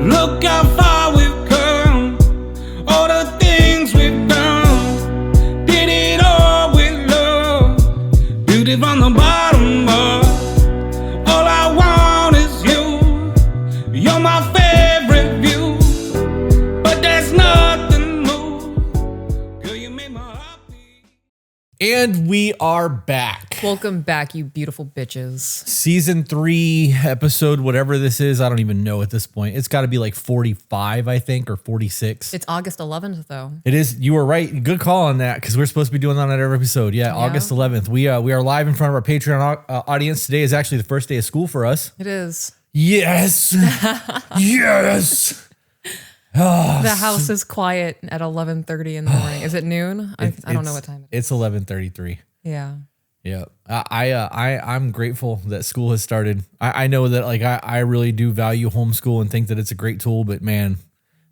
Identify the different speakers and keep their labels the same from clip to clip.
Speaker 1: Look how far we've come, all the things we've done. Did it all with love, beauty from the bottom up. All I want is you, you're my favorite view. But there's nothing more, girl, you make my heart beat.
Speaker 2: And we are back.
Speaker 3: Welcome back, you beautiful bitches.
Speaker 2: Season 3, episode, whatever this is. I don't even know at this point. It's got to be like 45, I think, or 46.
Speaker 3: It's August 11th, though.
Speaker 2: It is. You were right. Good call on that, because we're supposed to be doing that on every episode. Yeah, August 11th. We are live in front of our Patreon audience. Today is actually the first day of school for us.
Speaker 3: It is.
Speaker 2: Yes. Yes.
Speaker 3: The house is quiet at 11:30 in the morning. Is it noon? I don't know what time it is.
Speaker 2: It's 11:33.
Speaker 3: Yeah.
Speaker 2: Yeah, I'm grateful that school has started. I know that like I really do value homeschool and think that it's a great tool, but man,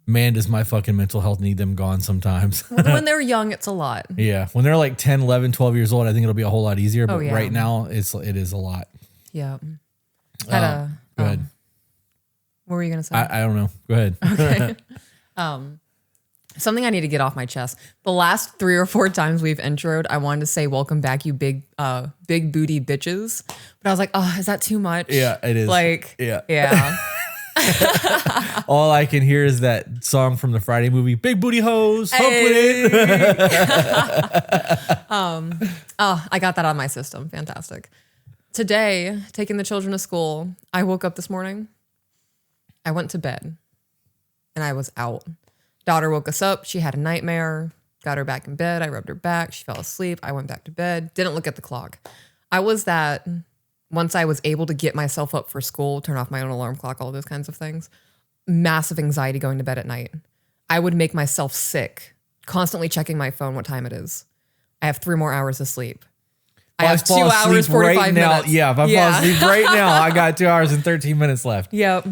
Speaker 2: does my fucking mental health need them gone sometimes.
Speaker 3: When they're young, it's a lot.
Speaker 2: Yeah, when they're like 10, 11, 12 years old, I think it'll be a whole lot easier. But
Speaker 3: yeah.
Speaker 2: right now, it is a lot.
Speaker 3: Yeah.
Speaker 2: Go ahead.
Speaker 3: What were you gonna say?
Speaker 2: I don't know. Go ahead.
Speaker 3: Okay. Something I need to get off my chest. The last 3 or 4 times we've introed, I wanted to say welcome back, you big booty bitches. But I was like, oh, is that too much?
Speaker 2: Yeah, it is.
Speaker 3: Like,
Speaker 2: yeah. All I can hear is that song from the Friday movie, Big Booty Hoes, hump with it.
Speaker 3: I got that out of my system. Fantastic. Today, taking the children to school, I woke up this morning. I went to bed and I was out. Daughter woke us up. She had a nightmare. Got her back in bed. I rubbed her back. She fell asleep. I went back to bed. Didn't look at the clock. I was that once I was able to get myself up for school, turn off my own alarm clock, all those kinds of things, massive anxiety going to bed at night. I would make myself sick, constantly checking my phone what time it is. I have 3 more hours of sleep. I have 2 hours, 45 minutes.
Speaker 2: Yeah, if I fall asleep right now, I got 2 hours and 13 minutes left.
Speaker 3: Yep.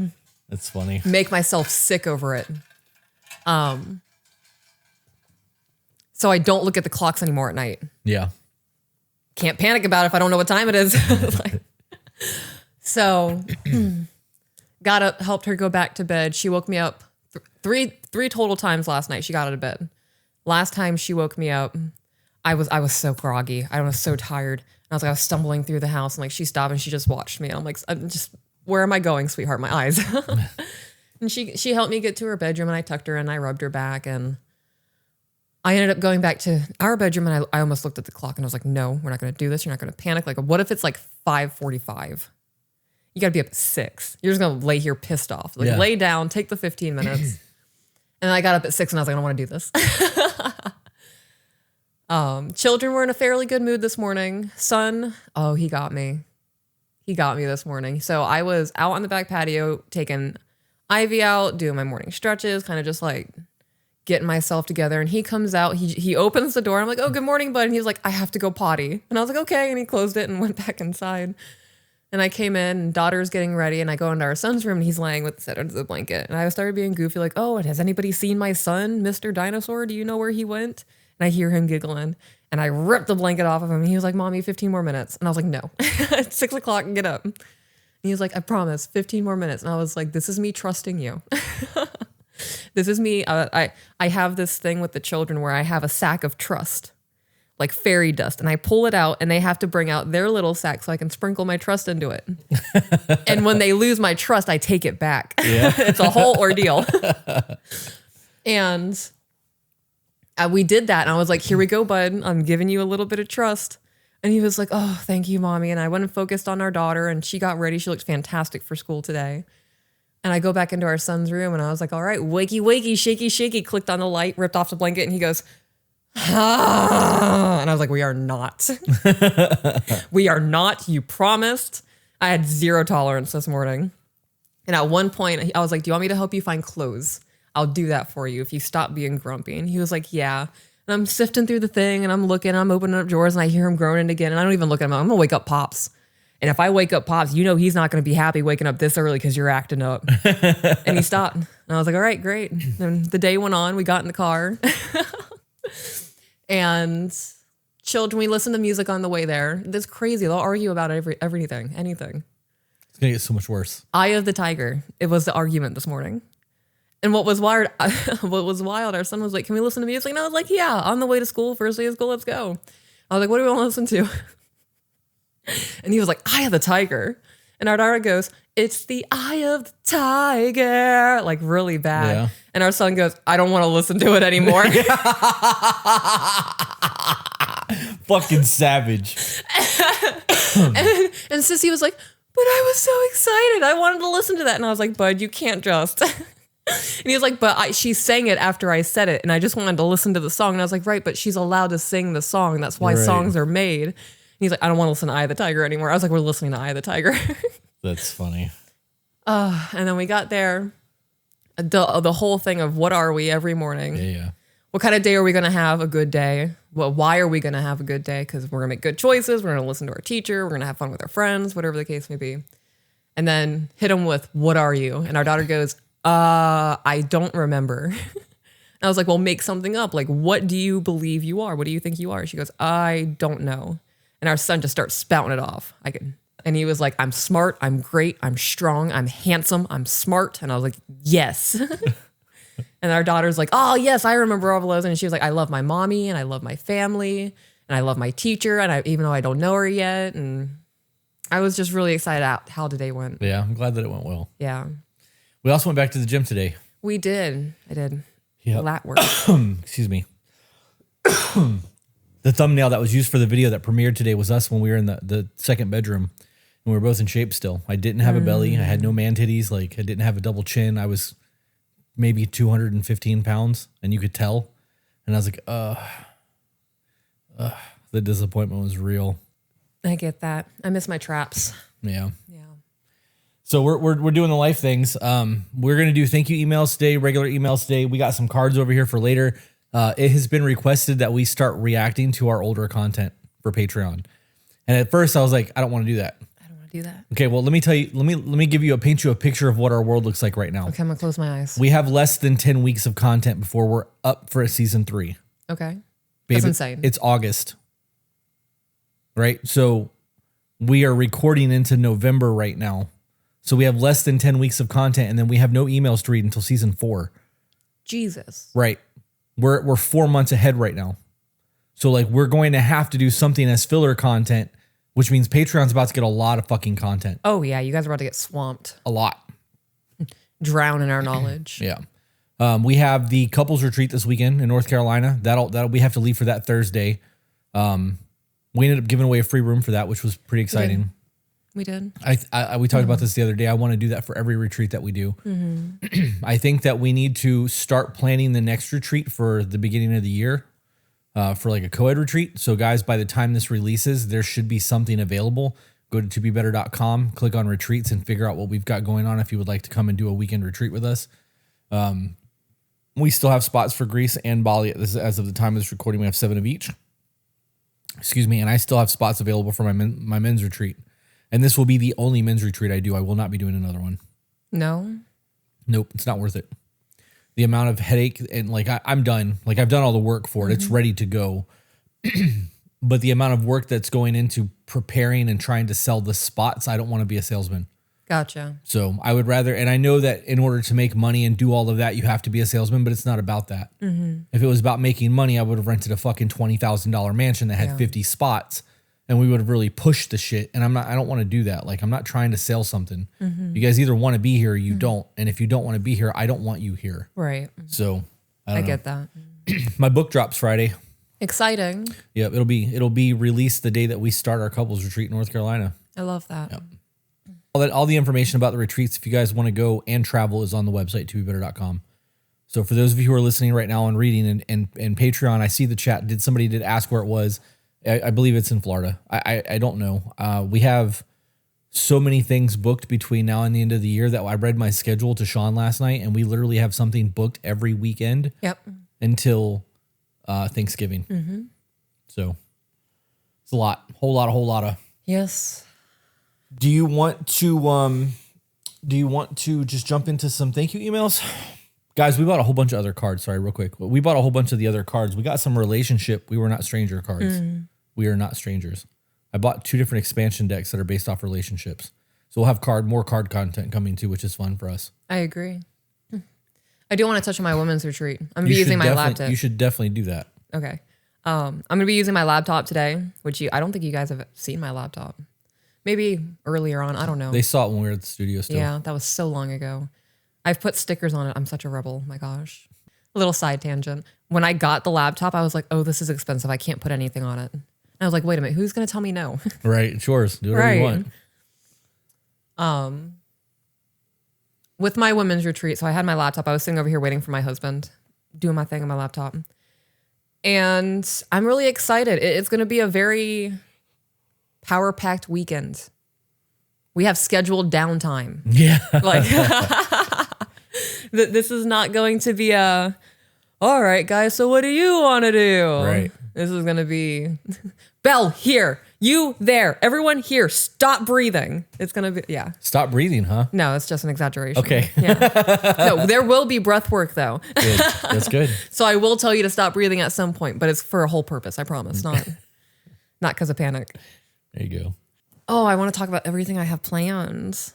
Speaker 2: That's funny.
Speaker 3: Make myself sick over it. So I don't look at the clocks anymore at night.
Speaker 2: Yeah.
Speaker 3: Can't panic about it if I don't know what time it is. So got up, helped her go back to bed. She woke me up three total times last night. She got out of bed. Last time she woke me up, I was so groggy. I was so tired. And I was stumbling through the house and like she stopped and she just watched me. And I'm like, where am I going, sweetheart? My eyes. And she helped me get to her bedroom and I tucked her in and I rubbed her back and I ended up going back to our bedroom and I almost looked at the clock and I was like, no, we're not going to do this. You're not going to panic. Like, what if it's like 5:45? You got to be up at 6. You're just going to lay here pissed off. Like lay down, take the 15 minutes. And I got up at 6 and I was like, I don't want to do this. Children were in a fairly good mood this morning. Son, oh, he got me. He got me this morning. So I was out on the back patio taking Ivy out, doing my morning stretches, kind of just like getting myself together. And he comes out, he opens the door. I'm like, oh, good morning, bud. And he was like, I have to go potty. And I was like, okay. And he closed it and went back inside. And I came in and daughter's getting ready and I go into our son's room and he's laying with his head under the blanket. And I started being goofy like, oh, has anybody seen my son, Mr. Dinosaur? Do you know where he went? And I hear him giggling and I ripped the blanket off of him. And he was like, Mommy, 15 more minutes. And I was like, no, it's 6 o'clock and get up. And he was like, I promise 15 more minutes. And I was like, this is me trusting you. This is me. I have this thing with the children where I have a sack of trust, like fairy dust, and I pull it out and they have to bring out their little sack so I can sprinkle my trust into it. And when they lose my trust, I take it back. Yeah. It's a whole ordeal. And we did that. And I was like, here we go, bud. I'm giving you a little bit of trust. And he was like, oh, thank you, Mommy. And I went and focused on our daughter and she got ready. She looked fantastic for school today. And I go back into our son's room and I was like, all right, wakey, wakey, shaky, shaky, clicked on the light, ripped off the blanket. And he goes, ah. And I was like, we are not. We are not. You promised. I had 0 tolerance this morning. And at one point I was like, do you want me to help you find clothes? I'll do that for you if you stop being grumpy. And he was like, yeah. And I'm sifting through the thing and I'm looking, I'm opening up drawers and I hear him groaning again. And I don't even look at him. I'm going to wake up Pops. And if I wake up Pops, you know he's not going to be happy waking up this early because you're acting up. And he stopped. And I was like, all right, great. And the day went on. We got in the car. And children, we listened to music on the way there. That's crazy. They'll argue about anything.
Speaker 2: It's going to get so much worse.
Speaker 3: Eye of the Tiger. It was the argument this morning. And what was wild, our son was like, can we listen to music? And I was like, yeah, on the way to school, first day of school, let's go. I was like, what do we want to listen to? And he was like, Eye of the Tiger. And our daughter goes, it's the Eye of the Tiger, like really bad.
Speaker 2: Yeah.
Speaker 3: And our son goes, I don't want to listen to it anymore.
Speaker 2: Fucking savage.
Speaker 3: And Sissy was like, but I was so excited. I wanted to listen to that. And I was like, bud, you can't just. And he was like, but she sang it after I said it. And I just wanted to listen to the song. And I was like, right, but she's allowed to sing the song. That's why songs are made. And he's like, I don't want to listen to Eye of the Tiger anymore. I was like, we're listening to Eye of the Tiger.
Speaker 2: That's funny.
Speaker 3: And then we got there. The whole thing of what are we every morning?
Speaker 2: Yeah.
Speaker 3: What kind of day are we going to have a good day? Well, why are we going to have a good day? Because we're going to make good choices. We're going to listen to our teacher. We're going to have fun with our friends, whatever the case may be. And then hit them with, what are you? And our daughter goes, I don't remember. And I was like, well, make something up. Like, what do you believe you are? What do you think you are? She goes, I don't know. And our son just starts spouting it off. And he was like, I'm smart. I'm great. I'm strong. I'm handsome. I'm smart. And I was like, yes. And our daughter's like, oh, yes, I remember all of those. And she was like, I love my mommy and I love my family and I love my teacher. And even though I don't know her yet. And I was just really excited at how today went.
Speaker 2: Yeah, I'm glad that it went well.
Speaker 3: Yeah.
Speaker 2: We also went back to the gym today.
Speaker 3: We did. I did.
Speaker 2: Yep.
Speaker 3: Lat work.
Speaker 2: Excuse me. The thumbnail that was used for the video that premiered today was us when we were in the second bedroom. And we were both in shape still. I didn't have a belly. I had no man titties. Like, I didn't have a double chin. I was maybe 215 pounds, and you could tell. And I was like, the disappointment was real.
Speaker 3: I get that. I miss my traps.
Speaker 2: Yeah.
Speaker 3: Yeah.
Speaker 2: So we're doing the life things. We're gonna do thank you emails today, regular emails today. We got some cards over here for later. It has been requested that we start reacting to our older content for Patreon. And at first I was like, I don't want to do that.
Speaker 3: I don't want to do that.
Speaker 2: Okay, well, let me tell you, let me paint you a picture of what our world looks like right now.
Speaker 3: Okay, I'm gonna close my eyes.
Speaker 2: We have less than 10 weeks of content before we're up for season 3.
Speaker 3: Okay.
Speaker 2: Babe,
Speaker 3: That's insane.
Speaker 2: It's August. Right? So we are recording into November right now. So we have less than 10 weeks of content, and then we have no emails to read until season 4.
Speaker 3: Jesus.
Speaker 2: Right. We're 4 months ahead right now. So like we're going to have to do something as filler content, which means Patreon's about to get a lot of fucking content.
Speaker 3: Oh yeah, you guys are about to get swamped.
Speaker 2: A lot.
Speaker 3: Drown in our knowledge.
Speaker 2: Yeah. We have the couples retreat this weekend in North Carolina. That'll we have to leave for that Thursday. We ended up giving away a free room for that, which was pretty exciting.
Speaker 3: We did.
Speaker 2: We talked about this the other day. I want to do that for every retreat that we do. Mm-hmm. I think that we need to start planning the next retreat for the beginning of the year, for like a co-ed retreat. So guys, by the time this releases, there should be something available. Go to tobebetter.com, click on retreats, and figure out what we've got going on if you would like to come and do a weekend retreat with us. We still have spots for Greece and Bali. As of the time of this recording, we have 7 of each. Excuse me. And I still have spots available for my men's retreat. And this will be the only men's retreat I do. I will not be doing another one.
Speaker 3: No?
Speaker 2: Nope. It's not worth it. The amount of headache and like I'm done. Like I've done all the work for it. It's ready to go. But the amount of work that's going into preparing and trying to sell the spots, I don't want to be a salesman.
Speaker 3: Gotcha.
Speaker 2: So I would rather, and I know that in order to make money and do all of that, you have to be a salesman, but it's not about that. Mm-hmm. If it was about making money, I would have rented a fucking $20,000 mansion that had 50 spots, and we would have really pushed the shit. And I don't want to do that. Like I'm not trying to sell something. Mm-hmm. You guys either want to be here or you don't. And if you don't want to be here, I don't want you here.
Speaker 3: Right.
Speaker 2: So I
Speaker 3: get that.
Speaker 2: My book drops Friday.
Speaker 3: Exciting.
Speaker 2: Yeah, it'll be released the day that we start our couples retreat in North Carolina.
Speaker 3: I love that.
Speaker 2: Yep. All the information about the retreats, if you guys want to go and travel, is on the website, tobebetter.com. So for those of you who are listening right now and reading and Patreon, I see the chat. Somebody did ask where it was. I believe it's in Florida. I don't know. We have so many things booked between now and the end of the year that I read my schedule to Sean last night, and we literally have something booked every weekend until Thanksgiving. Mm-hmm. So it's a lot, whole lot of.
Speaker 3: Yes.
Speaker 2: Do you want to just jump into some thank you emails? Guys, we bought a whole bunch of other cards. Sorry, real quick. We bought a whole bunch of the other cards. We got some relationship. We were not stranger cards. We are not strangers. I bought 2 different expansion decks that are based off relationships. So we'll have more card content coming too, which is fun for us.
Speaker 3: I agree. I do want to touch on my women's retreat. I'm gonna be using my laptop.
Speaker 2: You should definitely do that.
Speaker 3: Okay. I'm gonna be using my laptop today, which I don't think you guys have seen my laptop. Maybe earlier on. I don't know.
Speaker 2: They saw it when we were at the studio still.
Speaker 3: Yeah, that was so long ago. I've put stickers on it. I'm such a rebel. My gosh. A little side tangent. When I got the laptop, I was like, oh, this is expensive. I can't put anything on it. And I was like, wait a minute, who's going to tell me no?
Speaker 2: Right. Sure. Do whatever you want.
Speaker 3: With my women's retreat, so I had my laptop. I was sitting over here waiting for my husband, doing my thing on my laptop. And I'm really excited. It's going to be a very power-packed weekend. We have scheduled downtime.
Speaker 2: Yeah.
Speaker 3: Like, this is not going to be a, all right, guys, so what do you want to do?
Speaker 2: Right.
Speaker 3: This is going to be, Belle, here. You there. Everyone here. Stop breathing. It's going to be, yeah.
Speaker 2: Stop breathing, huh?
Speaker 3: No, it's just an exaggeration.
Speaker 2: Okay.
Speaker 3: Yeah. No, there will be breath work, though.
Speaker 2: Good. That's good.
Speaker 3: So I will tell you to stop breathing at some point, but it's for a whole purpose, I promise. Not because of panic.
Speaker 2: There you go.
Speaker 3: Oh, I want to talk about everything I have planned.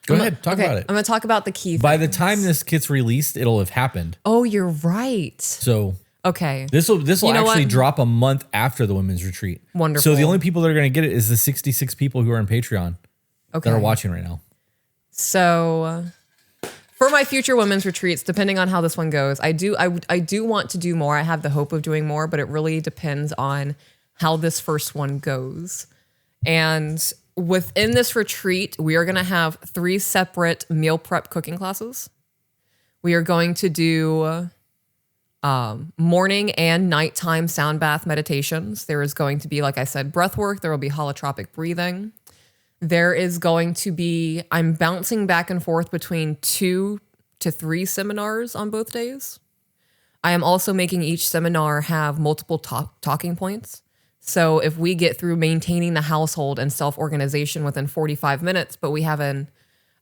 Speaker 2: Go ahead. Talk about it.
Speaker 3: I'm going to talk about the key
Speaker 2: By the
Speaker 3: things.
Speaker 2: time this gets released, it'll have happened.
Speaker 3: Oh, you're right.
Speaker 2: So
Speaker 3: Okay.
Speaker 2: this will
Speaker 3: You know
Speaker 2: actually
Speaker 3: what?
Speaker 2: drop a month after the women's retreat.
Speaker 3: Wonderful.
Speaker 2: So the only people that are going to get it is the 66 people who are on Patreon
Speaker 3: Okay.
Speaker 2: that are watching right now.
Speaker 3: So for my future women's retreats, depending on how this one goes, I do want to do more. I have the hope of doing more, but it really depends on how this first one goes. And within this retreat, we are going to have 3 separate meal prep cooking classes. We are going to do morning and nighttime sound bath meditations. There is going to be, like I said, breath work. There will be holotropic breathing. There is going to be, I'm bouncing back and forth between 2 to 3 seminars on both days. I am also making each seminar have multiple talking points. So if we get through maintaining the household and self-organization within 45 minutes, but we have an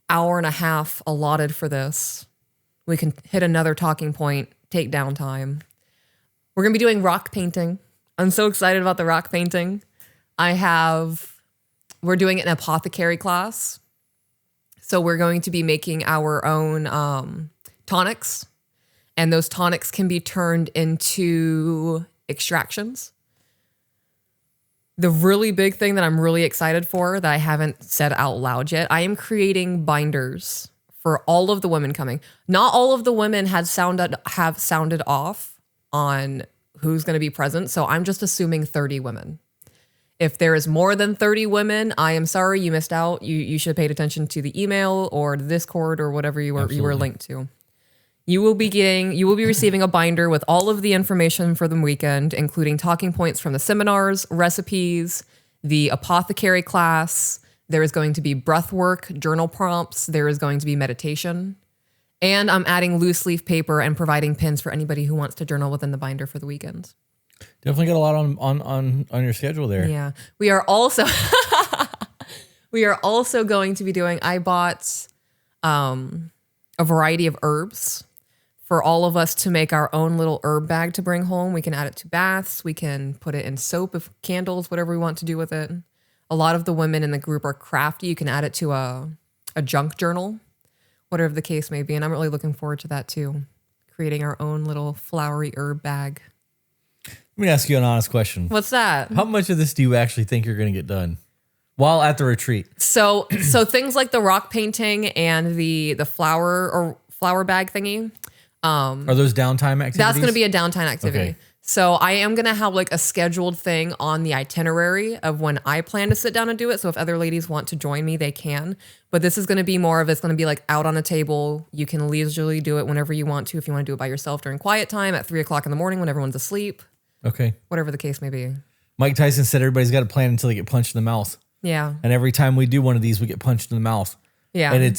Speaker 3: hour and a half allotted for this, we can hit another talking point, take downtime. We're going to be doing rock painting. I'm so excited about the rock painting. We're doing an apothecary class. So we're going to be making our own tonics. And those tonics can be turned into extractions. The really big thing that I'm really excited for that I haven't said out loud yet, I am creating binders for all of the women coming. Not all of the women have sounded off on who's going to be present. So I'm just assuming 30 women. If there is more than 30 women, I am sorry, you missed out. You should have paid attention to the email or the Discord or whatever you were linked to. You will be receiving a binder with all of the information for the weekend, including talking points from the seminars, recipes, the apothecary class. There is going to be breath work, journal prompts. There is going to be meditation. And I'm adding loose leaf paper and providing pins for anybody who wants to journal within the binder for the weekend.
Speaker 2: Definitely got a lot on your schedule there.
Speaker 3: Yeah. We are also going to be doing, I bought a variety of herbs for all of us to make our own little herb bag to bring home. We can add it to baths. We can put it in soap, if candles, whatever we want to do with it. A lot of the women in the group are crafty. You can add it to a junk journal, whatever the case may be. And I'm really looking forward to that too. Creating our own little flowery herb bag.
Speaker 2: Let me ask you an honest question.
Speaker 3: What's that?
Speaker 2: How much of this do you actually think you're going to get done while at the retreat?
Speaker 3: So things like the rock painting and the flower bag thingy.
Speaker 2: Are those downtime activities?
Speaker 3: That's going to be a downtime activity.
Speaker 2: Okay.
Speaker 3: So I am going to have like a scheduled thing on the itinerary of when I plan to sit down and do it. So if other ladies want to join me, they can. But this is going to be more of, it's going to be like out on a table. You can leisurely do it whenever you want to. If you want to do it by yourself during quiet time at 3:00 in the morning when everyone's asleep. Okay. Whatever the case may be.
Speaker 2: Mike Tyson said everybody's got a plan until they get punched in the mouth.
Speaker 3: Yeah.
Speaker 2: And every time we do one of these, we get punched in the mouth.
Speaker 3: Yeah.
Speaker 2: And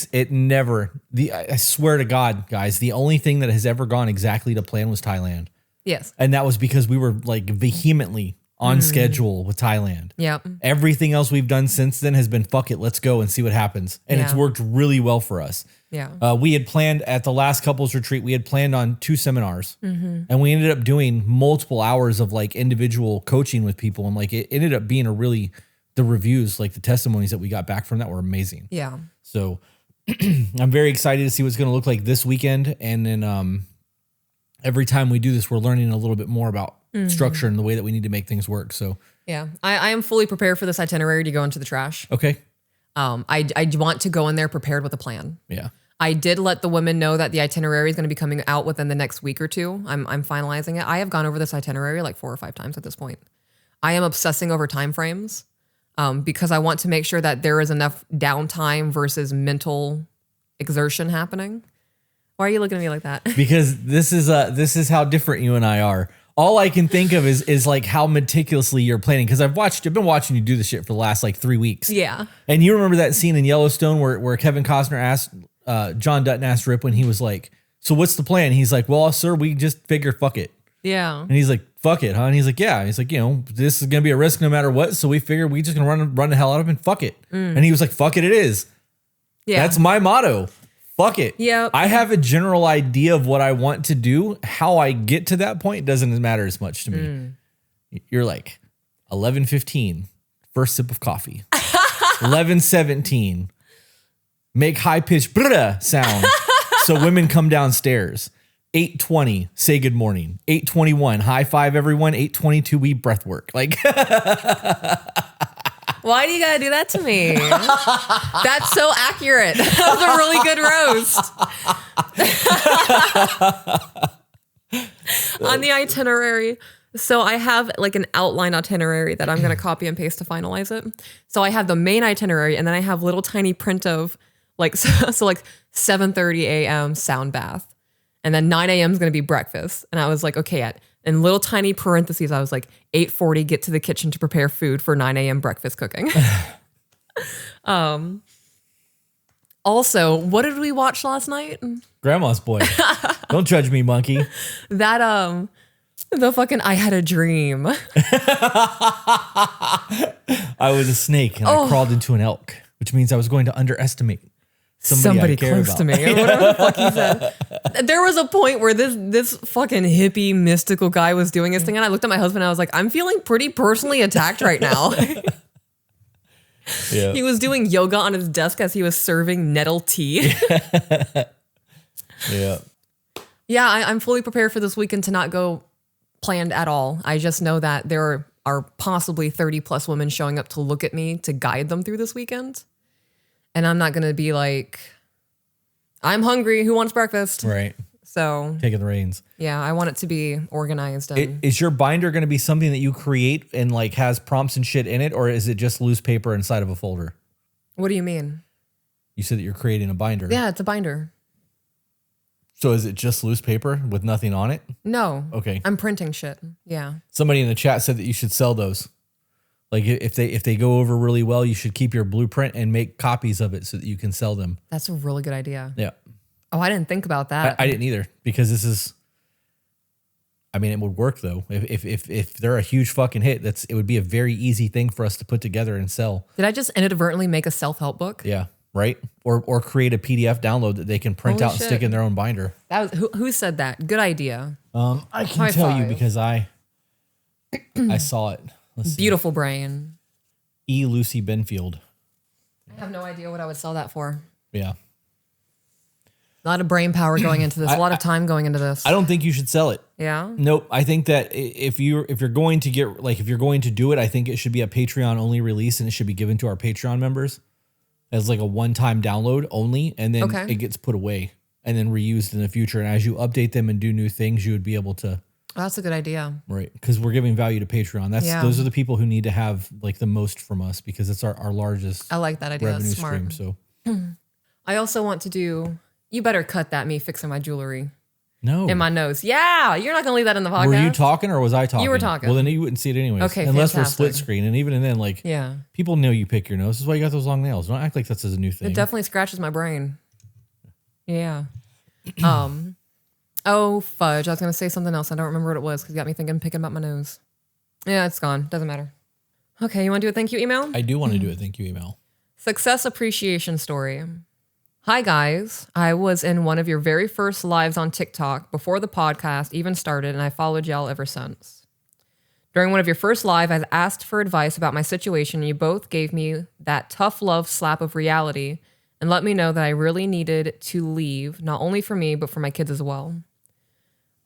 Speaker 2: I swear to God, guys, the only thing that has ever gone exactly to plan was Thailand.
Speaker 3: Yes.
Speaker 2: And that was because we were like vehemently on schedule with Thailand.
Speaker 3: Yep.
Speaker 2: Everything else we've done since then has been, fuck it, let's go and see what happens. And it's worked really well for us.
Speaker 3: Yeah.
Speaker 2: We had planned at the last couples retreat, we had planned on 2 seminars and we ended up doing multiple hours of like individual coaching with people. And like, it ended up being the reviews, like the testimonies that we got back from that were amazing.
Speaker 3: Yeah.
Speaker 2: So I'm very excited to see what's going to look like this weekend. And then every time we do this, we're learning a little bit more about structure and the way that we need to make things work. So
Speaker 3: Yeah. I am fully prepared for this itinerary to go into the trash.
Speaker 2: okay,
Speaker 3: I want to go in there prepared with a plan.
Speaker 2: yeah,
Speaker 3: I did let the women know that the itinerary is going to be coming out within the next week or two. I'm finalizing it. I have gone over this itinerary like 4 or 5 times at this point. I am obsessing over time frames because I want to make sure that there is enough downtime versus mental exertion happening. Why are you looking at me like that?
Speaker 2: because this is how different you and I are. All I can think of is like how meticulously you're planning. Because I've been watching you do this shit for the last like 3 weeks.
Speaker 3: Yeah.
Speaker 2: And you remember that scene in Yellowstone where Kevin Costner asked John Dutton asked Rip when he was like, "So what's the plan?" He's like, "Well, sir, we just figure fuck it."
Speaker 3: Yeah.
Speaker 2: And he's like, "Fuck it, huh?" And he's like, "Yeah." He's like, this is gonna be a risk no matter what. So we figured we just gonna run the hell out of it and fuck it. And he was like, "Fuck it, it is."
Speaker 3: Yeah.
Speaker 2: That's my motto. Fuck it.
Speaker 3: Yep.
Speaker 2: I have a general idea of what I want to do. How I get to that point doesn't matter as much to me. You're like 11:15, first sip of coffee. 11:17, make high pitched sound so women come downstairs. 8:20, say good morning. 8:21, high five everyone. 8:22, we breath work. Like
Speaker 3: Why do you gotta do that to me? That's so accurate. That was a really good roast. On the itinerary. So I have like an outline itinerary that I'm gonna copy and paste to finalize it. So I have the main itinerary and then I have little tiny print of like, so like 7:30 a.m. sound bath. And then 9 a.m. is gonna be breakfast. And I was like, okay, in little tiny parentheses, I was like, 8:40, get to the kitchen to prepare food for 9 a.m. breakfast cooking. Also, what did we watch last night?
Speaker 2: Grandma's Boy. Don't judge me, monkey.
Speaker 3: That, the fucking I Had a Dream.
Speaker 2: I was a snake and I crawled into an elk, which means I was going to underestimate
Speaker 3: Somebody
Speaker 2: I care
Speaker 3: close
Speaker 2: about.
Speaker 3: to me, or whatever the fuck he said. There was a point where this fucking hippie mystical guy was doing his thing, and I looked at my husband and I was like, I'm feeling pretty personally attacked right now.
Speaker 2: Yeah.
Speaker 3: He was doing yoga on his desk as he was serving nettle tea.
Speaker 2: Yeah.
Speaker 3: Yeah, I'm fully prepared for this weekend to not go planned at all. I just know that there are possibly 30 plus women showing up to look at me to guide them through this weekend. And I'm not going to be like, I'm hungry. Who wants breakfast?
Speaker 2: Right.
Speaker 3: So
Speaker 2: Taking the reins.
Speaker 3: yeah, I want it to be organized. And
Speaker 2: Is your binder going to be something that you create and like has prompts and shit in it? Or is it just loose paper inside of a folder?
Speaker 3: what do you mean?
Speaker 2: You said that you're creating a binder.
Speaker 3: Yeah, it's a binder.
Speaker 2: So is it just loose paper with nothing on it?
Speaker 3: No.
Speaker 2: Okay.
Speaker 3: I'm printing shit. Yeah.
Speaker 2: Somebody in the chat said that you should sell those. Like if they go over really well, you should keep your blueprint and make copies of it so that you can sell them.
Speaker 3: That's a really good idea.
Speaker 2: Yeah.
Speaker 3: Oh, I didn't think about that.
Speaker 2: I didn't either because this is, I mean, it would work though. If they're a huge fucking hit, it would be a very easy thing for us to put together and sell.
Speaker 3: Did I just inadvertently make a self-help book?
Speaker 2: Yeah. Right. Or create a PDF download that they can print
Speaker 3: Holy
Speaker 2: out and stick
Speaker 3: shit.
Speaker 2: in their own binder.
Speaker 3: That was who said that? Good idea.
Speaker 2: I can
Speaker 3: High
Speaker 2: tell you
Speaker 3: five.
Speaker 2: because I saw it. Let's see.
Speaker 3: Beautiful brain.
Speaker 2: E. Lucy Benfield.
Speaker 3: I have no idea what I would sell that for.
Speaker 2: Yeah.
Speaker 3: A lot of brain power going into this. A lot of time going into this.
Speaker 2: I don't think you should sell it.
Speaker 3: Yeah.
Speaker 2: Nope. I think that if you're going to get if you're going to do it, I think it should be a Patreon only release and it should be given to our Patreon members as like a one-time download only, and then
Speaker 3: Okay.
Speaker 2: it gets put away and then reused in the future. And as you update them and do new things, you would be able to.
Speaker 3: Oh, that's a good idea.
Speaker 2: Right, because we're giving value to Patreon.
Speaker 3: Yeah.
Speaker 2: Those are the people who need to have like the most from us because it's our largest
Speaker 3: I like that idea.
Speaker 2: revenue
Speaker 3: That's smart.
Speaker 2: stream. So
Speaker 3: I also want to do. You better cut that. Me fixing my jewelry
Speaker 2: no,
Speaker 3: in my nose. Yeah, you're not gonna leave that in the podcast.
Speaker 2: were you talking or was I talking?
Speaker 3: You were talking.
Speaker 2: Well, then you wouldn't see it anyways.
Speaker 3: Okay,
Speaker 2: unless
Speaker 3: fantastic.
Speaker 2: we're split screen, and even then, like
Speaker 3: Yeah,
Speaker 2: people know you pick your nose. This is why you got those long nails. Don't act like that's a new thing.
Speaker 3: it definitely scratches my brain. Yeah. Oh fudge! I was gonna say something else. I don't remember what it was because you got me thinking picking about my nose. Yeah, it's gone. Doesn't matter. Okay, you want to do a thank you email?
Speaker 2: I do want to do a thank you email.
Speaker 3: Success appreciation story. Hi guys, I was in one of your very first lives on TikTok before the podcast even started, and I followed y'all ever since. During one of your first live, I asked for advice about my situation, and you both gave me that tough love slap of reality and let me know that I really needed to leave, not only for me, but for my kids as well.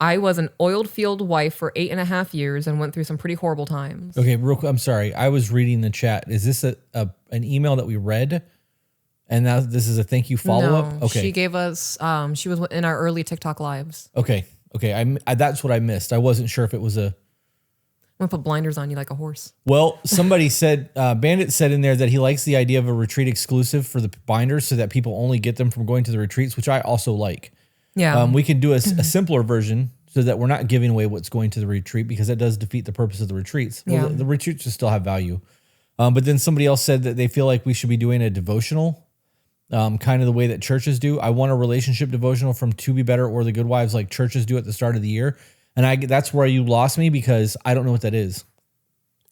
Speaker 3: I was an oiled field wife for 8.5 years and went through some pretty horrible times.
Speaker 2: Okay, real quick. I'm sorry. I was reading the chat. Is this an email that we read? And now this is a thank you follow-up?
Speaker 3: No,
Speaker 2: Okay.
Speaker 3: she gave us, she was in our early TikTok lives.
Speaker 2: Okay. That's what I missed. I wasn't sure if it was a...
Speaker 3: I'm going to put blinders on you like a horse.
Speaker 2: Well, somebody said, Bandit said in there that he likes the idea of a retreat exclusive for the binders so that people only get them from going to the retreats, which I also like.
Speaker 3: Yeah.
Speaker 2: We can do a simpler version so that we're not giving away what's going to the retreat because that does defeat the purpose of the retreats. Well,
Speaker 3: Yeah.
Speaker 2: the retreats should still have value. But then somebody else said that they feel like we should be doing a devotional, kind of the way that churches do. I want a relationship devotional from To Be Better or The Good Wives like churches do at the start of the year. And that's where you lost me because I don't know what that is.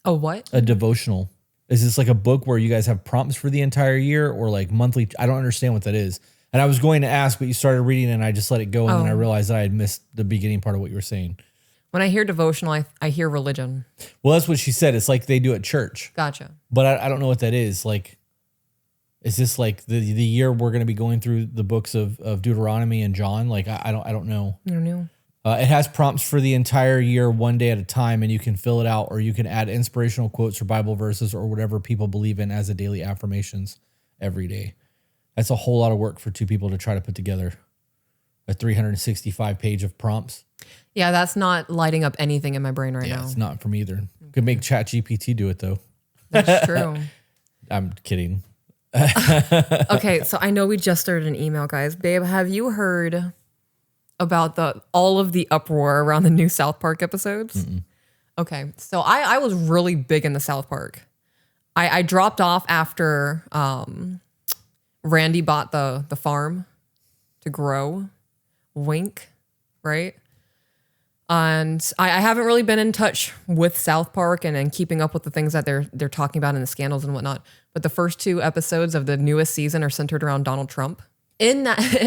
Speaker 3: Oh, what?
Speaker 2: A devotional. Is this like a book where you guys have prompts for the entire year or like monthly? I don't understand what that is. And I was going to ask, but you started reading and I just let it go. And then I realized that I had missed the beginning part of what you were saying.
Speaker 3: When I hear devotional, I hear religion.
Speaker 2: Well, that's what she said. It's like they do at church.
Speaker 3: Gotcha.
Speaker 2: But I don't know what that is. Like, is this like the year we're going to be going through the books of Deuteronomy and John? Like, I don't know.
Speaker 3: I don't know.
Speaker 2: It has prompts for the entire year, one day at a time, and you can fill it out or you can add inspirational quotes or Bible verses or whatever people believe in as a daily affirmations every day. That's a whole lot of work for two people to try to put together a 365 page of prompts.
Speaker 3: Yeah, that's not lighting up anything in my brain right now.
Speaker 2: It's not for me either. Could make ChatGPT do it though.
Speaker 3: That's true.
Speaker 2: I'm kidding.
Speaker 3: Okay, so I know we just started an email, guys. Babe, have you heard about all of the uproar around the new South Park episodes? Mm-mm. Okay, so I was really big in the South Park. I dropped off after Randy bought the farm to grow. Wink, right? And I haven't really been in touch with South Park and keeping up with the things that they're talking about in the scandals and whatnot. But the first 2 episodes of the newest season are centered around Donald Trump. In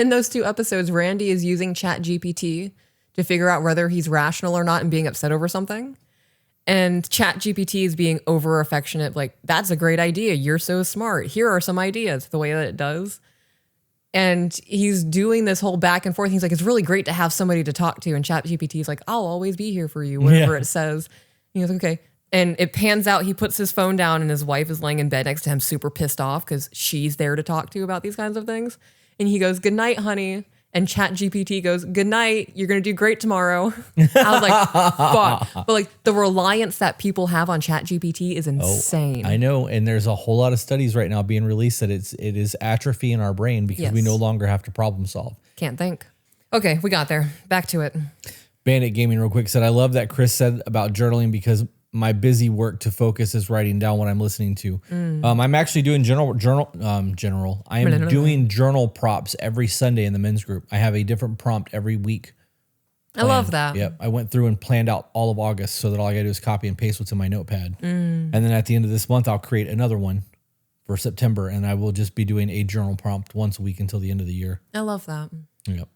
Speaker 3: those 2 episodes, Randy is using ChatGPT to figure out whether he's rational or not and being upset over something. And ChatGPT is being over affectionate, like, that's a great idea. You're so smart. Here are some ideas, the way that it does. And he's doing this whole back and forth. He's like, it's really great to have somebody to talk to. And ChatGPT is like, I'll always be here for you, whatever it says. And he's like, okay. And it pans out. He puts his phone down and his wife is laying in bed next to him, super pissed off because she's there to talk to about these kinds of things. And he goes, good night, honey. And ChatGPT goes, good night. You're going to do great tomorrow. I was like, fuck. But like the reliance that people have on ChatGPT is insane.
Speaker 2: I know. And there's a whole lot of studies right now being released that it is atrophy in our brain because we no longer have to problem solve.
Speaker 3: Can't think. Okay, we got there. Back to it.
Speaker 2: Bandit Gaming real quick said, I love that Chris said about journaling because my busy work to focus is writing down what I'm listening to. I'm actually doing I am doing journal prompts every Sunday in the men's group. I have a different prompt every week.
Speaker 3: I love that.
Speaker 2: Yep. I went through and planned out all of August so that all I gotta do is copy and paste what's in my notepad. And then at the end of this month, I'll create another one for September and I will just be doing a journal prompt once a week until the end of the year.
Speaker 3: I love that.
Speaker 2: Yep.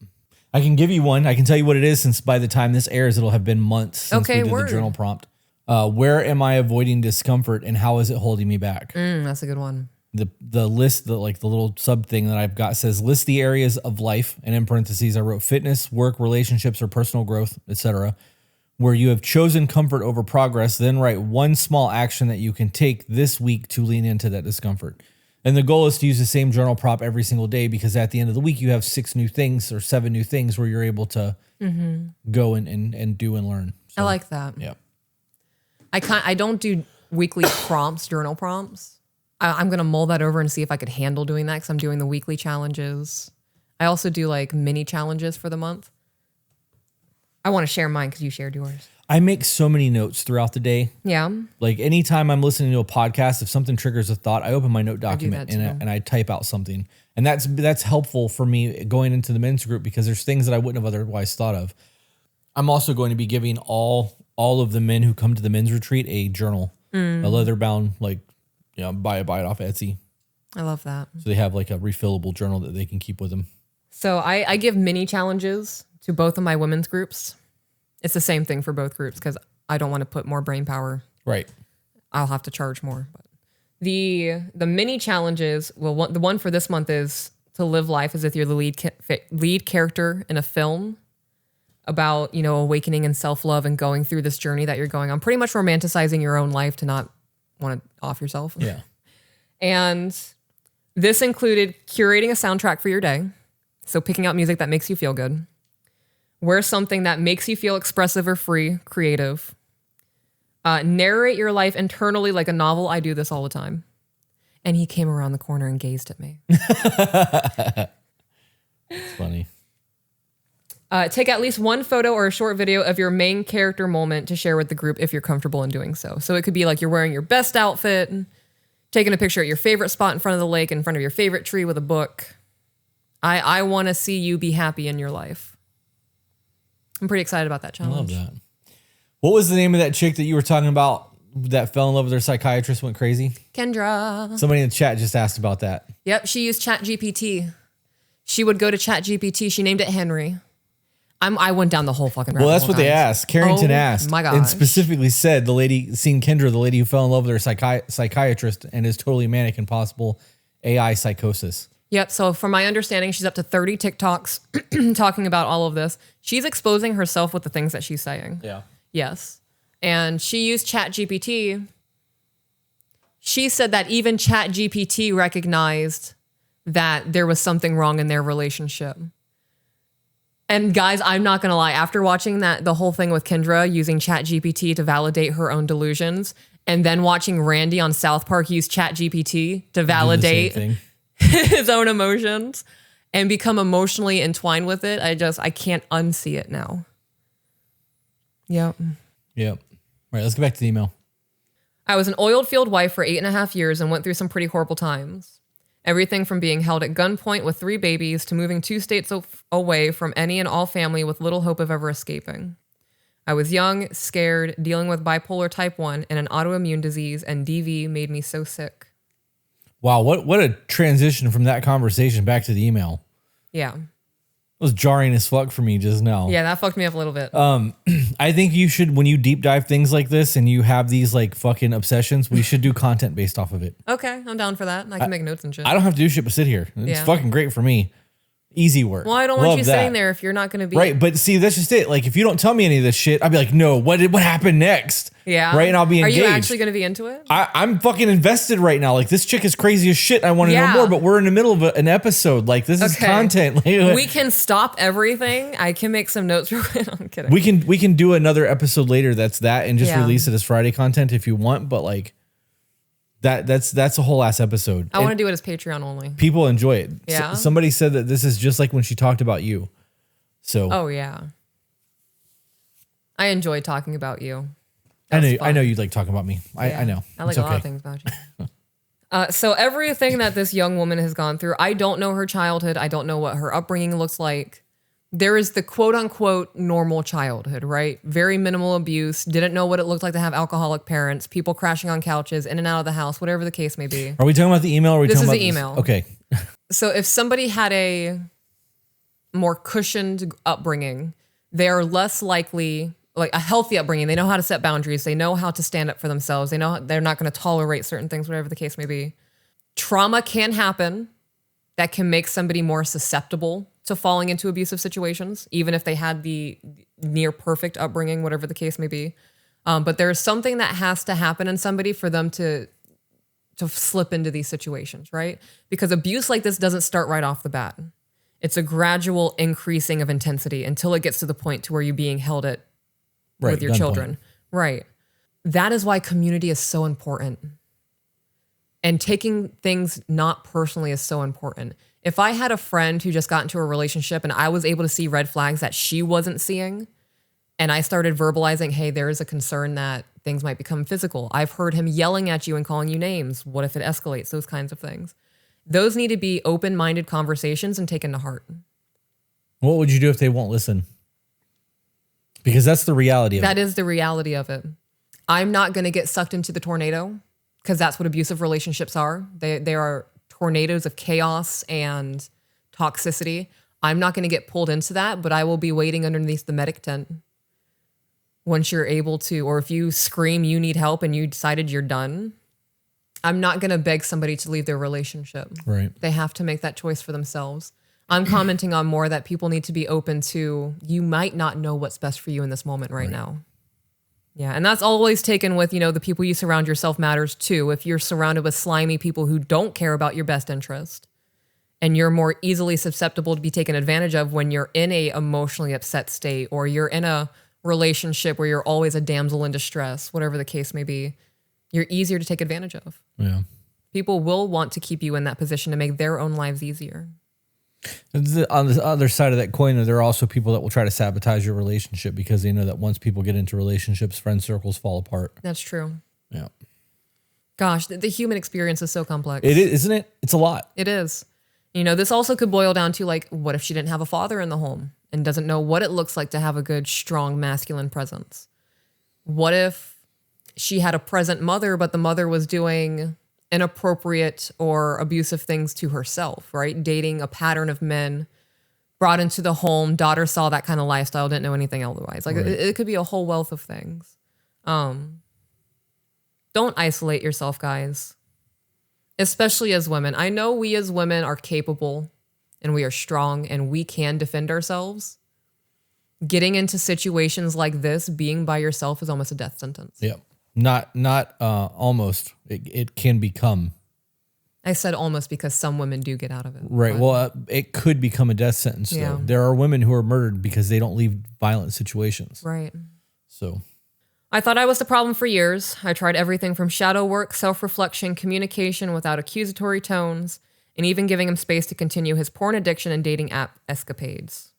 Speaker 2: I can give you one. I can tell you what it is since by the time this airs, it'll have been months since we did the journal prompt. Where am I avoiding discomfort and how is it holding me back?
Speaker 3: That's a good one.
Speaker 2: The list, the little sub thing that I've got says list the areas of life, and in parentheses I wrote fitness, work, relationships, or personal growth, etc. Where you have chosen comfort over progress, then write one small action that you can take this week to lean into that discomfort. And the goal is to use the same journal prompt every single day because at the end of the week you have 6 new things or 7 new things where you're able to go and do and learn. So,
Speaker 3: I like that.
Speaker 2: Yeah.
Speaker 3: I don't do weekly prompts, journal prompts. I'm going to mull that over and see if I could handle doing that because I'm doing the weekly challenges. I also do like mini challenges for the month. I want to share mine because you shared yours.
Speaker 2: I make so many notes throughout the day.
Speaker 3: Yeah.
Speaker 2: Like anytime I'm listening to a podcast, if something triggers a thought, I open my note document and I type out something. And that's helpful for me going into the men's group because there's things that I wouldn't have otherwise thought of. I'm also going to be giving all of the men who come to the men's retreat a journal, a leather bound, like, you know, buy it off Etsy.
Speaker 3: I love that.
Speaker 2: So they have like a refillable journal that they can keep with them.
Speaker 3: So I give mini challenges to both of my women's groups. It's the same thing for both groups because I don't want to put more brain power.
Speaker 2: Right.
Speaker 3: I'll have to charge more. But The mini challenges, well, the one for this month is to live life as if you're the lead character in a film about, you know, awakening and self-love and going through this journey that you're going on, pretty much romanticizing your own life to not want to off yourself.
Speaker 2: Yeah.
Speaker 3: And this included curating a soundtrack for your day. So picking out music that makes you feel good. Wear something that makes you feel expressive or free, creative. Narrate your life internally like a novel. I do this all the time. And he came around the corner and gazed at me.
Speaker 2: It's funny.
Speaker 3: Take at least one photo or a short video of your main character moment to share with the group if you're comfortable in doing so. So it could be like you're wearing your best outfit, taking a picture at your favorite spot in front of the lake, in front of your favorite tree with a book. I want to see you be happy in your life. I'm pretty excited about that challenge.
Speaker 2: I love that. What was the name of that chick that you were talking about that fell in love with her psychiatrist, went crazy?
Speaker 3: Kendra.
Speaker 2: Somebody in the chat just asked about that.
Speaker 3: Yep, she used ChatGPT. She would go to ChatGPT. She named it Henry. I went down the whole fucking rabbit
Speaker 2: Well, that's
Speaker 3: hole,
Speaker 2: what they
Speaker 3: guys.
Speaker 2: asked. Carrington
Speaker 3: Oh
Speaker 2: asked.
Speaker 3: my gosh.
Speaker 2: And specifically said the lady, seen Kendra, the lady who fell in love with her psychiatrist and is totally manic and possible AI psychosis.
Speaker 3: Yep. So from my understanding, she's up to 30 TikToks talking about all of this. She's exposing herself with the things that she's saying.
Speaker 2: Yeah.
Speaker 3: Yes. And she used ChatGPT. She said that even ChatGPT recognized that there was something wrong in their relationship. And guys, I'm not going to lie. After watching the whole thing with Kendra using ChatGPT to validate her own delusions, and then watching Randy on South Park use ChatGPT to validate his own emotions and become emotionally entwined with it, I can't unsee it now. Yep.
Speaker 2: Yep. All right, let's get back to the email.
Speaker 3: I was an oiled field wife for 8.5 years and went through some pretty horrible times. Everything from being held at gunpoint with 3 babies to moving 2 states away from any and all family with little hope of ever escaping. I was young, scared, dealing with bipolar type 1 and an autoimmune disease, and DV made me so sick.
Speaker 2: Wow, what a transition from that conversation back to the email.
Speaker 3: Yeah.
Speaker 2: It was jarring as fuck for me just now.
Speaker 3: Yeah, that fucked me up a little bit.
Speaker 2: I think you should, when you deep dive things like this and you have these like fucking obsessions, we should do content based off of it.
Speaker 3: Okay, I'm down for that. I can make notes and shit.
Speaker 2: I don't have to do shit but sit here. It's
Speaker 3: Yeah.
Speaker 2: fucking great for me. Easy work.
Speaker 3: Well, I don't want
Speaker 2: Love
Speaker 3: you
Speaker 2: that.
Speaker 3: sitting there if you're not going to be...
Speaker 2: Right, but see, that's just it. Like, if you don't tell me any of this shit, I'd be like, no, what happened next?
Speaker 3: Yeah.
Speaker 2: Right, and I'll be engaged.
Speaker 3: Are you actually going to be into it?
Speaker 2: I'm fucking invested right now. Like, this chick is crazy as shit. I want to
Speaker 3: Yeah.
Speaker 2: know more, but we're in the middle of an episode. Like, this is
Speaker 3: Okay.
Speaker 2: content. Like,
Speaker 3: We can stop everything. I can make some notes real quick. I'm kidding.
Speaker 2: we can do another episode later that's that and just
Speaker 3: Yeah.
Speaker 2: release it as Friday content if you want, but like that's a whole ass episode.
Speaker 3: I want to do it as Patreon only.
Speaker 2: People enjoy it.
Speaker 3: Yeah.
Speaker 2: Somebody said that this is just like when she talked about you. So
Speaker 3: Oh, yeah. I enjoy talking about you.
Speaker 2: I
Speaker 3: That's
Speaker 2: know
Speaker 3: fun.
Speaker 2: you'd like talking about me.
Speaker 3: Yeah.
Speaker 2: I know.
Speaker 3: I like
Speaker 2: It's
Speaker 3: a lot
Speaker 2: okay.
Speaker 3: of things about you. So everything that this young woman has gone through, I don't know her childhood. I don't know what her upbringing looks like. There is the quote unquote normal childhood, right? Very minimal abuse. Didn't know what it looked like to have alcoholic parents, people crashing on couches, in and out of the house, whatever the case may be.
Speaker 2: Are we talking about the email or are we
Speaker 3: This
Speaker 2: talking
Speaker 3: is
Speaker 2: about
Speaker 3: the email.
Speaker 2: Okay.
Speaker 3: So if somebody had a more cushioned upbringing, they are less likely, like a healthy upbringing. They know how to set boundaries. They know how to stand up for themselves. They know they're not going to tolerate certain things, whatever the case may be. Trauma can happen that can make somebody more susceptible to falling into abusive situations, even if they had the near perfect upbringing, whatever the case may be. But there's something that has to happen in somebody for them to slip into these situations, right? Because abuse like this doesn't start right off the bat. It's a gradual increasing of intensity until it gets to the point to where you're being held at with your
Speaker 2: gunpoint.
Speaker 3: children. Right. That is why community is so important. And taking things not personally is so important. If I had a friend who just got into a relationship and I was able to see red flags that she wasn't seeing, and I started verbalizing, hey, there is a concern that things might become physical. I've heard him yelling at you and calling you names. What if it escalates? Those kinds of things. Those need to be open-minded conversations and taken to heart.
Speaker 2: What would you do if they won't listen? Because that's the reality of it.
Speaker 3: That is the reality of it. I'm not going to get sucked into the tornado because that's what abusive relationships are. They are tornadoes of chaos and toxicity. I'm not going to get pulled into that, but I will be waiting underneath the medic tent once you're able to, or if you scream you need help and you decided you're done, I'm not going to beg somebody to leave their relationship.
Speaker 2: Right.
Speaker 3: They have to make that choice for themselves. I'm commenting on more that people need to be open to, you might not know what's best for you in this moment right now. Yeah. And that's always taken with, the people you surround yourself matters too. If you're surrounded with slimy people who don't care about your best interest, and you're more easily susceptible to be taken advantage of when you're in a emotionally upset state, or you're in a relationship where you're always a damsel in distress, whatever the case may be, you're easier to take advantage of.
Speaker 2: Yeah.
Speaker 3: People will want to keep you in that position to make their own lives easier.
Speaker 2: On the other side of that coin, there are also people that will try to sabotage your relationship because they know that once people get into relationships, friend circles fall apart.
Speaker 3: That's true.
Speaker 2: Yeah.
Speaker 3: Gosh, the human experience is so complex.
Speaker 2: It is, isn't it? It's a lot.
Speaker 3: It is. This also could boil down to like, what if she didn't have a father in the home and doesn't know what it looks like to have a good, strong, masculine presence? What if she had a present mother, but the mother was doing inappropriate or abusive things to herself, right? Dating a pattern of men, brought into the home, daughter saw that kind of lifestyle, didn't know anything otherwise. Like it could be a whole wealth of things. Don't isolate yourself, guys. Especially as women. I know we as women are capable and we are strong and we can defend ourselves. Getting into situations like this, being by yourself is almost a death sentence.
Speaker 2: Yeah. Not almost. It can become.
Speaker 3: I said almost because some women do get out of it.
Speaker 2: Right.
Speaker 3: But
Speaker 2: Well, it could become a death sentence.
Speaker 3: Yeah.
Speaker 2: Though. There are women who are murdered because they don't leave violent situations.
Speaker 3: right.
Speaker 2: So
Speaker 3: I thought I was the problem for years. I tried everything from shadow work, self-reflection, communication without accusatory tones, and even giving him space to continue his porn addiction and dating app escapades.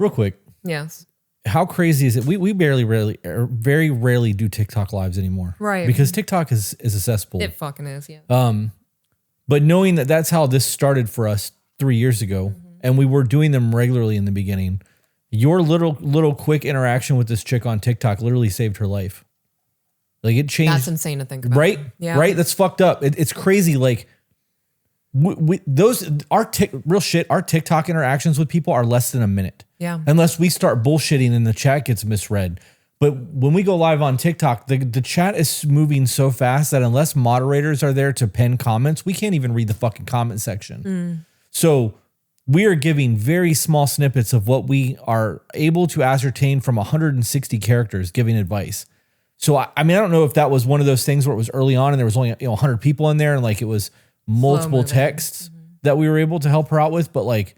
Speaker 2: real quick,
Speaker 3: Yes.
Speaker 2: how crazy is it? We very rarely do TikTok lives anymore.
Speaker 3: Right.
Speaker 2: Because TikTok is accessible.
Speaker 3: It fucking is, yeah.
Speaker 2: But knowing that that's how this started for us 3 years ago, and we were doing them regularly in the beginning, your little quick interaction with this chick on TikTok literally saved her life. Like it changed.
Speaker 3: That's insane to think about.
Speaker 2: Right?
Speaker 3: Yeah.
Speaker 2: Right? That's fucked up. It's crazy. Like our TikTok interactions with people are less than a minute.
Speaker 3: Yeah.
Speaker 2: Unless we start bullshitting and the chat gets misread. But when we go live on TikTok, the chat is moving so fast that unless moderators are there to pin comments, we can't even read the fucking comment section. So we are giving very small snippets of what we are able to ascertain from 160 characters giving advice. So, I mean, I don't know if that was one of those things where it was early on and there was only 100 people in there and like it was multiple
Speaker 3: moving.
Speaker 2: texts that we were able to help her out with. But like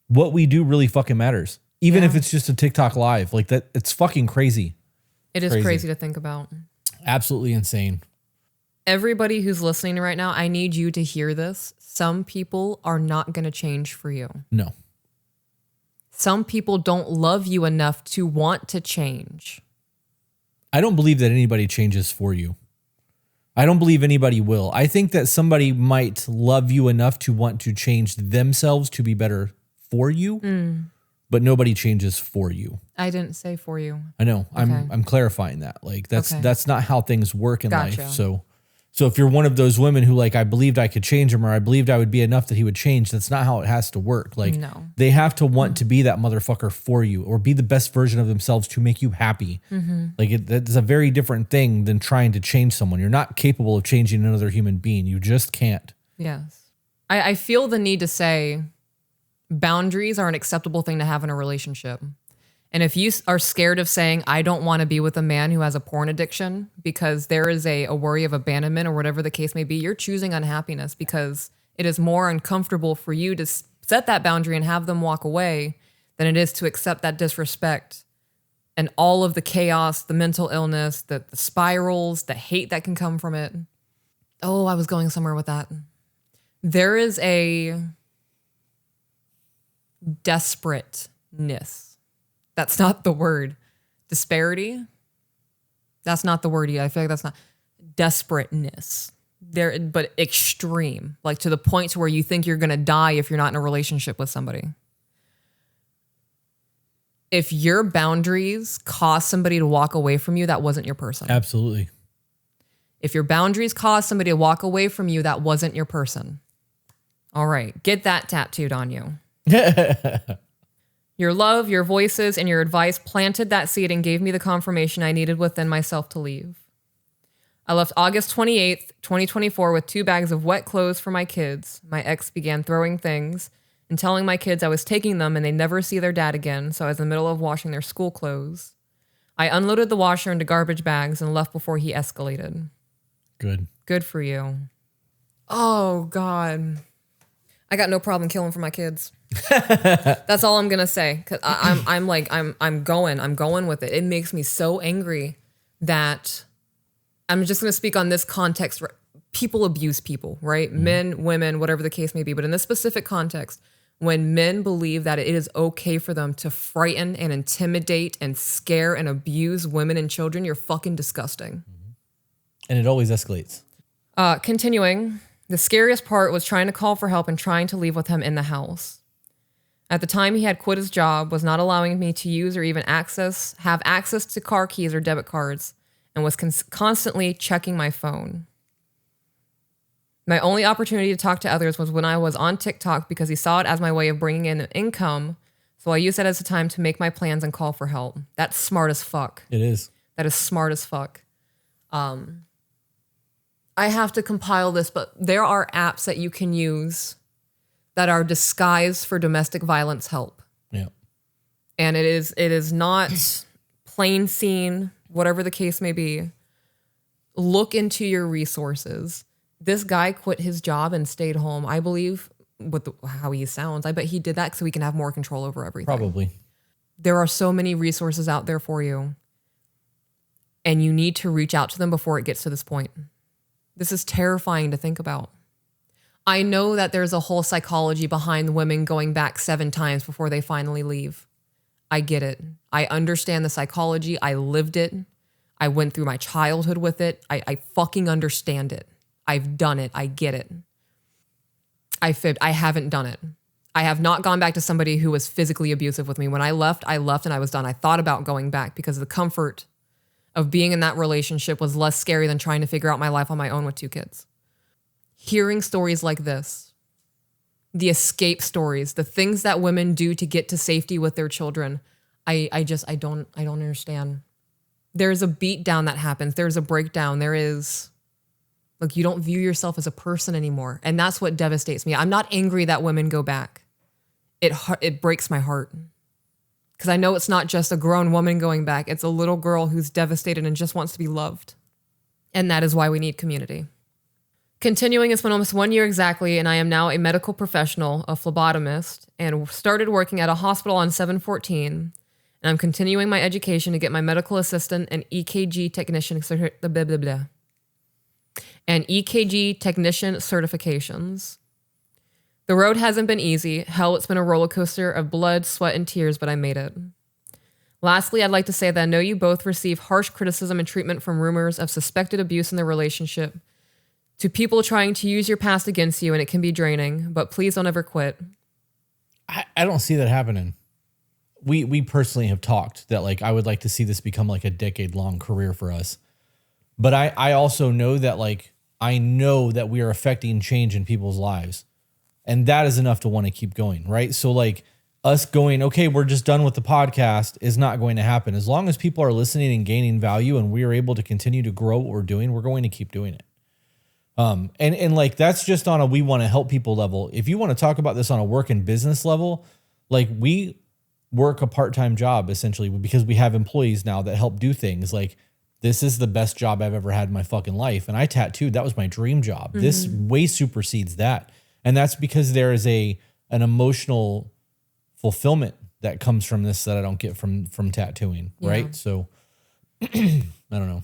Speaker 2: what we do really fucking matters. Even if it's just a TikTok live, like that, it's fucking crazy.
Speaker 3: It is crazy to think about.
Speaker 2: Absolutely insane.
Speaker 3: Everybody who's listening right now, I need you to hear this. Some people are not going to change for you.
Speaker 2: No.
Speaker 3: Some people don't love you enough to want to change.
Speaker 2: I don't believe that anybody changes for you. I don't believe anybody will. I think that somebody might love you enough to want to change themselves to be better for you, but nobody changes for you.
Speaker 3: I didn't say for you.
Speaker 2: I know.
Speaker 3: Okay.
Speaker 2: I'm clarifying that. Like that's
Speaker 3: Okay.
Speaker 2: that's not how things work in
Speaker 3: Gotcha.
Speaker 2: life. So if you're one of those women who like I believed I could change him or I believed I would be enough that he would change, that's not how it has to work. Like
Speaker 3: No.
Speaker 2: they have to want to be that motherfucker for you or be the best version of themselves to make you happy. Like that's a very different thing than trying to change someone. You're not capable of changing another human being. You just can't.
Speaker 3: Yes. I feel the need to say boundaries are an acceptable thing to have in a relationship. And if you are scared of saying, I don't want to be with a man who has a porn addiction because there is a worry of abandonment or whatever the case may be, you're choosing unhappiness because it is more uncomfortable for you to set that boundary and have them walk away than it is to accept that disrespect and all of the chaos, the mental illness, the spirals, the hate that can come from it. Oh, I was going somewhere with that. There is a desperateness. That's not the word. Disparity? That's not the word either. I feel like that's not. Desperateness. There, but extreme. Like to the point to where you think you're going to die if you're not in a relationship with somebody. If your boundaries cause somebody to walk away from you, that wasn't your person.
Speaker 2: Absolutely.
Speaker 3: If your boundaries cause somebody to walk away from you, that wasn't your person. All right. Get that tattooed on you. Your love, your voices, and your advice planted that seed and gave me the confirmation I needed within myself to leave. I left August 28th, 2024 with 2 bags of wet clothes for my kids. My ex began throwing things and telling my kids I was taking them and they'd never see their dad again, so I was in the middle of washing their school clothes. I unloaded the washer into garbage bags and left before he escalated.
Speaker 2: Good.
Speaker 3: Good for you. Oh, God. I got no problem killing for my kids. That's all I'm gonna say. Cause I'm going with it. It makes me so angry that I'm just gonna speak on this context. People abuse people, right? Men, women, whatever the case may be. But in this specific context, when men believe that it is okay for them to frighten and intimidate and scare and abuse women and children, you're fucking disgusting.
Speaker 2: And it always escalates.
Speaker 3: Continuing, the scariest part was trying to call for help and trying to leave with him in the house. At the time, he had quit his job, was not allowing me to use or even have access to car keys or debit cards, and was constantly checking my phone. My only opportunity to talk to others was when I was on TikTok because he saw it as my way of bringing in an income, so I used that as a time to make my plans and call for help. That's smart as fuck.
Speaker 2: It is.
Speaker 3: That is smart as fuck. I have to compile this, but there are apps that you can use that are disguised for domestic violence help.
Speaker 2: Yeah.
Speaker 3: And it is not plain seen, whatever the case may be. Look into your resources. This guy quit his job and stayed home. I believe with how he sounds, I bet he did that so he can have more control over everything.
Speaker 2: Probably.
Speaker 3: There are so many resources out there for you. And you need to reach out to them before it gets to this point. This is terrifying to think about. I know that there's a whole psychology behind women going back 7 times before they finally leave. I get it. I understand the psychology. I lived it. I went through my childhood with it. I fucking understand it. I've done it. I get it. I fibbed. I haven't done it. I have not gone back to somebody who was physically abusive with me. When I left and I was done. I thought about going back because the comfort of being in that relationship was less scary than trying to figure out my life on my own with 2 kids. Hearing stories like this, the escape stories, the things that women do to get to safety with their children, I don't understand. There's a beatdown that happens. There's a breakdown. There is, like, you don't view yourself as a person anymore. And that's what devastates me. I'm not angry that women go back. It breaks my heart. Because I know it's not just a grown woman going back. It's a little girl who's devastated and just wants to be loved. And that is why we need community. Continuing, it's been almost 1 year exactly, and I am now a medical professional, a phlebotomist, and started working at a hospital on 7/14. And I'm continuing my education to get my medical assistant and EKG technician certifications. The road hasn't been easy. Hell, it's been a roller coaster of blood, sweat, and tears, but I made it. Lastly, I'd like to say that I know you both receive harsh criticism and treatment from rumors of suspected abuse in the relationship, to people trying to use your past against you, and it can be draining, but please don't ever quit.
Speaker 2: I don't see that happening. We personally have talked that, like, I would like to see this become like a decade-long career for us. But I also know that, like, I know that we are affecting change in people's lives. And that is enough to want to keep going, right? So, like, us going, okay, we're just done with the podcast is not going to happen. As long as people are listening and gaining value and we are able to continue to grow what we're doing, we're going to keep doing it. And like, that's just on a we want to help people level. If you want to talk about this on a work and business level, like, we work a part-time job essentially because we have employees now that help do things. Like, this is the best job I've ever had in my fucking life. And I tattooed. That was my dream job. Mm-hmm. This way supersedes that. And that's because there is an emotional fulfillment that comes from this that I don't get from tattooing, right? So I don't know.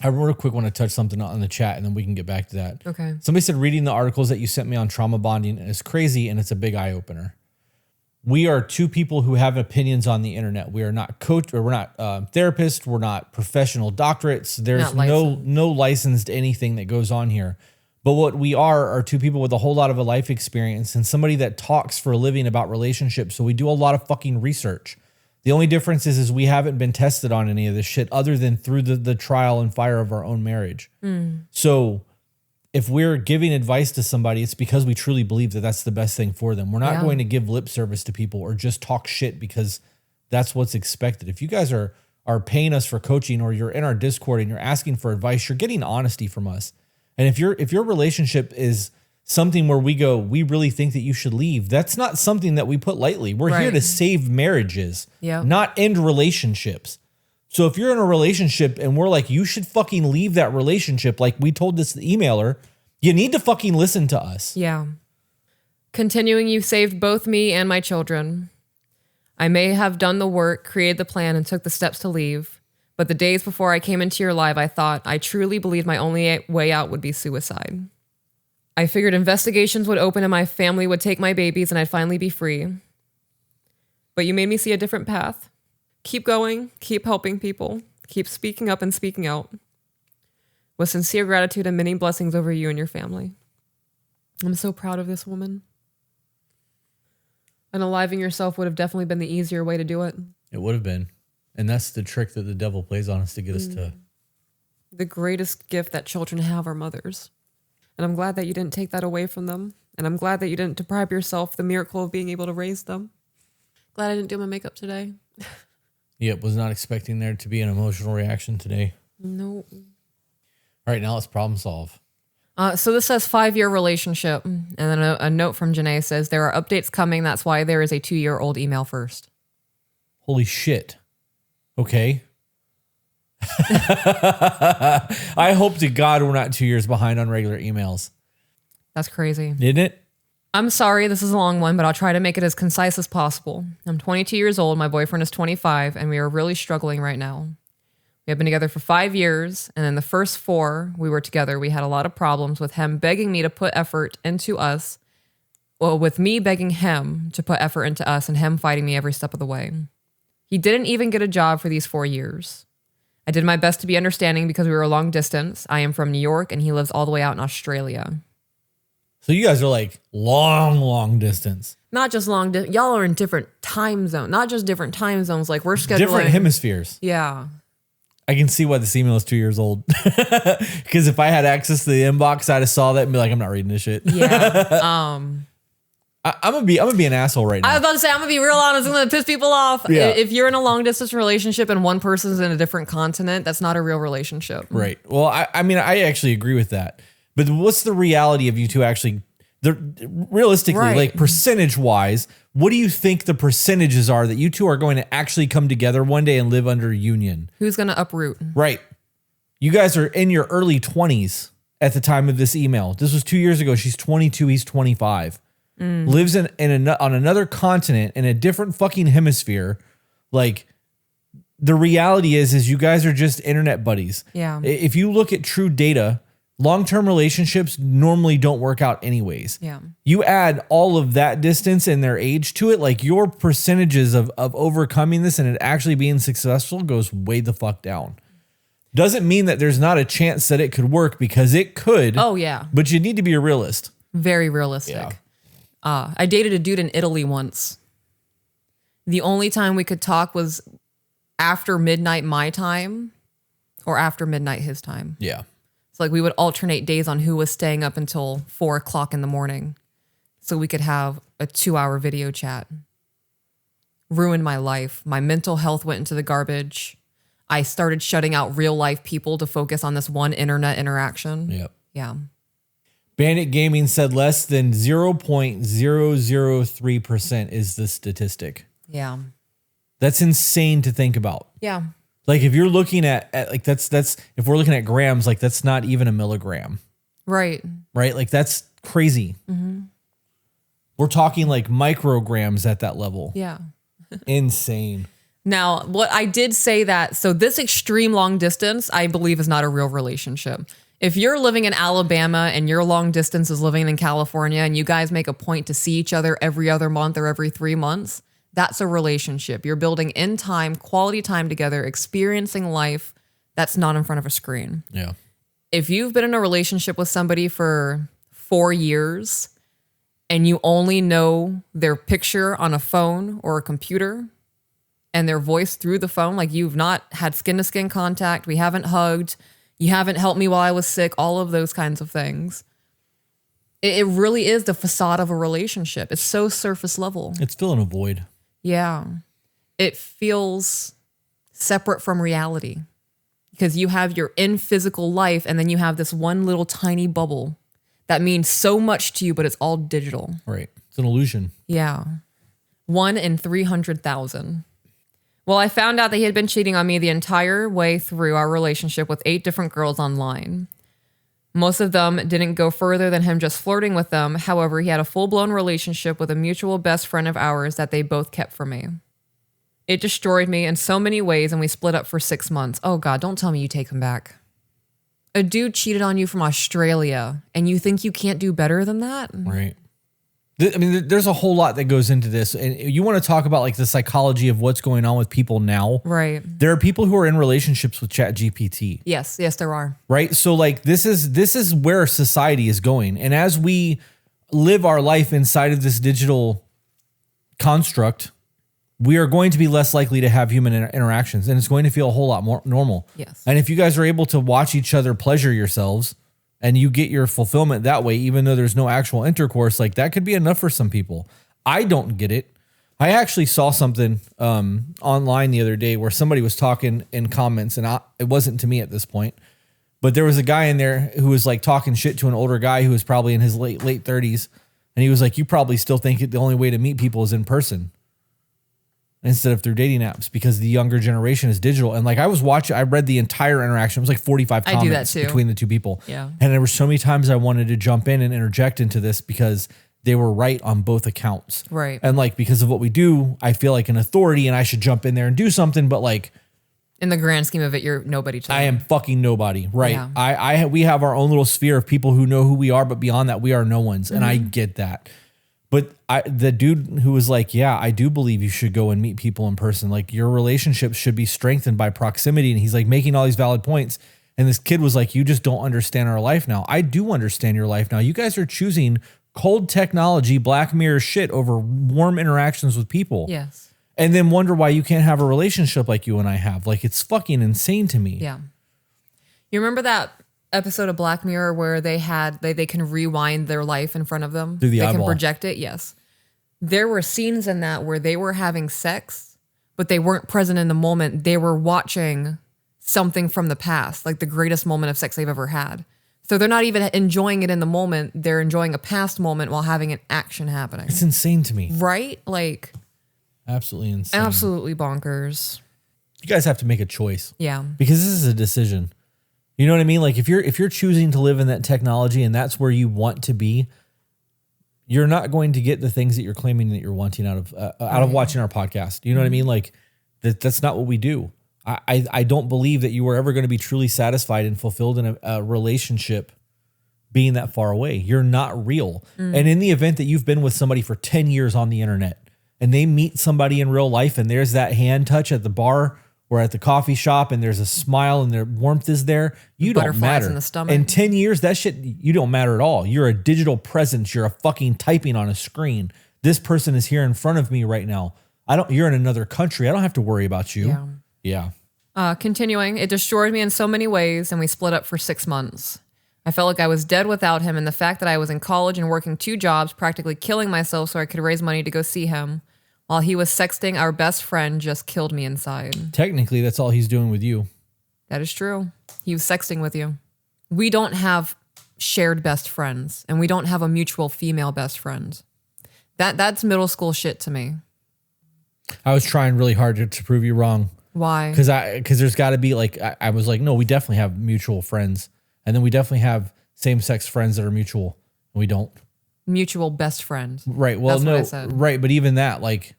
Speaker 2: I real quick want to touch something on the chat and then we can get back to that.
Speaker 3: Okay.
Speaker 2: Somebody said reading the articles that you sent me on trauma bonding is crazy and it's a big eye opener. We are 2 people who have opinions on the internet. We are not we're not therapists. We're not professional doctorates. There's no licensed anything that goes on here. But what we are 2 people with a whole lot of a life experience and somebody that talks for a living about relationships. So we do a lot of fucking research. The only difference is we haven't been tested on any of this shit other than through the trial and fire of our own marriage. So if we're giving advice to somebody, it's because we truly believe that that's the best thing for them. We're not going to give lip service to people or just talk shit because that's what's expected. If you guys are are paying us for coaching, or you're in our Discord and you're asking for advice, you're getting honesty from us. And if your relationship is something where we go, we really think that you should leave, that's not something that we put lightly. We're here to save marriages, not end relationships. So if you're in a relationship and we're like, you should fucking leave that relationship, like we told this emailer, you need to fucking listen to us.
Speaker 3: Yeah. Continuing, you saved both me and my children. I may have done the work, created the plan, and took the steps to leave. But the days before I came into your life, I truly believed my only way out would be suicide. I figured investigations would open and my family would take my babies and I'd finally be free. But you made me see a different path. Keep going, keep helping people, keep speaking up and speaking out. With sincere gratitude and many blessings over you and your family. I'm so proud of this woman. Unaliving yourself would have definitely been the easier way to do it.
Speaker 2: It would have been. And that's the trick that the devil plays on us to get us to.
Speaker 3: The greatest gift that children have are mothers. And I'm glad that you didn't take that away from them. And I'm glad that you didn't deprive yourself the miracle of being able to raise them. Glad I didn't do my makeup today.
Speaker 2: Yep, was not expecting there to be an emotional reaction today.
Speaker 3: No.
Speaker 2: All right, now let's problem solve.
Speaker 3: So this says 5-year relationship. And then a note from Janae says, there are updates coming. That's why there is a 2-year-old email first.
Speaker 2: Holy shit. Okay. I hope to God we're not 2 years behind on regular emails.
Speaker 3: That's crazy.
Speaker 2: Didn't it?
Speaker 3: I'm sorry, this is a long one, but I'll try to make it as concise as possible. I'm 22 years old. My boyfriend is 25, and we are really struggling right now. We have been together for 5 years, and in the first 4 we were together, we had a lot of problems with him begging me to put effort into us. Well, with me begging him to put effort into us and him fighting me every step of the way. He didn't even get a job for these 4 years. I did my best to be understanding because we were long distance. I am from New York, and he lives all the way out in Australia.
Speaker 2: So you guys are like long distance.
Speaker 3: Not just long distance. Y'all are in different time zones. Not just different time zones. Like we're scheduling.
Speaker 2: Different hemispheres.
Speaker 3: Yeah.
Speaker 2: I can see why this email is 2 years old. Because if I had access to the inbox, I'd have saw that and be like, I'm not reading this shit.
Speaker 3: Yeah.
Speaker 2: I'm gonna be an asshole right now.
Speaker 3: I was about to say, I'm gonna be real honest. I'm gonna piss people off.
Speaker 2: Yeah.
Speaker 3: If you're in a long distance relationship and one person's in a different continent, that's not a real relationship.
Speaker 2: Right. Well, I mean, I actually agree with that. But what's the reality of you two actually? Realistically, like percentage wise, what do you think the percentages are that you two are going to actually come together one day and live under union?
Speaker 3: Who's gonna uproot?
Speaker 2: Right. You guys are in your early 20s at the time of this email. This was 2 years ago. She's 22. He's 25. Lives on another continent in a different fucking hemisphere. Like the reality is you guys are just internet buddies.
Speaker 3: Yeah.
Speaker 2: If you look at true data, long-term relationships normally don't work out anyways.
Speaker 3: Yeah.
Speaker 2: You add all of that distance and their age to it, like your percentages of overcoming this and it actually being successful goes way the fuck down. Doesn't mean that there's not a chance that it could work, because it could.
Speaker 3: Oh, yeah.
Speaker 2: But you need to be a realist.
Speaker 3: Very realistic.
Speaker 2: Yeah.
Speaker 3: I dated a dude in Italy once. The only time we could talk was after midnight my time or after midnight his time.
Speaker 2: Yeah.
Speaker 3: So like we would alternate days on who was staying up until 4 o'clock in the morning so we could have a 2-hour video chat. Ruined my life. My mental health went into the garbage. I started shutting out real life people to focus on this one internet interaction.
Speaker 2: Yep.
Speaker 3: Yeah.
Speaker 2: Bandit Gaming said less than 0.003% is the statistic.
Speaker 3: Yeah.
Speaker 2: That's insane to think about.
Speaker 3: Yeah.
Speaker 2: Like if you're looking at like that's if we're looking at grams, like that's not even a milligram.
Speaker 3: Right.
Speaker 2: Right? Like that's crazy. Mm-hmm. We're talking like micrograms at that level.
Speaker 3: Yeah.
Speaker 2: Insane.
Speaker 3: Now, what I did say that, so this extreme long distance, I believe is not a real relationship. If you're living in Alabama and your long distance is living in California and you guys make a point to see each other every other month or every 3 months, that's a relationship. You're building in time, quality time together, experiencing life that's not in front of a screen.
Speaker 2: Yeah.
Speaker 3: If you've been in a relationship with somebody for 4 years and you only know their picture on a phone or a computer and their voice through the phone, like you've not had skin to skin contact, we haven't hugged, you haven't helped me while I was sick, all of those kinds of things. It really is the facade of a relationship. It's so surface level.
Speaker 2: It's filling a void.
Speaker 3: Yeah. It feels separate from reality. Because you have your in physical life and then you have this one little tiny bubble that means so much to you, but it's all digital.
Speaker 2: Right. It's an illusion.
Speaker 3: Yeah. 1 in 300,000. Well, I found out that he had been cheating on me the entire way through our relationship with 8 different girls online. Most of them didn't go further than him just flirting with them. However, he had a full-blown relationship with a mutual best friend of ours that they both kept from me. It destroyed me in so many ways, and we split up for 6 months. Oh, God, don't tell me you take him back. A dude cheated on you from Australia, and you think you can't do better than that?
Speaker 2: Right. I mean, there's a whole lot that goes into this. And you want to talk about like the psychology of what's going on with people now.
Speaker 3: Right.
Speaker 2: There are people who are in relationships with ChatGPT.
Speaker 3: Yes, there are.
Speaker 2: Right. So like this is where society is going. And as we live our life inside of this digital construct, we are going to be less likely to have human interactions, and it's going to feel a whole lot more normal.
Speaker 3: Yes.
Speaker 2: And if you guys are able to watch each other pleasure yourselves and you get your fulfillment that way, even though there's no actual intercourse, like that could be enough for some people. I don't get it. I actually saw something online the other day where somebody was talking in comments, and it wasn't to me at this point, but there was a guy in there who was like talking shit to an older guy who was probably in his late 30s. And he was like, you probably still think the only way to meet people is in person instead of through dating apps, because the younger generation is digital. And like I read the entire interaction. It was like 45
Speaker 3: I do that
Speaker 2: comments
Speaker 3: too.
Speaker 2: between the two people.
Speaker 3: Yeah.
Speaker 2: And there were so many times I wanted to jump in and interject into this because they were right on both accounts.
Speaker 3: Right.
Speaker 2: And like, because of what we do, I feel like an authority and I should jump in there and do something. But like,
Speaker 3: in the grand scheme of it, you're nobody to
Speaker 2: I
Speaker 3: them.
Speaker 2: am fucking nobody. Right.
Speaker 3: Yeah.
Speaker 2: We have our own little sphere of people who know who we are, but beyond that, we are no ones. And I get that. But the dude who was like, yeah, I do believe you should go and meet people in person. Like your relationships should be strengthened by proximity. And he's like making all these valid points. And this kid was like, you just don't understand our life now. I do understand your life now. You guys are choosing cold technology, Black Mirror shit over warm interactions with people.
Speaker 3: Yes.
Speaker 2: And then wonder why you can't have a relationship like you and I have. Like it's fucking insane to me.
Speaker 3: Yeah. You remember that episode of Black Mirror where they can rewind their life in front of them?
Speaker 2: Through the
Speaker 3: They
Speaker 2: eyeball.
Speaker 3: can project it, yes. There were scenes in that where they were having sex, but they weren't present in the moment. They were watching something from the past, like the greatest moment of sex they've ever had. So they're not even enjoying it in the moment. They're enjoying a past moment while having an action happening.
Speaker 2: It's insane to me.
Speaker 3: Right? Like,
Speaker 2: Absolutely insane.
Speaker 3: absolutely bonkers.
Speaker 2: You guys have to make a choice.
Speaker 3: Yeah.
Speaker 2: Because this is a decision. You know what I mean? Like if you're choosing to live in that technology and that's where you want to be, you're not going to get the things that you're claiming that you're wanting out of watching our podcast. You know what I mean? Like that's not what we do. I don't believe that you were ever going to be truly satisfied and fulfilled in a relationship being that far away. You're not real. And in the event that you've been with somebody for 10 years on the internet and they meet somebody in real life and there's that hand touch at the bar or at the coffee shop and there's a smile and their warmth is there, you don't
Speaker 3: Butterflies
Speaker 2: matter.
Speaker 3: in the stomach.
Speaker 2: In 10 years, that shit, you don't matter at all. You're a digital presence. You're a fucking typing on a screen. This person is here in front of me right now. You're in another country. I don't have to worry about you. Yeah.
Speaker 3: Continuing, it destroyed me in so many ways, and we split up for 6 months. I felt like I was dead without him, and the fact that I was in college and working 2 jobs, practically killing myself so I could raise money to go see him, while he was sexting our best friend, just killed me inside.
Speaker 2: Technically, that's all he's doing with you.
Speaker 3: That is true. He was sexting with you. We don't have shared best friends, and we don't have a mutual female best friend. That's middle school shit to me.
Speaker 2: I was trying really hard to prove you wrong.
Speaker 3: Why?
Speaker 2: Because there's got to be like, I was like, no, we definitely have mutual friends. And then we definitely have same-sex friends that are mutual. And we don't.
Speaker 3: Mutual best friend.
Speaker 2: Right. Well,
Speaker 3: That's
Speaker 2: no.
Speaker 3: what I said.
Speaker 2: Right. But even that, like,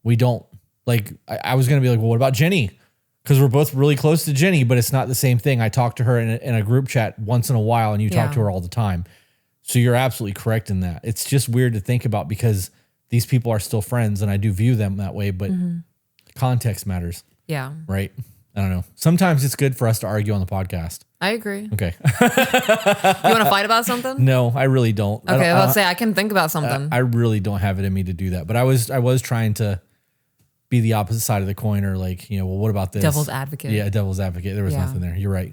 Speaker 2: we don't. Like, I was going to be like, well, what about Jenny? Because we're both really close to Jenny, but it's not the same thing. I talk to her in a group chat once in a while, and you talk to her all the time. So you're absolutely correct in that. It's just weird to think about because these people are still friends, and I do view them that way, but context matters.
Speaker 3: Yeah.
Speaker 2: Right? I don't know. Sometimes it's good for us to argue on the podcast.
Speaker 3: I agree.
Speaker 2: Okay.
Speaker 3: You want to fight about something?
Speaker 2: No, I really don't.
Speaker 3: Okay, I was about to say, I can think about something.
Speaker 2: I really don't have it in me to do that. But I was trying to be the opposite side of the coin, or like, you know, well, what about this?
Speaker 3: Devil's advocate.
Speaker 2: Yeah, devil's advocate. There was
Speaker 3: Yeah.
Speaker 2: nothing there. You're right.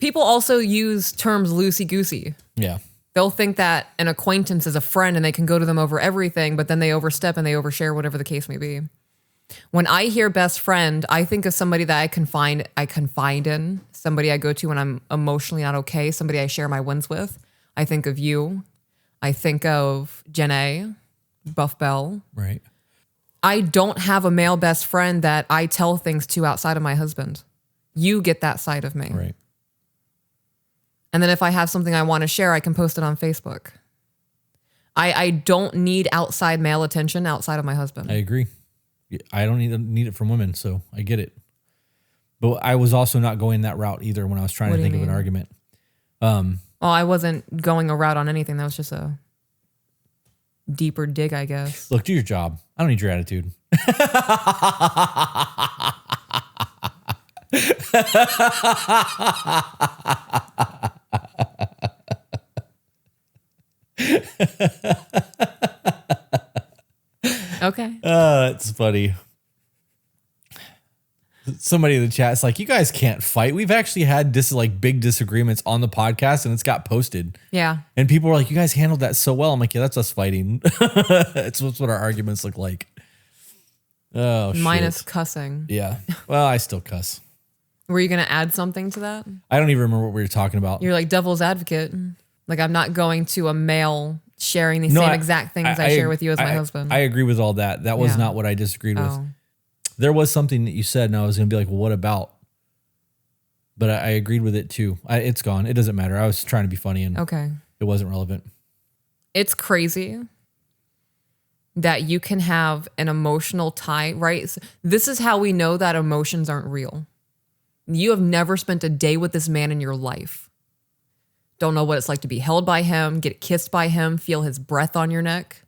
Speaker 3: People also use terms loosey-goosey.
Speaker 2: Yeah.
Speaker 3: They'll think that an acquaintance is a friend and they can go to them over everything, but then they overstep and they overshare, whatever the case may be. When I hear best friend, I think of somebody that I confide in, somebody I go to when I'm emotionally not okay, somebody I share my wins with. I think of you. I think of Janae, Buff Bell.
Speaker 2: Right.
Speaker 3: I don't have a male best friend that I tell things to outside of my husband. You get that side of me.
Speaker 2: Right.
Speaker 3: And then if I have something I want to share, I can post it on Facebook. I don't need outside male attention outside of my husband.
Speaker 2: I agree. I don't need it from women, so I get it. But I was also not going that route either when I was trying to think of an argument.
Speaker 3: Well, I wasn't going a route on anything. That was just a deeper dig, I guess.
Speaker 2: Look, do your job. I don't need your attitude.
Speaker 3: Okay.
Speaker 2: It's funny. Somebody in the chat is like, you guys can't fight. We've actually had big disagreements on the podcast and it's got posted.
Speaker 3: Yeah.
Speaker 2: And people were like, you guys handled that so well. I'm like, yeah, that's us fighting. It's what our arguments look like. Oh,
Speaker 3: Minus
Speaker 2: shit.
Speaker 3: cussing.
Speaker 2: Yeah. Well, I still cuss.
Speaker 3: Were you going to add something to that?
Speaker 2: I don't even remember what we were talking about.
Speaker 3: You're like devil's advocate. Like I'm not going to a male sharing the same exact things I share with you as my husband.
Speaker 2: I agree with all that. That was not what I disagreed with. There was something that you said and I was going to be like, well, what about? But I agreed with it too. It's gone. It doesn't matter. I was trying to be funny and it wasn't relevant.
Speaker 3: It's crazy that you can have an emotional tie, right? This is how we know that emotions aren't real. You have never spent a day with this man in your life. Don't know what it's like to be held by him, get kissed by him, feel his breath on your neck.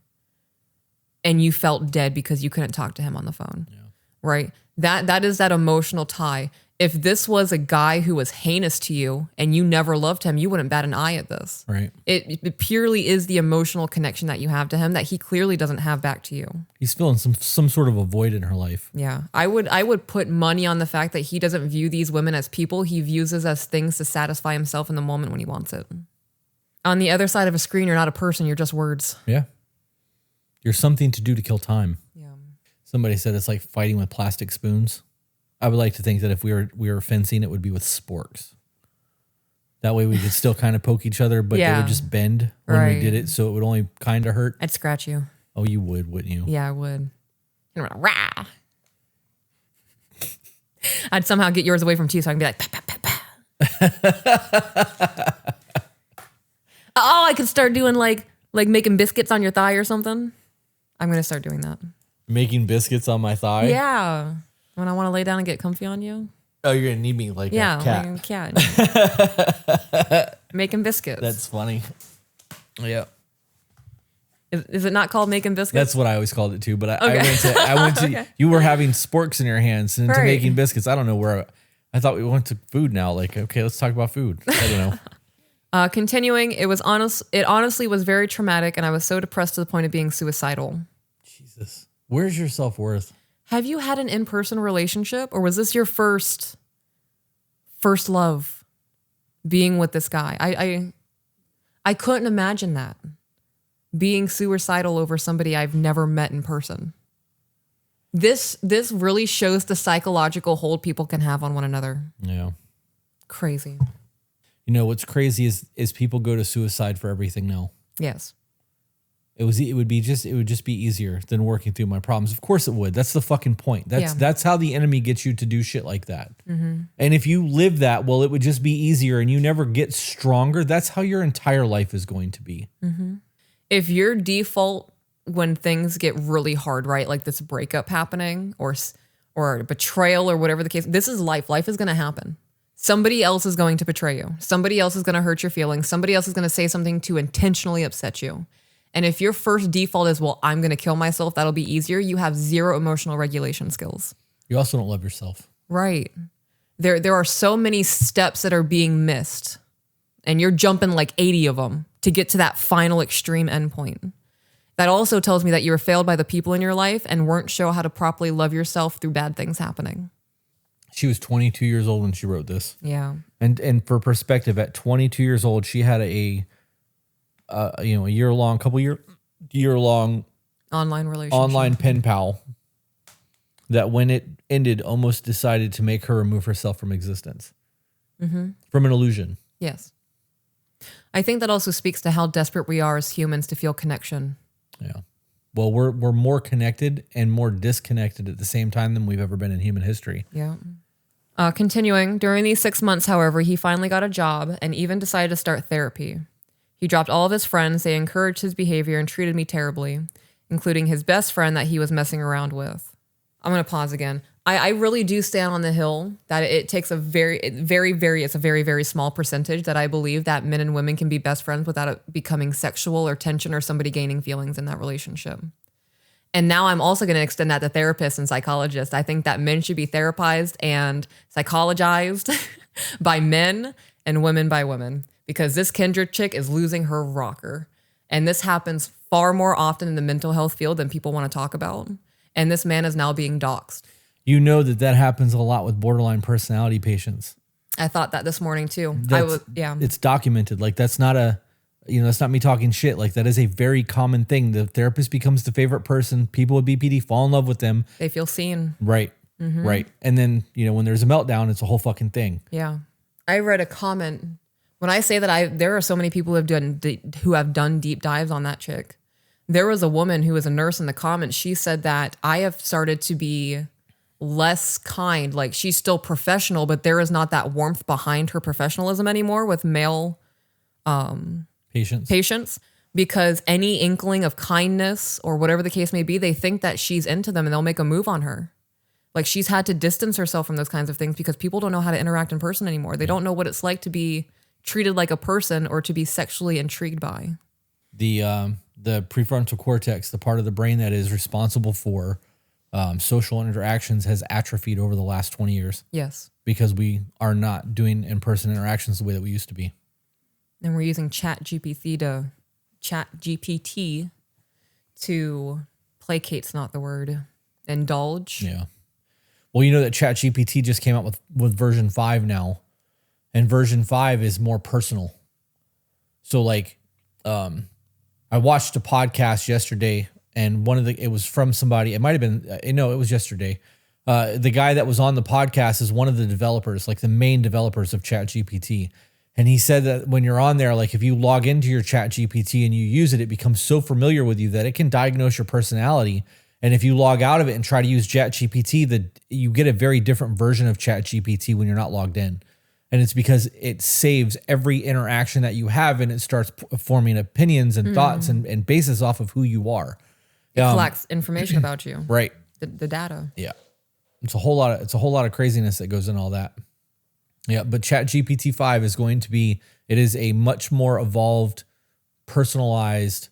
Speaker 3: And you felt dead because you couldn't talk to him on the phone. Yeah. Right? That is that emotional tie. If this was a guy who was heinous to you and you never loved him, you wouldn't bat an eye at this.
Speaker 2: Right.
Speaker 3: It purely is the emotional connection that you have to him that he clearly doesn't have back to you.
Speaker 2: He's feeling some sort of a void in her life.
Speaker 3: Yeah. I would put money on the fact that he doesn't view these women as people. He views us as things to satisfy himself in the moment when he wants it. On the other side of a screen, you're not a person, you're just words.
Speaker 2: Yeah. You're something to do to kill time.
Speaker 3: Yeah.
Speaker 2: Somebody said it's like fighting with plastic spoons. I would like to think that if we were fencing, it would be with sporks. That way we could still kind of poke each other, but they would just bend when we did it, so it would only kind of hurt.
Speaker 3: I'd scratch you.
Speaker 2: Oh, you would, wouldn't you?
Speaker 3: Yeah, I would. Rah. I'd somehow get yours away from you so I can be like, bah, bah, bah, bah. Oh, I could start doing like making biscuits on your thigh or something. I'm going to start doing that.
Speaker 2: Making biscuits on my thigh?
Speaker 3: Yeah. When I want to lay down and get comfy on you.
Speaker 2: Oh, you're going to need me like a cat.
Speaker 3: Like a cat. Making biscuits.
Speaker 2: That's funny. Yeah.
Speaker 3: Is it not called making biscuits?
Speaker 2: That's what I always called it too. But I went to you were having sporks in your hands and into making biscuits. I don't know where I thought we went to food now. Like, okay, let's talk about food. I don't know.
Speaker 3: Continuing, it honestly was very traumatic and I was so depressed to the point of being suicidal.
Speaker 2: Jesus. Where's your self-worth?
Speaker 3: Have you had an in-person relationship or was this your first love being with this guy? I couldn't imagine that. Being suicidal over somebody I've never met in person. This really shows the psychological hold people can have on one another.
Speaker 2: Yeah.
Speaker 3: Crazy.
Speaker 2: You know, what's crazy is people go to suicide for everything now.
Speaker 3: Yes.
Speaker 2: It would just be easier than working through my problems. Of course it would. That's the fucking point. That's how the enemy gets you to do shit like that. Mm-hmm. And if you live that, well, it would just be easier and you never get stronger. That's how your entire life is going to be.
Speaker 3: Mm-hmm. If your default when things get really hard, right? Like this breakup happening or betrayal or whatever the case, this is life. Life is going to happen. Somebody else is going to betray you. Somebody else is going to hurt your feelings. Somebody else is going to say something to intentionally upset you. And if your first default is, well, I'm going to kill myself, that'll be easier. You have zero emotional regulation skills.
Speaker 2: You also don't love yourself.
Speaker 3: Right. There are so many steps that are being missed and you're jumping like 80 of them to get to that final extreme endpoint. That also tells me that you were failed by the people in your life and weren't shown how to properly love yourself through bad things happening.
Speaker 2: She was 22 years old when she wrote this.
Speaker 3: Yeah.
Speaker 2: And for perspective, at 22 years old, she had a year long online relationship,
Speaker 3: online
Speaker 2: pen pal that when it ended, almost decided to make her remove herself from existence, from an illusion.
Speaker 3: Yes. I think that also speaks to how desperate we are as humans to feel connection.
Speaker 2: Yeah. Well, we're more connected and more disconnected at the same time than we've ever been in human history.
Speaker 3: Yeah. Continuing, during these 6 months, however, he finally got a job and even decided to start therapy. He dropped all of his friends. They encouraged his behavior and treated me terribly, including his best friend that he was messing around with. I'm going to pause again. I really do stand on the hill that it takes it's a very, very small percentage that I believe that men and women can be best friends without it becoming sexual or tension or somebody gaining feelings in that relationship. And now I'm also going to extend that to therapists and psychologists. I think that men should be therapized and psychologized by men and women by women, because this Kendra chick is losing her rocker. And this happens far more often in the mental health field than people want to talk about. And this man is now being doxxed.
Speaker 2: You know that happens a lot with borderline personality patients.
Speaker 3: I thought that this morning too.
Speaker 2: It's documented. Like that's not that's not me talking shit. Like that is a very common thing. The therapist becomes the favorite person. People with BPD fall in love with them.
Speaker 3: They feel seen.
Speaker 2: Right. Right. And then, when there's a meltdown, it's a whole fucking thing.
Speaker 3: Yeah. I read a comment when I say that there are so many people who have done deep dives on that chick. There was a woman who was a nurse in the comments. She said that I have started to be less kind. Like she's still professional, but there is not that warmth behind her professionalism anymore with male patients, because any inkling of kindness or whatever the case may be, they think that she's into them and they'll make a move on her. Like she's had to distance herself from those kinds of things because people don't know how to interact in person anymore. They don't know what it's like to be treated like a person or to be sexually intrigued by.
Speaker 2: The prefrontal cortex, the part of the brain that is responsible for social interactions, has atrophied over the last 20 years.
Speaker 3: Yes.
Speaker 2: Because we are not doing in-person interactions the way that we used to be.
Speaker 3: And we're using chat GPT to placate's not the word. Indulge.
Speaker 2: Yeah. Well, you know that chat GPT just came out with version 5 now. And version 5 is more personal. So like, I watched a podcast yesterday, and it was from somebody. It might've been, it was yesterday. The guy that was on the podcast is one of the developers, like the main developers of chat GPT. And he said that when you're on there, like if you log into your chat GPT and you use it, it becomes so familiar with you that it can diagnose your personality. And if you log out of it and try to use chat GPT, you get a very different version of chat GPT when you're not logged in. And it's because it saves every interaction that you have, and it starts forming opinions and thoughts and bases off of who you are.
Speaker 3: It collects information about you.
Speaker 2: Right.
Speaker 3: The data.
Speaker 2: Yeah. It's a whole lot of craziness that goes in all that. Yeah, but ChatGPT 5 is going to be, it is a much more evolved, personalized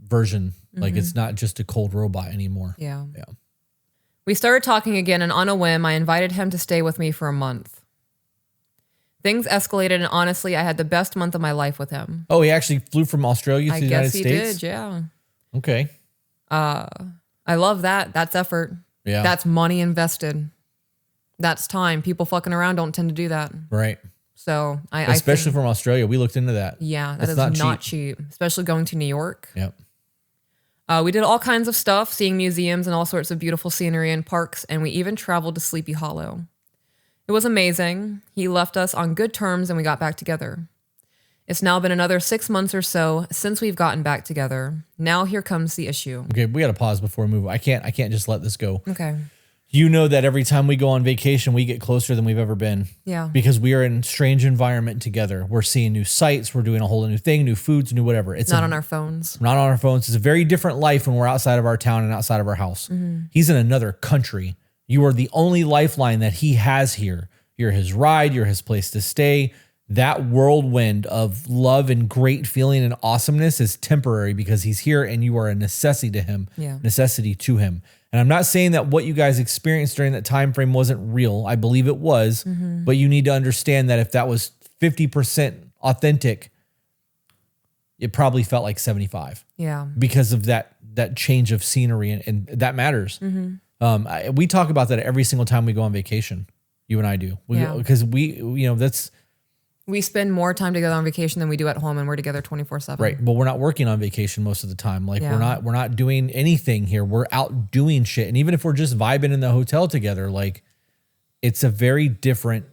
Speaker 2: version. Like it's not just a cold robot anymore.
Speaker 3: Yeah.
Speaker 2: Yeah.
Speaker 3: We started talking again, and on a whim, I invited him to stay with me for a month. Things escalated, and honestly, I had the best month of my life with him.
Speaker 2: Oh, he actually flew from Australia to the United States?
Speaker 3: I guess he did, yeah.
Speaker 2: Okay.
Speaker 3: I love that. That's effort.
Speaker 2: Yeah.
Speaker 3: That's money invested. That's time. People fucking around don't tend to do that.
Speaker 2: Right.
Speaker 3: So
Speaker 2: especially from Australia. We looked into that.
Speaker 3: Yeah, that is not cheap, especially going to New York.
Speaker 2: Yep.
Speaker 3: We did all kinds of stuff, seeing museums and all sorts of beautiful scenery and parks, and we even traveled to Sleepy Hollow. It was amazing. He left us on good terms and we got back together. It's now been another 6 months or so since we've gotten back together. Now here comes the issue.
Speaker 2: Okay, we got to pause before we move. I can't just let this go.
Speaker 3: Okay.
Speaker 2: You know that every time we go on vacation, we get closer than we've ever been.
Speaker 3: Yeah.
Speaker 2: Because we are in strange environment together. We're seeing new sights. We're doing a whole new thing, new foods, new whatever. It's
Speaker 3: not on our phones.
Speaker 2: Not on our phones. It's a very different life when we're outside of our town and outside of our house. He's in another country. You are the only lifeline that he has here. You're his ride. You're his place to stay. That whirlwind of love and great feeling and awesomeness is temporary because he's here and you are a necessity to him.
Speaker 3: Yeah.
Speaker 2: Necessity to him. And I'm not saying that what you guys experienced during that time frame wasn't real. I believe it was, but you need to understand that if that was 50% authentic, it probably felt like 75.
Speaker 3: Yeah.
Speaker 2: Because of that change of scenery and that matters. We talk about that every single time we go on vacation. You and I do. Because
Speaker 3: We spend more time together on vacation than we do at home, and we're together 24/7.
Speaker 2: Right. But we're not working on vacation most of the time. Like
Speaker 3: Yeah.
Speaker 2: we're not doing anything here. We're out doing shit. And even if we're just vibing in the hotel together, like it's a very different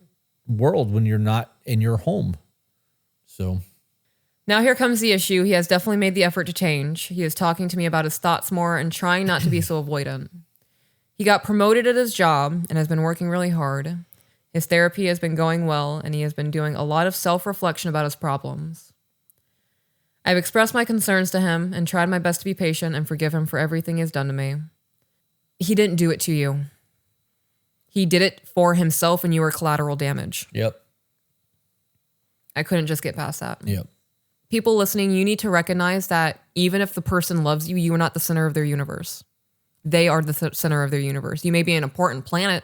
Speaker 2: world when you're not in your home. So
Speaker 3: Now here comes the issue. He has definitely made the effort to change. He is talking to me about his thoughts more and trying not to be so avoidant. He got promoted at his job and has been working really hard. His therapy has been going well, and he has been doing a lot of self-reflection about his problems. I've expressed my concerns to him and tried my best to be patient and forgive him for everything he has done to me. He didn't do it to you. He did it for himself, and you were collateral damage.
Speaker 2: Yep.
Speaker 3: I couldn't just get past that.
Speaker 2: Yep.
Speaker 3: People listening, you need to recognize that even if the person loves you, you are not the center of their universe. They are the center of their universe. You may be an important planet.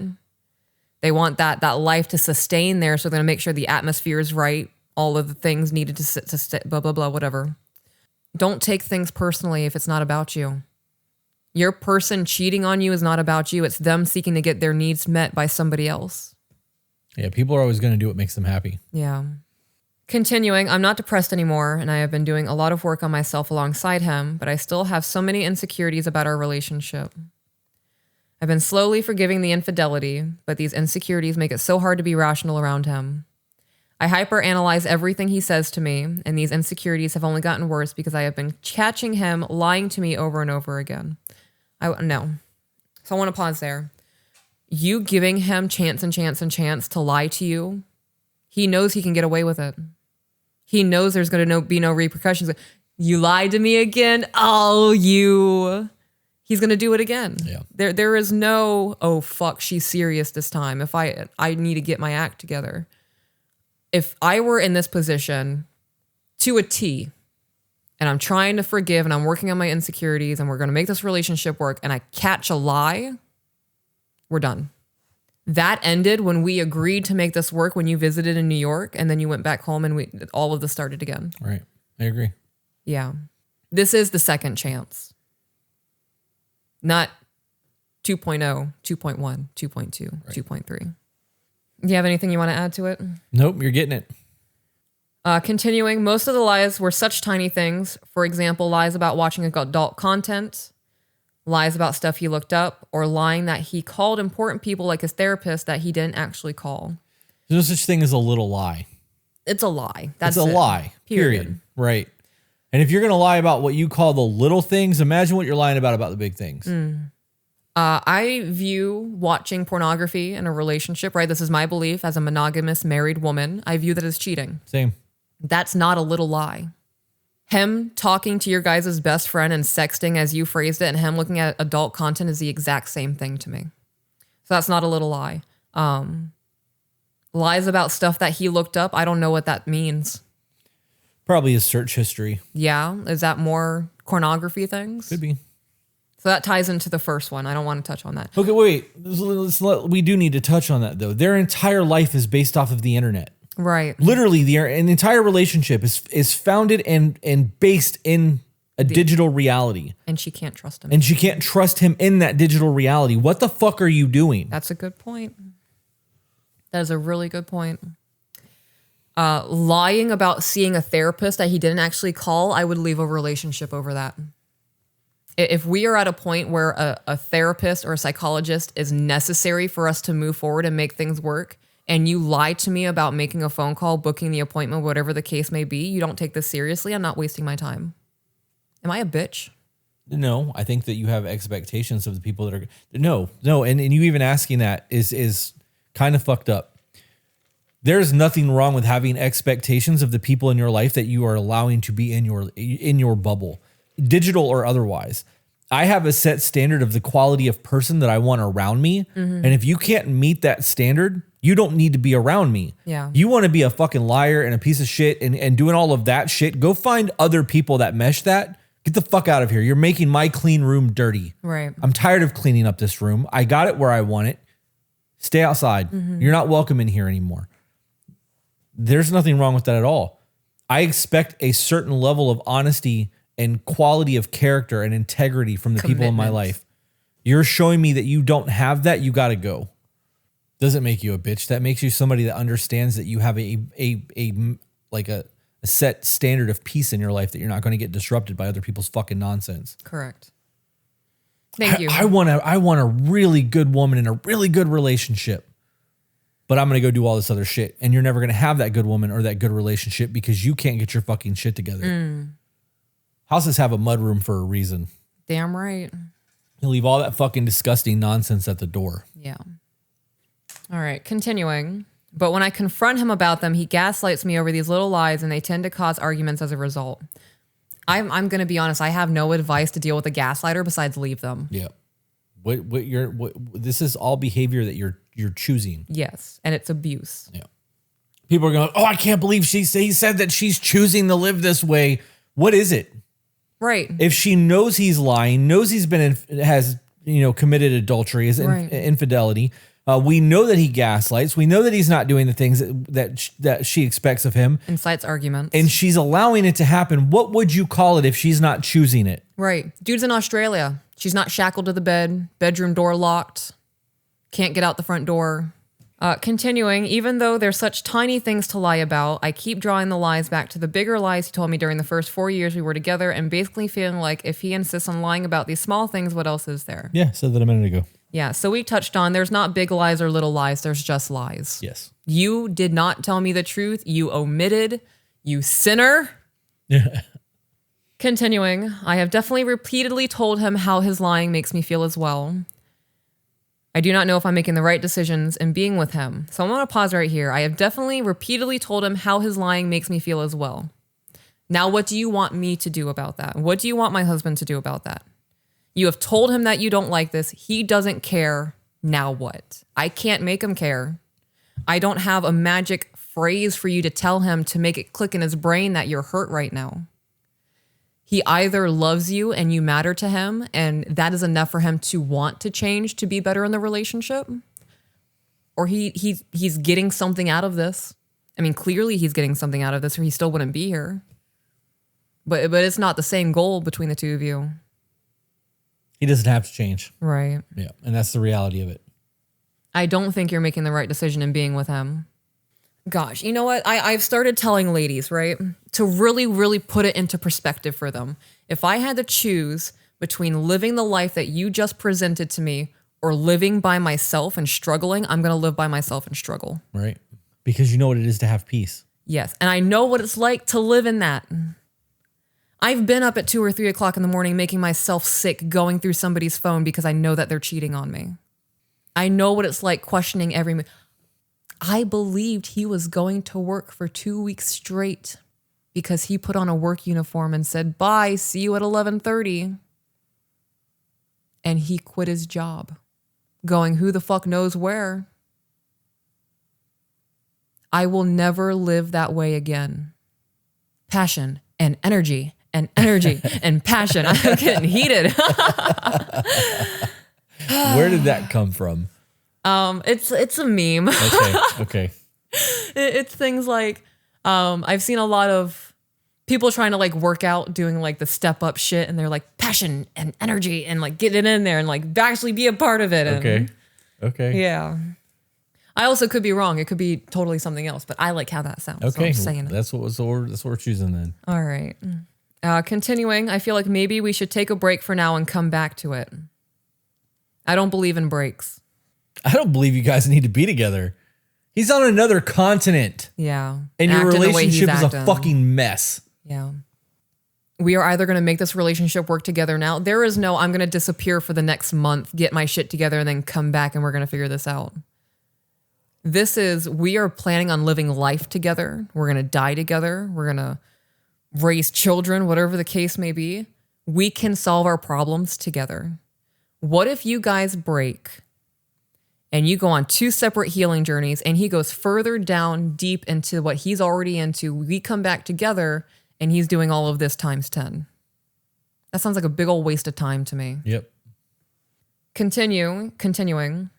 Speaker 3: They want that life to sustain there, so they're going to make sure the atmosphere is right, all of the things needed to sit, blah, blah, blah, whatever. Don't take things personally if it's not about you. Your person cheating on you is not about you. It's them seeking to get their needs met by somebody else.
Speaker 2: Yeah, people are always going to do what makes them happy.
Speaker 3: Yeah. Continuing, I'm not depressed anymore, and I have been doing a lot of work on myself alongside him, but I still have so many insecurities about our relationship. I've been slowly forgiving the infidelity, but these insecurities make it so hard to be rational around him. I hyperanalyze everything he says to me, and these insecurities have only gotten worse because I have been catching him lying to me over and over again. No. So I want to pause there. You giving him chance and chance and chance to lie to you, he knows he can get away with it. He knows there's going to be no repercussions. You lied to me again? Oh, you... He's going to do it again.
Speaker 2: Yeah.
Speaker 3: There is no, oh, fuck, she's serious this time. If I need to get my act together. If I were in this position to a T, and I'm trying to forgive and I'm working on my insecurities and we're going to make this relationship work and I catch a lie, we're done. That ended when we agreed to make this work when you visited in New York and then you went back home and all of this started again.
Speaker 2: Right. I agree.
Speaker 3: Yeah. This is the second chance. Not 2.0, 2.1, 2.2, right. 2.3. Do you have anything you want to add to it?
Speaker 2: Nope, you're getting it.
Speaker 3: Continuing, most of the lies were such tiny things. For example, lies about watching adult content, lies about stuff he looked up, or lying that he called important people like his therapist that he didn't actually call.
Speaker 2: There's no such thing as a little lie.
Speaker 3: It's a lie. That's
Speaker 2: it's a lie. Period. Right. And if you're going to lie about what you call the little things, imagine what you're lying about the big things.
Speaker 3: I view watching pornography in a relationship, right? This is my belief as a monogamous married woman. I view that as cheating.
Speaker 2: Same.
Speaker 3: That's not a little lie. Him talking to your guys' best friend and sexting as you phrased it and him looking at adult content is the exact same thing to me. So that's not a little lie. Lies about stuff that he looked up, I don't know what that means.
Speaker 2: Probably his search history.
Speaker 3: Yeah. Is that more pornography things?
Speaker 2: Could be.
Speaker 3: So that ties into the first one. I don't want to touch on that.
Speaker 2: Okay, wait. We do need to touch on that, though. Their entire life is based off of the internet.
Speaker 3: Right.
Speaker 2: Literally, an entire relationship is founded and based in a digital reality.
Speaker 3: And she can't trust him.
Speaker 2: And she can't trust him in that digital reality. What the fuck are you doing?
Speaker 3: That's a good point. That is a really good point. Lying about seeing a therapist that he didn't actually call, I would leave a relationship over that. If we are at a point where a therapist or a psychologist is necessary for us to move forward and make things work, and you lie to me about making a phone call, booking the appointment, whatever the case may be, you don't take this seriously, I'm not wasting my time. Am I a bitch?
Speaker 2: No, I think that you have expectations of the people that are... No, and you even asking that is kind of fucked up. There's nothing wrong with having expectations of the people in your life that you are allowing to be in your bubble, digital or otherwise. I have a set standard of the quality of person that I want around me. Mm-hmm. And if you can't meet that standard, you don't need to be around me.
Speaker 3: Yeah.
Speaker 2: You want to be a fucking liar and a piece of shit and doing all of that shit. Go find other people that mesh that. Get the fuck out of here. You're making my clean room dirty.
Speaker 3: Right.
Speaker 2: I'm tired of cleaning up this room. I got it where I want it. Stay outside. Mm-hmm. You're not welcome in here anymore. There's nothing wrong with that at all. I expect a certain level of honesty and quality of character and integrity from the people in my life. You're showing me that you don't have that. You got to go. Doesn't make you a bitch. That makes you somebody that understands that you have a set standard of peace in your life, that you're not going to get disrupted by other people's fucking nonsense.
Speaker 3: Correct. Thank you.
Speaker 2: I want a really good woman in a really good relationship, but I'm going to go do all this other shit. And you're never going to have that good woman or that good relationship because you can't get your fucking shit together. Houses have a mudroom for a reason.
Speaker 3: Damn right.
Speaker 2: You leave all that fucking disgusting nonsense at the door.
Speaker 3: Yeah. All right, continuing. But when I confront him about them, he gaslights me over these little lies, and they tend to cause arguments as a result. I'm going to be honest. I have no advice to deal with a gaslighter besides leave them.
Speaker 2: Yeah. This is all behavior that you're choosing.
Speaker 3: Yes, and it's abuse.
Speaker 2: Yeah. People are going, oh, I can't believe he said that she's choosing to live this way. What is it?
Speaker 3: Right.
Speaker 2: If she knows he's lying, knows he's has committed adultery, infidelity. We know that he gaslights. We know that he's not doing the things that she expects of him.
Speaker 3: Incites arguments.
Speaker 2: And she's allowing it to happen. What would you call it if she's not choosing it?
Speaker 3: Right. Dude's in Australia. She's not shackled to the bed. Bedroom door locked. Can't get out the front door. Continuing, even though there's such tiny things to lie about, I keep drawing the lies back to the bigger lies he told me during the first 4 years we were together, and basically feeling like if he insists on lying about these small things, what else is there?
Speaker 2: Yeah, said that a minute ago.
Speaker 3: Yeah, so we touched on there's not big lies or little lies, there's just lies.
Speaker 2: Yes.
Speaker 3: You did not tell me the truth. You omitted. You sinner.
Speaker 2: Yeah.
Speaker 3: Continuing, I have definitely repeatedly told him how his lying makes me feel as well. I do not know if I'm making the right decisions in being with him. So I'm going to pause right here. I have definitely repeatedly told him how his lying makes me feel as well. Now, what do you want me to do about that? What do you want my husband to do about that? You have told him that you don't like this. He doesn't care. Now what? I can't make him care. I don't have a magic phrase for you to tell him to make it click in his brain that you're hurt right now. He either loves you and you matter to him, and that is enough for him to want to change to be better in the relationship, or he's getting something out of this. I mean, clearly he's getting something out of this, or he still wouldn't be here. But it's not the same goal between the two of you.
Speaker 2: He doesn't have to change.
Speaker 3: Right.
Speaker 2: Yeah, and that's the reality of it.
Speaker 3: I don't think you're making the right decision in being with him. Gosh, you know what? I've started telling ladies, right, to really, really put it into perspective for them. If I had to choose between living the life that you just presented to me or living by myself and struggling, I'm going to live by myself and struggle.
Speaker 2: Right. Because you know what it is to have peace.
Speaker 3: Yes. And I know what it's like to live in that. I've been up at 2 or 3 o'clock in the morning making myself sick going through somebody's phone because I know that they're cheating on me. I know what it's like questioning every move. I believed he was going to work for 2 weeks straight because he put on a work uniform and said, bye, see you at 11:30. And he quit his job, going who the fuck knows where. I will never live that way again. Passion and energy and energy and passion. I'm getting heated.
Speaker 2: Where did that come from?
Speaker 3: It's a meme.
Speaker 2: Okay.
Speaker 3: It's things like, I've seen a lot of people trying to like work out, doing like the step up shit, and they're like passion and energy and like get it in there and like actually be a part of it. And,
Speaker 2: Okay.
Speaker 3: yeah. I also could be wrong. It could be totally something else, but I like how that sounds.
Speaker 2: Okay.
Speaker 3: So I'm saying it.
Speaker 2: That's what we're choosing then.
Speaker 3: All right. Continuing, I feel like maybe we should take a break for now and come back to it. I don't believe in breaks.
Speaker 2: I don't believe you guys need to be together. He's on another continent.
Speaker 3: Yeah.
Speaker 2: And your
Speaker 3: Acting the way he's
Speaker 2: relationship is a
Speaker 3: acting.
Speaker 2: fucking mess.
Speaker 3: Yeah. We are either going to make this relationship work together now. There is no, I'm going to disappear for the next month, get my shit together, and then come back and we're going to figure this out. This is, we are planning on living life together. We're going to die together. We're going to raise children, whatever the case may be. We can solve our problems together. What if you guys break and you go on 2 separate healing journeys and he goes further down deep into what he's already into? We come back together and he's doing all of this times 10. That sounds like a big old waste of time to me.
Speaker 2: Yep.
Speaker 3: Continuing.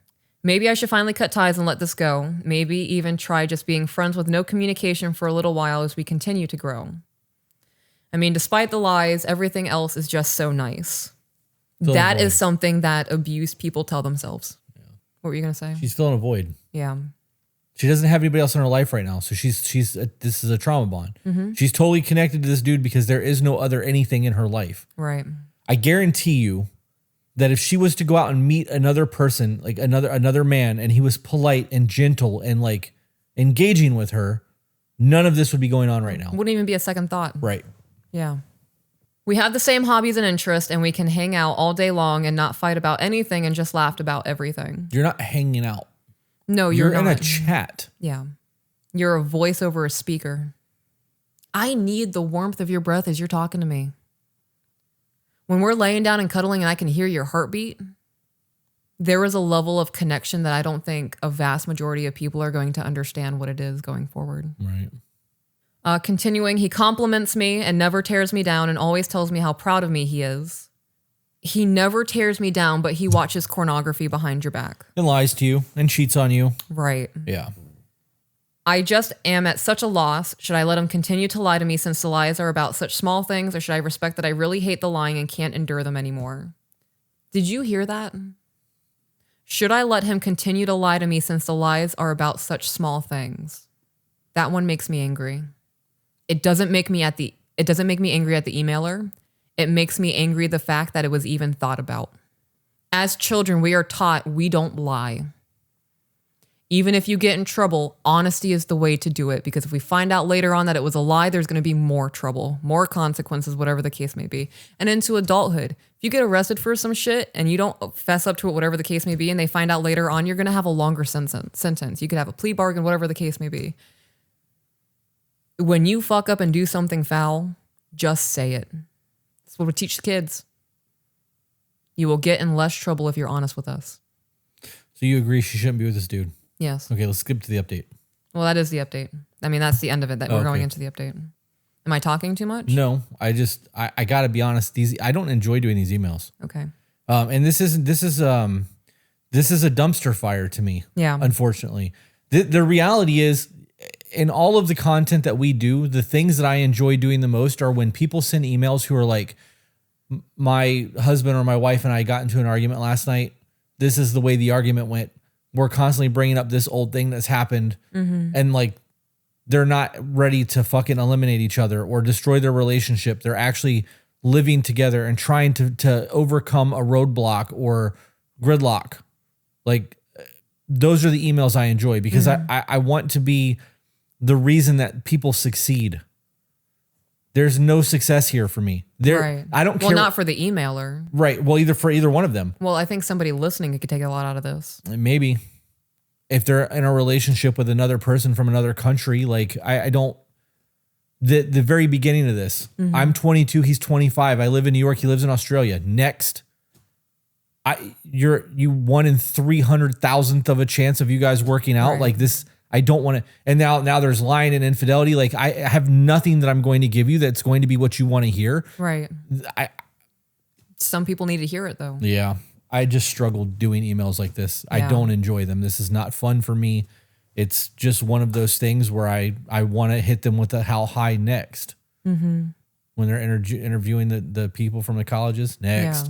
Speaker 3: Maybe I should finally cut ties and let this go. Maybe even try just being friends with no communication for a little while as we continue to grow. I mean, despite the lies, everything else is just so nice. That is something that abused people tell themselves. What were you going to say?
Speaker 2: She's filling a void.
Speaker 3: Yeah.
Speaker 2: She doesn't have anybody else in her life right now. So this is a trauma bond. She's totally connected to this dude because there is no other anything in her life.
Speaker 3: Right.
Speaker 2: I guarantee you that if she was to go out and meet another person, like another man, and he was polite and gentle and like engaging with her, none of this would be going on right now.
Speaker 3: Wouldn't even be a second thought.
Speaker 2: Right.
Speaker 3: Yeah. We have the same hobbies and interests, and we can hang out all day long and not fight about anything and just laugh about everything.
Speaker 2: You're not hanging out.
Speaker 3: No, you're
Speaker 2: in
Speaker 3: not.
Speaker 2: a chat.
Speaker 3: Yeah. You're a voice over a speaker. I need the warmth of your breath as you're talking to me. When we're laying down and cuddling and I can hear your heartbeat, there is a level of connection that I don't think a vast majority of people are going to understand what it is going forward.
Speaker 2: Right.
Speaker 3: Continuing, he compliments me and never tears me down and always tells me how proud of me he is. He never tears me down, but he watches pornography behind your back.
Speaker 2: And lies to you and cheats on you.
Speaker 3: Right.
Speaker 2: Yeah.
Speaker 3: I just am at such a loss. Should I let him continue to lie to me since the lies are about such small things, or should I respect that I really hate the lying and can't endure them anymore? Did you hear that? Should I let him continue to lie to me since the lies are about such small things? That one makes me angry. It doesn't make me angry at the emailer. It makes me angry the fact that it was even thought about. As children, we are taught we don't lie. Even if you get in trouble, honesty is the way to do it, because if we find out later on that it was a lie, there's going to be more trouble, more consequences, whatever the case may be. And into adulthood, if you get arrested for some shit and you don't fess up to it, whatever the case may be, and they find out later on, you're going to have a longer sentence. You could have a plea bargain, whatever the case may be. When you fuck up and do something foul, just say it. That's what we teach the kids. You will get in less trouble if you're honest with us.
Speaker 2: So you agree she shouldn't be with this dude?
Speaker 3: Yes.
Speaker 2: Okay, let's skip to the update.
Speaker 3: Well, that is the update. I mean, that's the end of it. We're going into the update. Am I talking too much?
Speaker 2: No, I gotta be honest. I don't enjoy doing these emails.
Speaker 3: Okay.
Speaker 2: And this is a dumpster fire to me.
Speaker 3: Yeah.
Speaker 2: Unfortunately, the reality is, in all of the content that we do, the things that I enjoy doing the most are when people send emails who are like, my husband or my wife and I got into an argument last night. This is the way the argument went. We're constantly bringing up this old thing that's happened, and like, they're not ready to fucking eliminate each other or destroy their relationship. They're actually living together and trying to overcome a roadblock or gridlock. Like, those are the emails I enjoy, because I want to be the reason that people succeed. There's no success here for me.
Speaker 3: Right.
Speaker 2: I don't care.
Speaker 3: Well, not for the emailer.
Speaker 2: Right. Well, for either one of them.
Speaker 3: Well, I think somebody listening could take a lot out of this.
Speaker 2: Maybe. If they're in a relationship with another person from another country, like I don't, the very beginning of this, I'm 22, he's 25. I live in New York. He lives in Australia. Next, you 1 in 300,000th of a chance of you guys working out.
Speaker 3: Right.
Speaker 2: Like this, I don't want to. And now there's lying and infidelity. Like I have nothing that I'm going to give you that's going to be what you want to hear.
Speaker 3: Right. Some people need to hear it though.
Speaker 2: Yeah. I just struggled doing emails like this.
Speaker 3: Yeah.
Speaker 2: I don't enjoy them. This is not fun for me. It's just one of those things where I want to hit them with the how high next. When they're interviewing the people from the colleges. Next.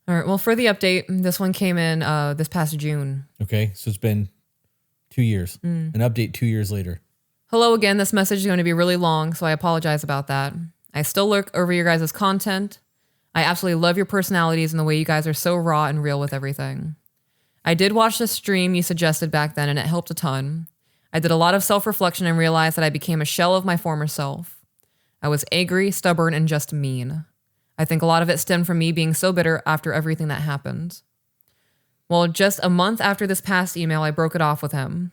Speaker 3: All right. Well, for the update, this one came in this past June.
Speaker 2: Okay. So it's been 2 years. An update 2 years later.
Speaker 3: Hello again. This message is going to be really long, so I apologize about that. I still look over your guys' content. I absolutely love your personalities and the way you guys are so raw and real with everything. I did watch the stream you suggested back then, and it helped a ton. I did a lot of self-reflection and realized that I became a shell of my former self. I was angry, stubborn, and just mean. I think a lot of it stemmed from me being so bitter after everything that happened. Well, just a month after this past email, I broke it off with him.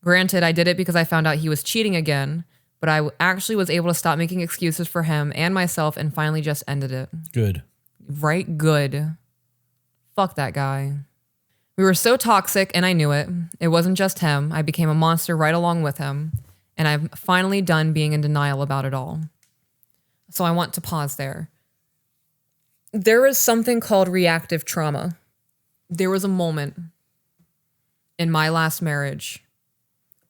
Speaker 3: Granted, I did it because I found out he was cheating again, but I actually was able to stop making excuses for him and myself and finally just ended it.
Speaker 2: Good.
Speaker 3: Right? Good. Fuck that guy. We were so toxic and I knew it. It wasn't just him. I became a monster right along with him. And I'm finally done being in denial about it all. So I want to pause there. There is something called reactive trauma. There was a moment in my last marriage,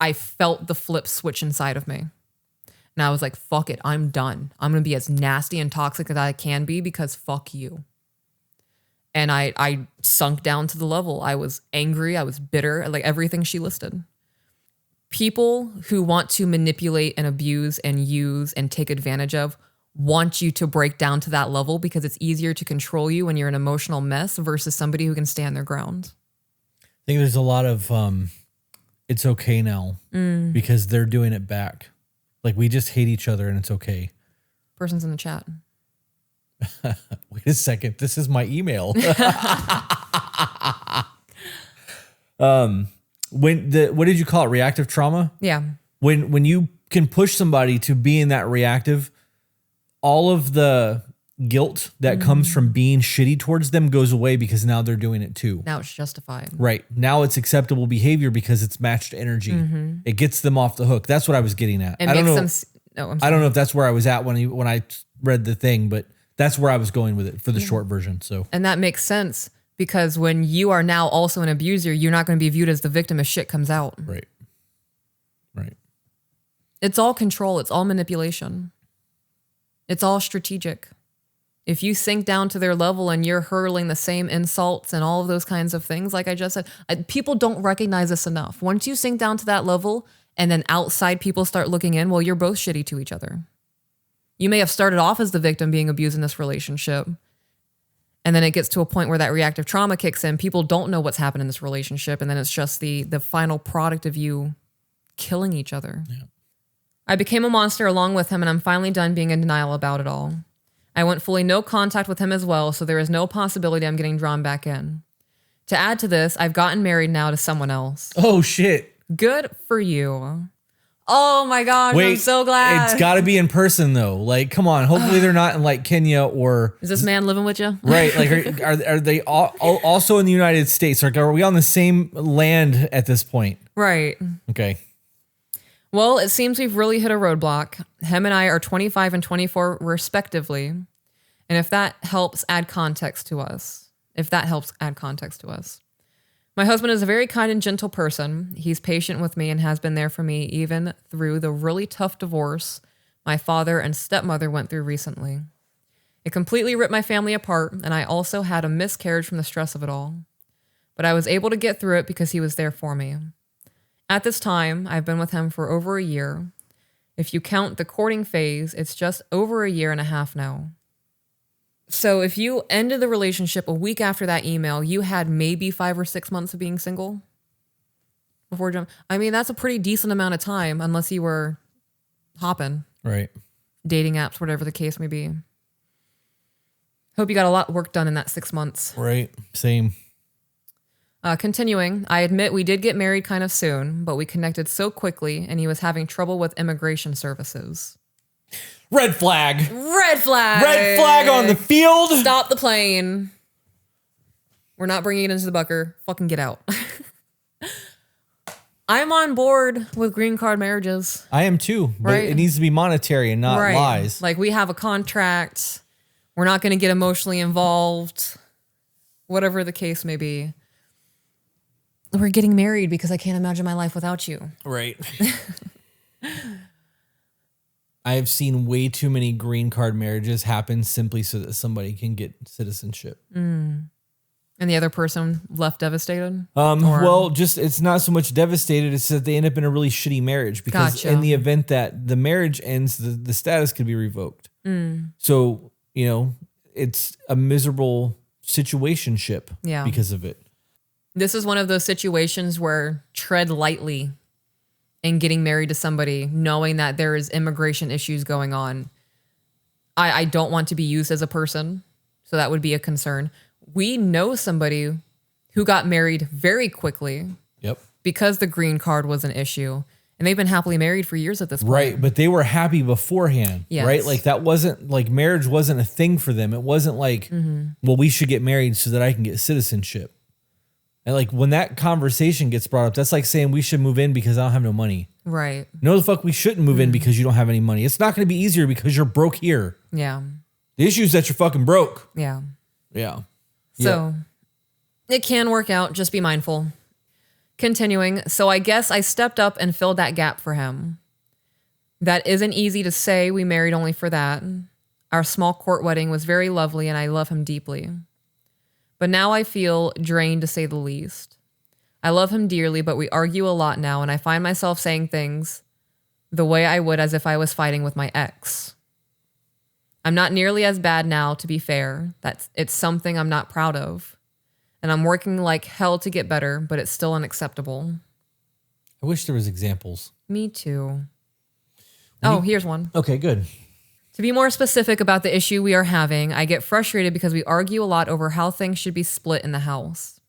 Speaker 3: I felt the flip switch inside of me. And I was like, fuck it, I'm done. I'm going to be as nasty and toxic as I can be because fuck you. And I sunk down to the level. I was angry. I was bitter, like everything she listed. People who want to manipulate and abuse and use and take advantage of want you to break down to that level because it's easier to control you when you're an emotional mess versus somebody who can stand their ground.
Speaker 2: I think there's a lot of it's okay now because they're doing it back. Like we just hate each other and it's okay.
Speaker 3: Person's in the chat.
Speaker 2: Wait a second. This is my email. What did you call it? Reactive trauma?
Speaker 3: Yeah.
Speaker 2: When you can push somebody to be in that reactive, all of the guilt that comes from being shitty towards them goes away because now they're doing it too.
Speaker 3: Now it's justified.
Speaker 2: Right. Now it's acceptable behavior because it's matched energy. It gets them off the hook. That's what I was getting at.
Speaker 3: It
Speaker 2: I don't know.
Speaker 3: makes them.
Speaker 2: I don't know if that's where I was at when I read the thing, but that's where I was going with it for the short version. So,
Speaker 3: and that makes sense because when you are now also an abuser, you're not going to be viewed as the victim as shit comes out.
Speaker 2: Right. Right.
Speaker 3: It's all control. It's all manipulation. It's all strategic. If you sink down to their level and you're hurling the same insults and all of those kinds of things, like I just said, people don't recognize this enough. Once you sink down to that level and then outside people start looking in, well, you're both shitty to each other. You may have started off as the victim being abused in this relationship. And then it gets to a point where that reactive trauma kicks in. People don't know what's happened in this relationship. And then it's just the final product of you killing each other. Yeah. I became a monster along with him, and I'm finally done being in denial about it all. I went fully no contact with him as well, so there is no possibility I'm getting drawn back in. To add to this, I've gotten married now to someone else.
Speaker 2: Oh, shit.
Speaker 3: Good for you. Oh my gosh, I'm so glad.
Speaker 2: It's got to be in person though. Like, come on. Hopefully they're not in like Kenya or...
Speaker 3: Is this man living with you?
Speaker 2: Right. Like, are they also in the United States? Like, are we on the same land at this point?
Speaker 3: Right.
Speaker 2: Okay.
Speaker 3: Well, it seems we've really hit a roadblock. Him and I are 25 and 24 respectively. And if that helps add context to us. My husband is a very kind and gentle person. He's patient with me and has been there for me even through the really tough divorce my father and stepmother went through recently. It completely ripped my family apart, and I also had a miscarriage from the stress of it all. But I was able to get through it because he was there for me. At this time, I've been with him for over a year. If you count the courting phase, it's just over a year and a half now. So if you ended the relationship a week after that email, you had maybe 5 or 6 months of being single before jumping. I mean, that's a pretty decent amount of time, unless you were hopping.
Speaker 2: Right.
Speaker 3: Dating apps, whatever the case may be. Hope you got a lot of work done in that 6 months.
Speaker 2: Right. Same.
Speaker 3: Continuing, I admit we did get married kind of soon, but we connected so quickly and he was having trouble with immigration services.
Speaker 2: Red flag.
Speaker 3: Red flag.
Speaker 2: Red flag on the field.
Speaker 3: Stop the plane. We're not bringing it into the bunker. Fucking get out. I'm on board with green card marriages.
Speaker 2: I am too, but
Speaker 3: right?
Speaker 2: It needs to be monetary and not lies.
Speaker 3: Like we have a contract. We're not going to get emotionally involved. Whatever the case may be. We're getting married because I can't imagine my life without you.
Speaker 2: Right. I have seen way too many green card marriages happen simply so that somebody can get citizenship.
Speaker 3: And the other person left devastated?
Speaker 2: Well, just it's not so much devastated. It's that they end up in a really shitty marriage because in the event that the marriage ends, the status could be revoked. So, it's a miserable situationship because of it.
Speaker 3: This is one of those situations where tread lightly in getting married to somebody, knowing that there is immigration issues going on. I don't want to be used as a person, so that would be a concern. We know somebody who got married very quickly because the green card was an issue, and they've been happily married for years at this point.
Speaker 2: Right, but they were happy beforehand, right? Like that wasn't like marriage wasn't a thing for them. It wasn't like, well, we should get married so that I can get citizenship. And like when that conversation gets brought up, that's like saying we should move in because I don't have no money.
Speaker 3: Right.
Speaker 2: No, the fuck we shouldn't move in because you don't have any money. It's not going to be easier because you're broke here.
Speaker 3: Yeah.
Speaker 2: The issue is that you're fucking broke.
Speaker 3: Yeah.
Speaker 2: Yeah.
Speaker 3: So it can work out. Just be mindful. Continuing. So I guess I stepped up and filled that gap for him. That isn't easy to say. We married only for that. Our small court wedding was very lovely and I love him deeply. But now I feel drained, to say the least. I love him dearly, but we argue a lot now, and I find myself saying things the way I would as if I was fighting with my ex. I'm not nearly as bad now, to be fair. It's something I'm not proud of. And I'm working like hell to get better, but it's still unacceptable.
Speaker 2: I wish there was examples.
Speaker 3: Me too. Oh, here's one.
Speaker 2: Okay, good.
Speaker 3: To be more specific about the issue we are having, I get frustrated because we argue a lot over how things should be split in the house.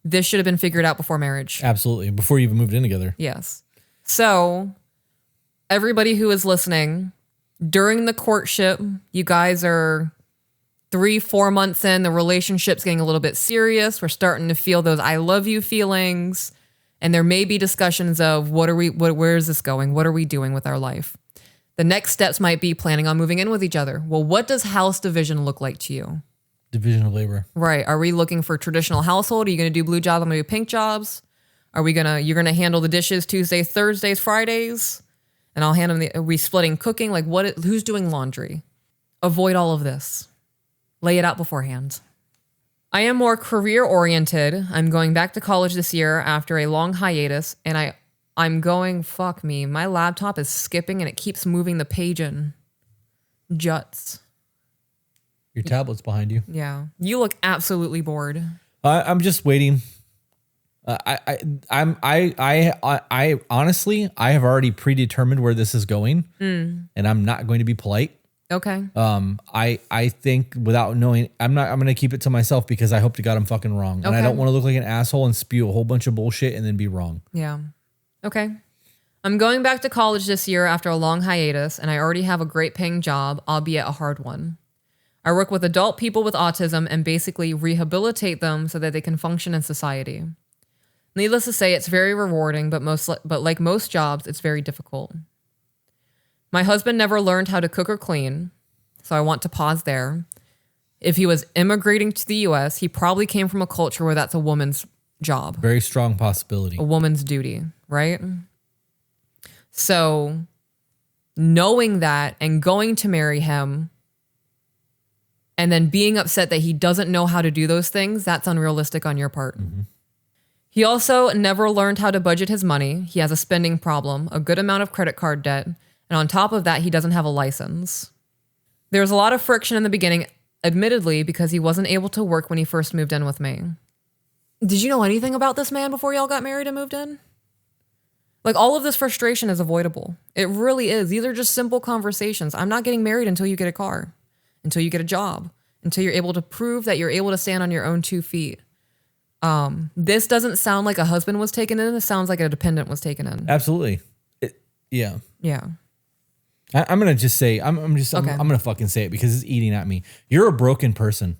Speaker 3: This should have been figured out before marriage.
Speaker 2: Absolutely. Before you even moved in together.
Speaker 3: Yes. So, everybody who is listening, during the courtship, you guys are 3-4 months in, the relationship's getting a little bit serious. We're starting to feel those I love you feelings. And there may be discussions of where is this going? What are we doing with our life? The next steps might be planning on moving in with each other. Well, what does house division look like to you?
Speaker 2: Division of labor.
Speaker 3: Right. Are we looking for traditional household? Are you going to do blue jobs? I'm going to do pink jobs. You're going to handle the dishes Tuesdays, Thursdays, Fridays, and I'll handle are we splitting cooking? Like who's doing laundry? Avoid all of this. Lay it out beforehand. I am more career oriented. I'm going back to college this year after a long hiatus, and I'm going, fuck me. My laptop is skipping and it keeps moving the page in. Juts.
Speaker 2: Your tablet's behind you.
Speaker 3: Yeah. You look absolutely bored.
Speaker 2: I'm just waiting. I honestly, I have already predetermined where this is going, and I'm not going to be polite.
Speaker 3: Okay.
Speaker 2: I think without knowing, I'm going to keep it to myself because I hope to God I'm fucking wrong. And I don't want to look like an asshole and spew a whole bunch of bullshit and then be wrong.
Speaker 3: Yeah. Okay. I'm going back to college this year after a long hiatus, and I already have a great paying job, albeit a hard one. I work with adult people with autism and basically rehabilitate them so that they can function in society. Needless to say, it's very rewarding, but like most jobs, it's very difficult. My husband never learned how to cook or clean, so I want to pause there. If he was immigrating to the U.S., he probably came from a culture where that's a woman's job.
Speaker 2: Very strong possibility.
Speaker 3: A woman's duty, right? So knowing that and going to marry him and then being upset that he doesn't know how to do those things, that's unrealistic on your part. Mm-hmm. He also never learned how to budget his money. He has a spending problem, a good amount of credit card debt, and on top of that, he doesn't have a license. There was a lot of friction in the beginning, admittedly, because he wasn't able to work when he first moved in with me. Did you know anything about this man before y'all got married and moved in? Like, all of this frustration is avoidable. It really is. These are just simple conversations. I'm not getting married until you get a car, until you get a job, until you're able to prove that you're able to stand on your own 2 feet. This doesn't sound like a husband was taken in. This sounds like a dependent was taken in.
Speaker 2: Absolutely. Yeah.
Speaker 3: Yeah.
Speaker 2: I'm going to just say, I'm going to fucking say it because it's eating at me. You're a broken person.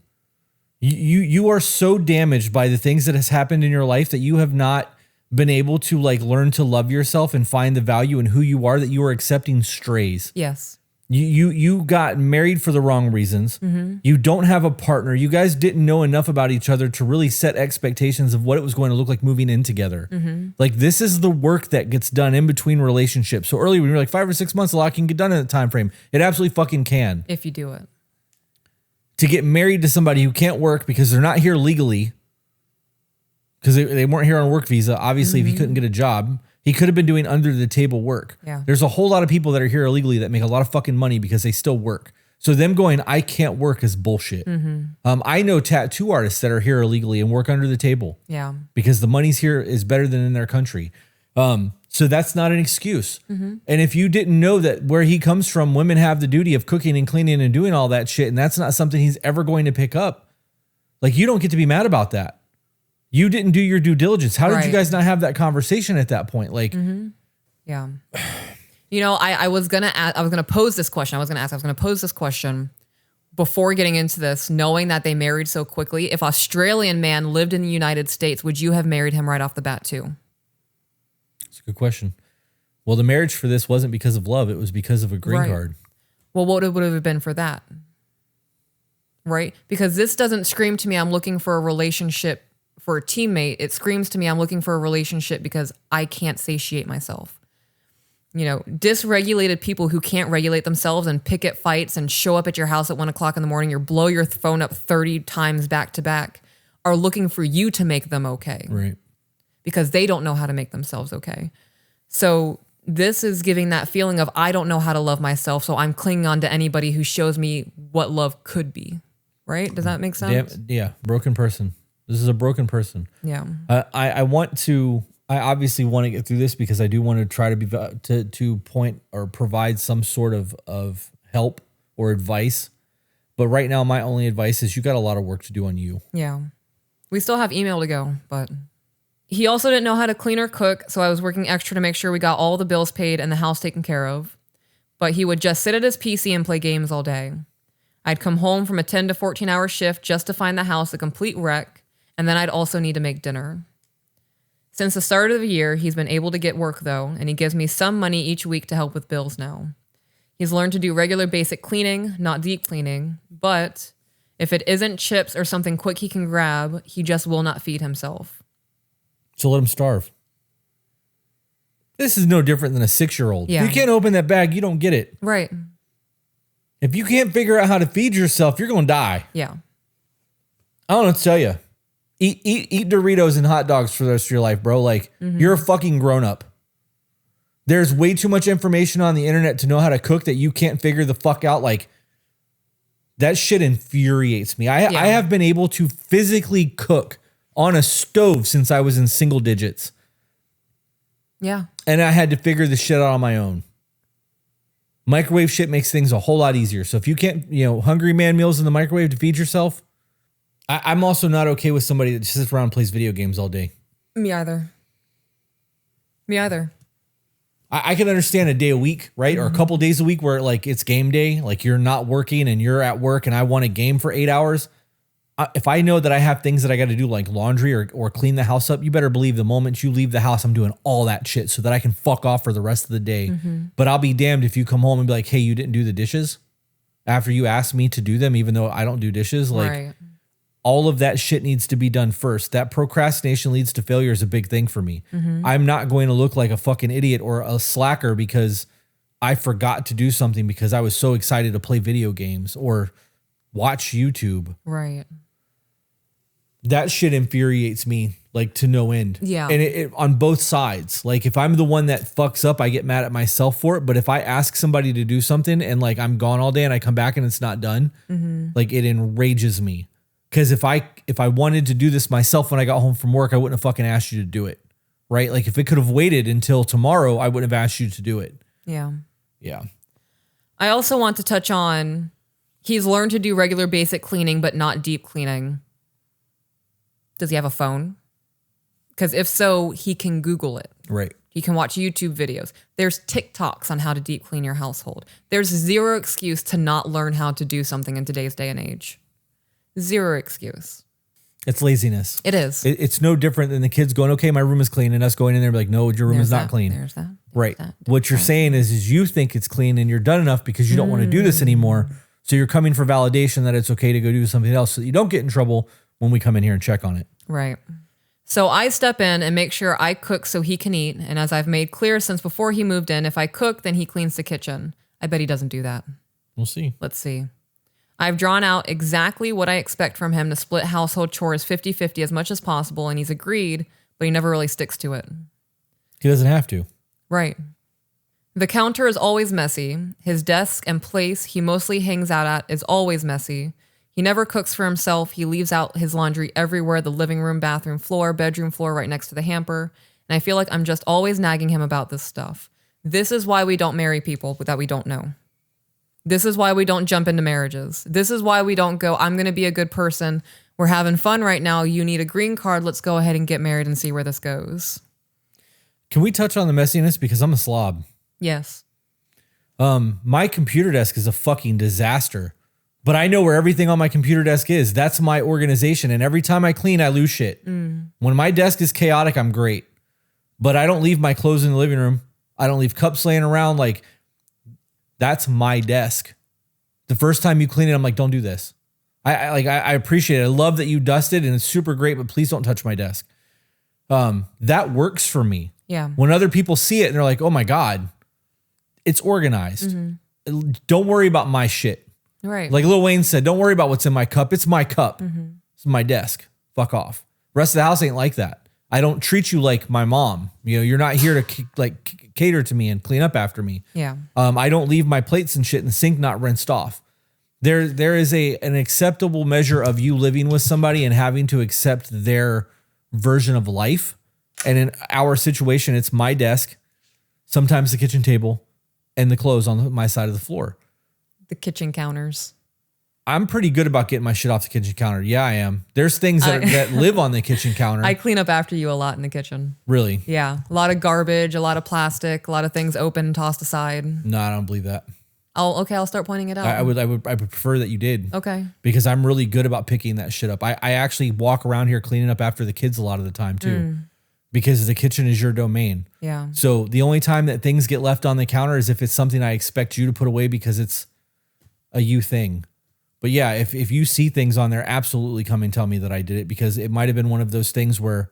Speaker 2: You are so damaged by the things that has happened in your life that you have not been able to like learn to love yourself and find the value in who you are, that you are accepting strays.
Speaker 3: Yes.
Speaker 2: You got married for the wrong reasons. Mm-hmm. You don't have a partner. You guys didn't know enough about each other to really set expectations of what it was going to look like moving in together. Mm-hmm. Like, this is the work that gets done in between relationships. So early, when you're like 5 or 6 months, a lot can get done in that time frame. It absolutely fucking can.
Speaker 3: If you do it.
Speaker 2: To get married to somebody who can't work because they're not here legally, because they weren't here on a work visa. Obviously, if he couldn't get a job, he could have been doing under the table work.
Speaker 3: Yeah.
Speaker 2: There's a whole lot of people that are here illegally that make a lot of fucking money because they still work. So them going, I can't work, is bullshit. Mm-hmm. I know tattoo artists that are here illegally and work under the table.
Speaker 3: Yeah.
Speaker 2: Because the money's here is better than in their country. So that's not an excuse. Mm-hmm. And if you didn't know that where he comes from, women have the duty of cooking and cleaning and doing all that shit, and that's not something he's ever going to pick up, like, you don't get to be mad about that. You didn't do your due diligence. How did you guys not have that conversation at that point? Like,
Speaker 3: yeah. You know, I was going to pose this question before getting into this, knowing that they married so quickly. If Australian man lived in the United States, would you have married him right off the bat too?
Speaker 2: That's a good question. Well, the marriage for this wasn't because of love. It was because of a green card.
Speaker 3: Well, what would it have been for that? Right? Because this doesn't scream to me, I'm looking for a relationship for a teammate. It screams to me, I'm looking for a relationship because I can't satiate myself. dysregulated people who can't regulate themselves and picket fights and show up at your house at 1 o'clock in the morning or blow your phone up 30 times back to back are looking for you to make them okay.
Speaker 2: Right.
Speaker 3: Because they don't know how to make themselves okay. So this is giving that feeling of, I don't know how to love myself, so I'm clinging on to anybody who shows me what love could be. Right? Does that make sense?
Speaker 2: Yeah. Broken person. This is a broken person.
Speaker 3: Yeah.
Speaker 2: I obviously want to get through this because I do want to try to be to point or provide some sort of help or advice. But right now, my only advice is you got a lot of work to do on you.
Speaker 3: Yeah. We still have email to go, but he also didn't know how to clean or cook. So I was working extra to make sure we got all the bills paid and the house taken care of. But he would just sit at his PC and play games all day. I'd come home from a 10 to 14 hour shift just to find the house a complete wreck. And then I'd also need to make dinner. Since the start of the year, he's been able to get work though, and he gives me some money each week to help with bills now. He's learned to do regular basic cleaning, not deep cleaning, but if it isn't chips or something quick he can grab, he just will not feed himself.
Speaker 2: So let him starve. This is no different than a 6-year-old.
Speaker 3: Yeah.
Speaker 2: If you can't open that bag, you don't get it.
Speaker 3: Right.
Speaker 2: If you can't figure out how to feed yourself, you're going to die.
Speaker 3: Yeah.
Speaker 2: I don't know what to tell you. Eat Doritos and hot dogs for the rest of your life, bro. Like, you're a fucking grown up. There's way too much information on the internet to know how to cook that you can't figure the fuck out. Like, that shit infuriates me. I have been able to physically cook on a stove since I was in single digits.
Speaker 3: Yeah.
Speaker 2: And I had to figure this shit out on my own. Microwave shit makes things a whole lot easier. So if you can't, hungry man meals in the microwave to feed yourself, I'm also not okay with somebody that just sits around and plays video games all day.
Speaker 3: Me either.
Speaker 2: I can understand a day a week, right? Or a couple days a week where like it's game day, like you're not working and you're at work and I want a game for 8 hours. If I know that I have things that I got to do like laundry or clean the house up, you better believe the moment you leave the house, I'm doing all that shit so that I can fuck off for the rest of the day. But I'll be damned if you come home and be like, hey, you didn't do the dishes after you asked me to do them, even though I don't do dishes. Like,
Speaker 3: right.
Speaker 2: All of that shit needs to be done first. That procrastination leads to failure is a big thing for me. I'm not going to look like a fucking idiot or a slacker because I forgot to do something because I was so excited to play video games or watch YouTube.
Speaker 3: Right.
Speaker 2: That shit infuriates me like to no end.
Speaker 3: Yeah.
Speaker 2: And it on both sides. Like if I'm the one that fucks up, I get mad at myself for it. But if I ask somebody to do something and like I'm gone all day and I come back and it's not done, like it enrages me. Because if I wanted to do this myself when I got home from work, I wouldn't have fucking asked you to do it. Right? Like if it could have waited until tomorrow, I wouldn't have asked you to do it.
Speaker 3: Yeah.
Speaker 2: Yeah.
Speaker 3: I also want to touch on, he's learned to do regular basic cleaning, but not deep cleaning. Does he have a phone? Because if so, he can Google it.
Speaker 2: Right.
Speaker 3: He can watch YouTube videos. There's TikToks on how to deep clean your household. There's zero excuse to not learn how to do something in today's day and age. Zero excuse.
Speaker 2: It's laziness.
Speaker 3: It is.
Speaker 2: It's no different than the kids going, okay, my room is clean, and us going in there and be like, no, your room is not clean.
Speaker 3: There's that.
Speaker 2: Right. What you're saying is you think it's clean and you're done enough because you don't want to do this anymore. So you're coming for validation that it's okay to go do something else so that you don't get in trouble when we come in here and check on it.
Speaker 3: Right. So I step in and make sure I cook so he can eat. And as I've made clear since before he moved in, if I cook, then he cleans the kitchen. I bet he doesn't do that.
Speaker 2: We'll see.
Speaker 3: Let's see. I've drawn out exactly what I expect from him to split household chores 50-50 as much as possible, and he's agreed, but he never really sticks to it.
Speaker 2: He doesn't have to.
Speaker 3: Right. The counter is always messy. His desk and place he mostly hangs out at is always messy. He never cooks for himself. He leaves out his laundry everywhere, the living room, bathroom floor, bedroom floor, right next to the hamper. And I feel like I'm just always nagging him about this stuff. This is why we don't marry people that we don't know. This is why we don't jump into marriages. This is why we don't go, I'm going to be a good person. We're having fun right now. You need a green card. Let's go ahead and get married and see where this goes.
Speaker 2: Can we touch on the messiness? Because I'm a slob.
Speaker 3: Yes.
Speaker 2: My computer desk is a fucking disaster. But I know where everything on my computer desk is. That's my organization. And every time I clean, I lose shit. When my desk is chaotic, I'm great. But I don't leave my clothes in the living room. I don't leave cups laying around. Like, that's my desk. The first time you clean it, I'm like, don't do this. I appreciate it. I love that you dusted and it's super great, but please don't touch my desk. That works for me.
Speaker 3: Yeah.
Speaker 2: When other people see it and they're like, oh my God, it's organized. Don't worry about my shit.
Speaker 3: Right.
Speaker 2: Like Lil Wayne said, don't worry about what's in my cup. It's my cup. It's my desk. Fuck off. Rest of the house ain't like that. I don't treat you like my mom. You're not here to cater to me and clean up after me.
Speaker 3: Yeah.
Speaker 2: I don't leave my plates and shit in the sink not rinsed off. There is an acceptable measure of you living with somebody and having to accept their version of life. And in our situation, it's my desk, sometimes the kitchen table, and the clothes on my side of the floor.
Speaker 3: The kitchen counters.
Speaker 2: I'm pretty good about getting my shit off the kitchen counter. Yeah, I am. There's things that live on the kitchen counter.
Speaker 3: I clean up after you a lot in the kitchen.
Speaker 2: Really?
Speaker 3: Yeah. A lot of garbage, a lot of plastic, a lot of things open and tossed aside.
Speaker 2: No, I don't believe that.
Speaker 3: Oh, okay. I'll start pointing it out.
Speaker 2: I would prefer that you did.
Speaker 3: Okay.
Speaker 2: Because I'm really good about picking that shit up. I actually walk around here cleaning up after the kids a lot of the time too. Because the kitchen is your domain.
Speaker 3: Yeah.
Speaker 2: So the only time that things get left on the counter is if it's something I expect you to put away because it's a you thing. But yeah, if you see things on there, absolutely come and tell me that I did it, because it might have been one of those things where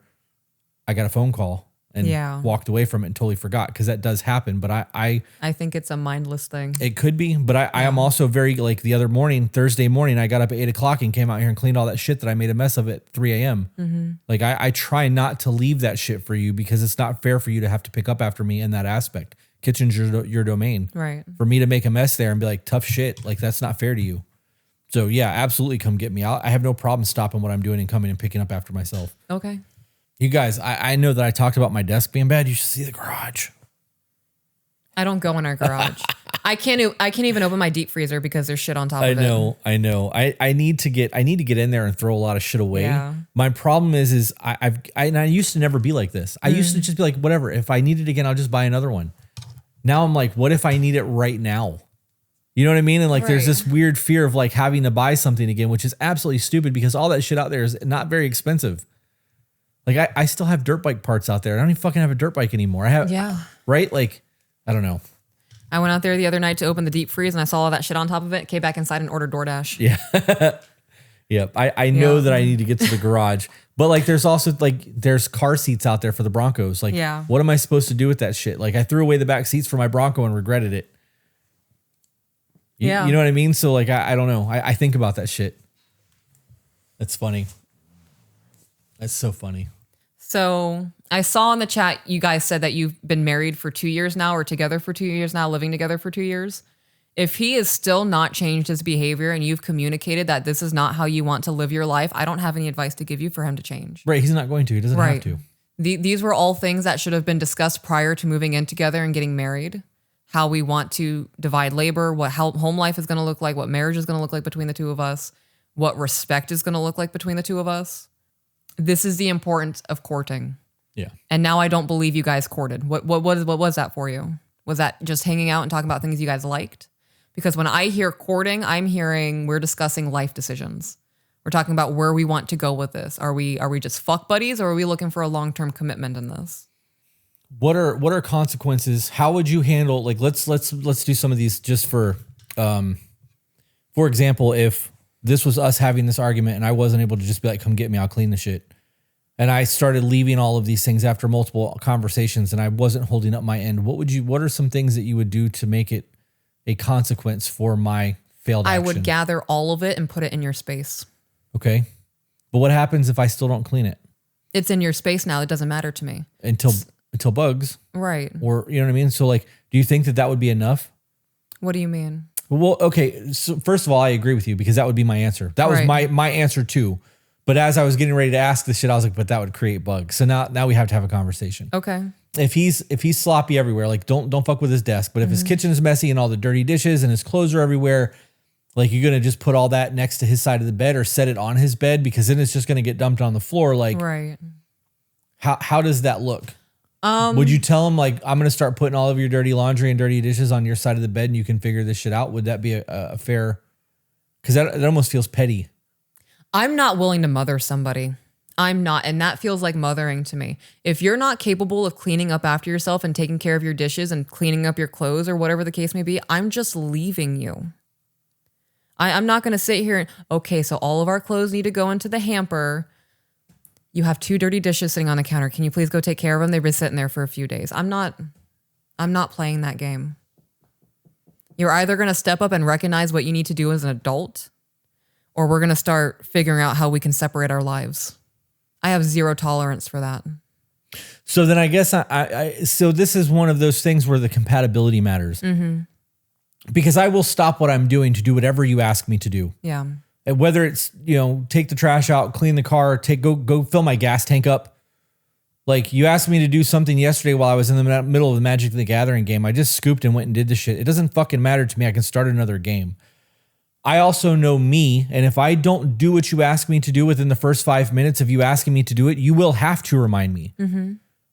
Speaker 2: I got a phone call and walked away from it and totally forgot, because that does happen. But I
Speaker 3: think it's a mindless thing.
Speaker 2: It could be, but I am also very, like the other morning, Thursday morning, I got up at 8 o'clock and came out here and cleaned all that shit that I made a mess of at 3 a.m. Like I try not to leave that shit for you, because it's not fair for you to have to pick up after me in that aspect. Kitchen's your domain.
Speaker 3: Right.
Speaker 2: For me to make a mess there and be like, tough shit, like that's not fair to you. So yeah, absolutely come get me. I have no problem stopping what I'm doing and coming and picking up after myself.
Speaker 3: Okay.
Speaker 2: You guys, I know that I talked about my desk being bad. You should see the garage.
Speaker 3: I don't go in our garage. I can't even open my deep freezer because there's shit on top of it.
Speaker 2: I know. I need to get in there and throw a lot of shit away.
Speaker 3: Yeah.
Speaker 2: My problem is I used to never be like this. I used to just be like, whatever. If I need it again, I'll just buy another one. Now I'm like, what if I need it right now? You know what I mean? And like, there's this weird fear of like having to buy something again, which is absolutely stupid, because all that shit out there is not very expensive. Like I still have dirt bike parts out there. I don't even fucking have a dirt bike anymore. I have, right? Like, I don't know.
Speaker 3: I went out there the other night to open the deep freeze and I saw all that shit on top of it. Came back inside and ordered DoorDash.
Speaker 2: Yeah. Yep. I know that I need to get to the garage, but like, there's also like, there's car seats out there for the Broncos. Like, what am I supposed to do with that shit? Like I threw away the back seats for my Bronco and regretted it. You know what I mean? So like, I don't know. I think about that shit. That's funny. That's so funny.
Speaker 3: So I saw in the chat, you guys said that you've been married for 2 years now, or together for 2 years now, living together for 2 years. If he has still not changed his behavior and you've communicated that this is not how you want to live your life, I don't have any advice to give you for him to change.
Speaker 2: Right. He's not going to. He doesn't have to.
Speaker 3: These were all things that should have been discussed prior to moving in together and getting married. How we want to divide labor, how home life is going to look like, what marriage is going to look like between the two of us, what respect is going to look like between the two of us. This is the importance of courting. Yeah. And now I don't believe you guys courted. What was that for you? Was that just hanging out and talking about things you guys liked? Because when I hear courting, I'm hearing we're discussing life decisions. We're talking about where we want to go with this. Are we just fuck buddies, or are we looking for a long-term commitment in this?
Speaker 2: What are consequences? How would you handle, like, let's do some of these just for example, if this was us having this argument and I wasn't able to just be like, come get me, I'll clean the shit. And I started leaving all of these things after multiple conversations and I wasn't holding up my end. What are some things that you would do to make it a consequence for my failed action? I would
Speaker 3: gather all of it and put it in your space.
Speaker 2: Okay. But what happens if I still don't clean it?
Speaker 3: It's in your space now. It doesn't matter to me.
Speaker 2: Until bugs.
Speaker 3: Right.
Speaker 2: Or, you know what I mean? So like, do you think that would be enough?
Speaker 3: What do you mean?
Speaker 2: Well, okay. So first of all, I agree with you, because that would be my answer. That was my answer too. But as I was getting ready to ask this shit, I was like, but that would create bugs. So now we have to have a conversation. Okay. If he's sloppy everywhere, like don't fuck with his desk. But if his kitchen is messy and all the dirty dishes and his clothes are everywhere, like you're going to just put all that next to his side of the bed or set it on his bed, because then it's just going to get dumped on the floor. Like, how does that look? Would you tell him like, I'm going to start putting all of your dirty laundry and dirty dishes on your side of the bed and you can figure this shit out? Would that be a fair, because that almost feels petty.
Speaker 3: I'm not willing to mother somebody. I'm not. And that feels like mothering to me. If you're not capable of cleaning up after yourself and taking care of your dishes and cleaning up your clothes or whatever the case may be, I'm just leaving you. I'm not going to sit here and, okay, so all of our clothes need to go into the hamper. You have 2 dirty dishes sitting on the counter. Can you please go take care of them? They've been sitting there for a few days. I'm not playing that game. You're either going to step up and recognize what you need to do as an adult, or we're going to start figuring out how we can separate our lives. I have zero tolerance for that.
Speaker 2: So then I guess so this is one of those things where the compatibility matters. Because I will stop what I'm doing to do whatever you ask me to do.
Speaker 3: Yeah.
Speaker 2: And whether it's, take the trash out, clean the car, go fill my gas tank up. Like, you asked me to do something yesterday while I was in the middle of the Magic the Gathering game. I just scooped and went and did the shit. It doesn't fucking matter to me. I can start another game. I also know me, and if I don't do what you ask me to do within the first 5 minutes of you asking me to do it, you will have to remind me.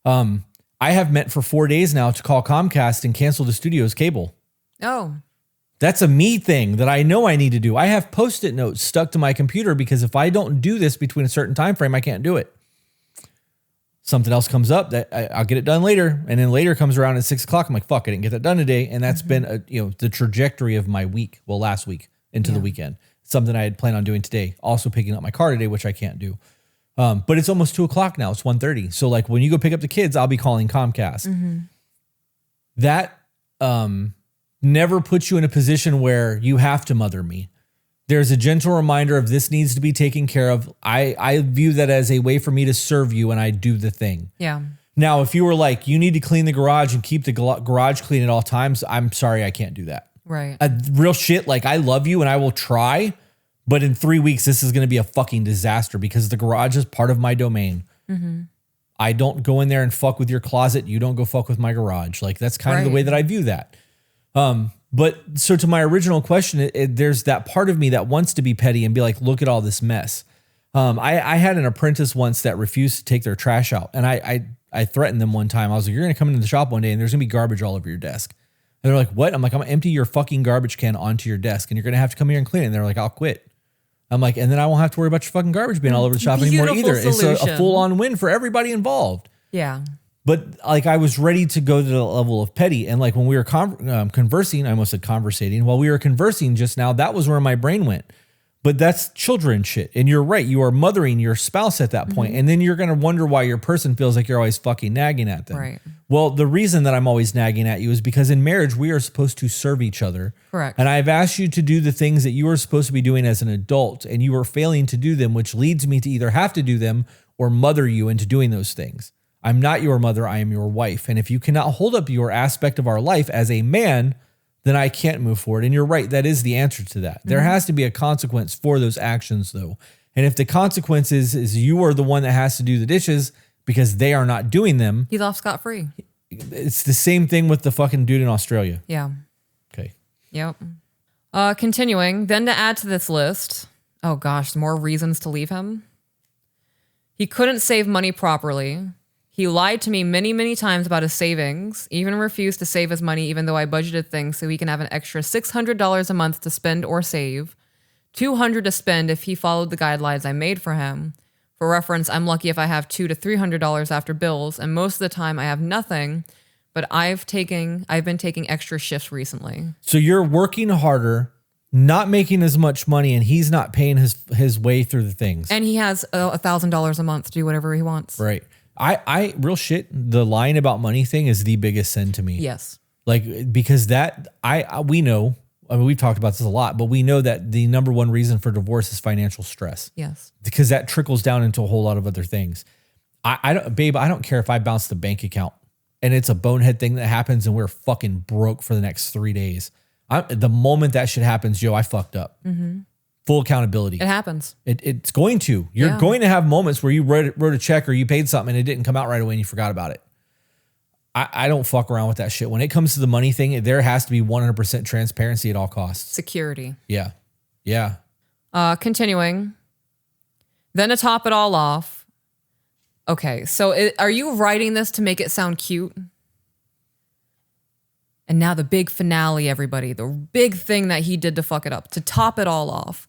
Speaker 2: I have meant for 4 days now to call Comcast and cancel the studio's cable.
Speaker 3: Oh.
Speaker 2: That's a me thing that I know I need to do. I have Post-it notes stuck to my computer because if I don't do this between a certain time frame, I can't do it. Something else comes up that I'll get it done later. And then later comes around at 6 o'clock. I'm like, fuck, I didn't get that done today. And that's been the trajectory of my week. Well, last week into the weekend. Something I had planned on doing today. Also picking up my car today, which I can't do. But it's almost 2 o'clock now. It's 1:30. So like when you go pick up the kids, I'll be calling Comcast. That never puts you in a position where you have to mother me. There's a gentle reminder of this needs to be taken care of. I view that as a way for me to serve you, and I do the thing.
Speaker 3: Yeah.
Speaker 2: Now, if you were like, you need to clean the garage and keep the garage clean at all times, I'm sorry, I can't do that.
Speaker 3: Right.
Speaker 2: Real shit, like I love you and I will try, but in 3 weeks, this is going to be a fucking disaster because the garage is part of my domain. I don't go in there and fuck with your closet. You don't go fuck with my garage. Like that's kind of the way that I view that. But so to my original question, there's that part of me that wants to be petty and be like, look at all this mess. I had an apprentice once that refused to take their trash out. And I threatened them one time. I was like, you're going to come into the shop one day and there's going to be garbage all over your desk. And they're like, what? I'm like, I'm going to empty your fucking garbage can onto your desk and you're going to have to come here and clean it. And they're like, I'll quit. I'm like, and then I won't have to worry about your fucking garbage being all over the shop anymore either.
Speaker 3: Solution.
Speaker 2: It's a full-on win for everybody involved.
Speaker 3: Yeah.
Speaker 2: But like I was ready to go to the level of petty. And like when we were conversing, I almost said conversating. While we were conversing just now, that was where my brain went. But that's children shit. And you're right. You are mothering your spouse at that point. And then you're going to wonder why your person feels like you're always fucking nagging at them.
Speaker 3: Right.
Speaker 2: Well, the reason that I'm always nagging at you is because in marriage, we are supposed to serve each other.
Speaker 3: Correct.
Speaker 2: And I've asked you to do the things that you are supposed to be doing as an adult, and you are failing to do them, which leads me to either have to do them or mother you into doing those things. I'm not your mother. I am your wife. And if you cannot hold up your aspect of our life as a man, then I can't move forward. And you're right. That is the answer to that. There has to be a consequence for those actions though. And if the consequence is you are the one that has to do the dishes because they are not doing them.
Speaker 3: He's off scot-free.
Speaker 2: It's the same thing with the fucking dude in Australia.
Speaker 3: Yeah.
Speaker 2: Okay.
Speaker 3: Yep. Continuing, then to add to this list, oh gosh, more reasons to leave him. He couldn't save money properly. He lied to me many, many times about his savings, even refused to save his money even though I budgeted things so he can have an extra $600 a month to spend or save, $200 to spend if he followed the guidelines I made for him. For reference, I'm lucky if I have $200 to $300 after bills, and most of the time I have nothing, but I've been taking extra shifts recently. So
Speaker 2: you're working harder, not making as much money, and he's not paying his way through the things.
Speaker 3: And he has $1,000 a month to do whatever he wants.
Speaker 2: Right. I real shit, the lying about money thing is the biggest sin to me.
Speaker 3: Yes.
Speaker 2: Like, because we know, I mean, we've talked about this a lot, but we know that the number one reason for divorce is financial stress.
Speaker 3: Yes.
Speaker 2: Because that trickles down into a whole lot of other things. I don't care if I bounce the bank account and it's a bonehead thing that happens and we're fucking broke for the next 3 days. The moment that shit happens, I fucked up. Full accountability.
Speaker 3: It happens.
Speaker 2: It's going to. You're going to have moments where you wrote a check or you paid something and it didn't come out right away and you forgot about it. I don't fuck around with that shit. When it comes to the money thing, there has to be 100% transparency at all costs.
Speaker 3: Security.
Speaker 2: Yeah. Yeah.
Speaker 3: Continuing. Then to top it all off. Okay, so are you writing this to make it sound cute? And now the big finale, everybody. The big thing that he did to fuck it up. To top it all off.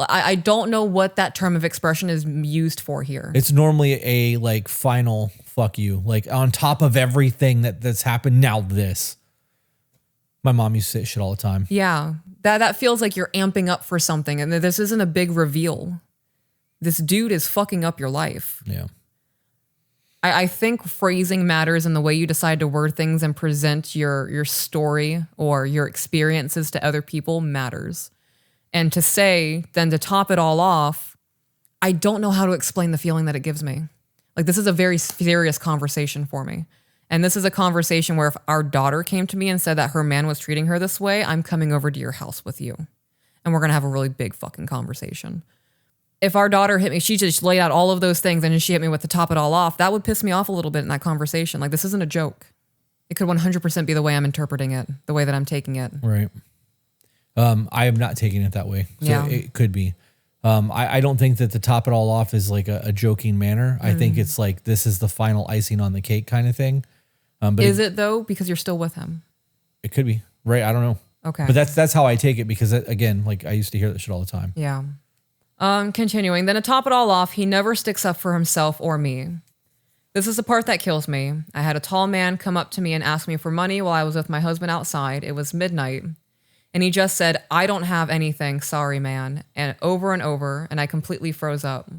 Speaker 3: I don't know what that term of expression is used for here.
Speaker 2: It's normally a like final fuck you. Like on top of everything that's happened, now this. My mom used to say shit all the time.
Speaker 3: Yeah. That feels like you're amping up for something. And this isn't a big reveal. This dude is fucking up your life.
Speaker 2: Yeah.
Speaker 3: I think phrasing matters in the way you decide to word things and present your story or your experiences to other people matters. And to say, then to top it all off, I don't know how to explain the feeling that it gives me. Like, this is a very serious conversation for me. And this is a conversation where if our daughter came to me and said that her man was treating her this way, I'm coming over to your house with you. And we're going to have a really big fucking conversation. If our daughter hit me, she just laid out all of those things and then she hit me with the top it all off, that would piss me off a little bit in that conversation. Like, this isn't a joke. It could 100% be the way I'm interpreting it, the way that I'm taking it.
Speaker 2: Right. I am not taking it that way. So
Speaker 3: Yeah.
Speaker 2: it could be. I don't think that the top it all off is like a joking manner. I think it's like, this is the final icing on the cake kind of thing. But
Speaker 3: Is it though? Because you're still with him.
Speaker 2: It could be. Right. I don't know.
Speaker 3: Okay.
Speaker 2: But that's how I take it because, again, like I used to hear that shit all the time.
Speaker 3: Yeah. Continuing. Then to top it all off, he never sticks up for himself or me. This is the part that kills me. I had a tall man come up to me and ask me for money while I was with my husband outside. It was midnight. And he just said, "I don't have anything. Sorry, man." And over, and I completely froze up.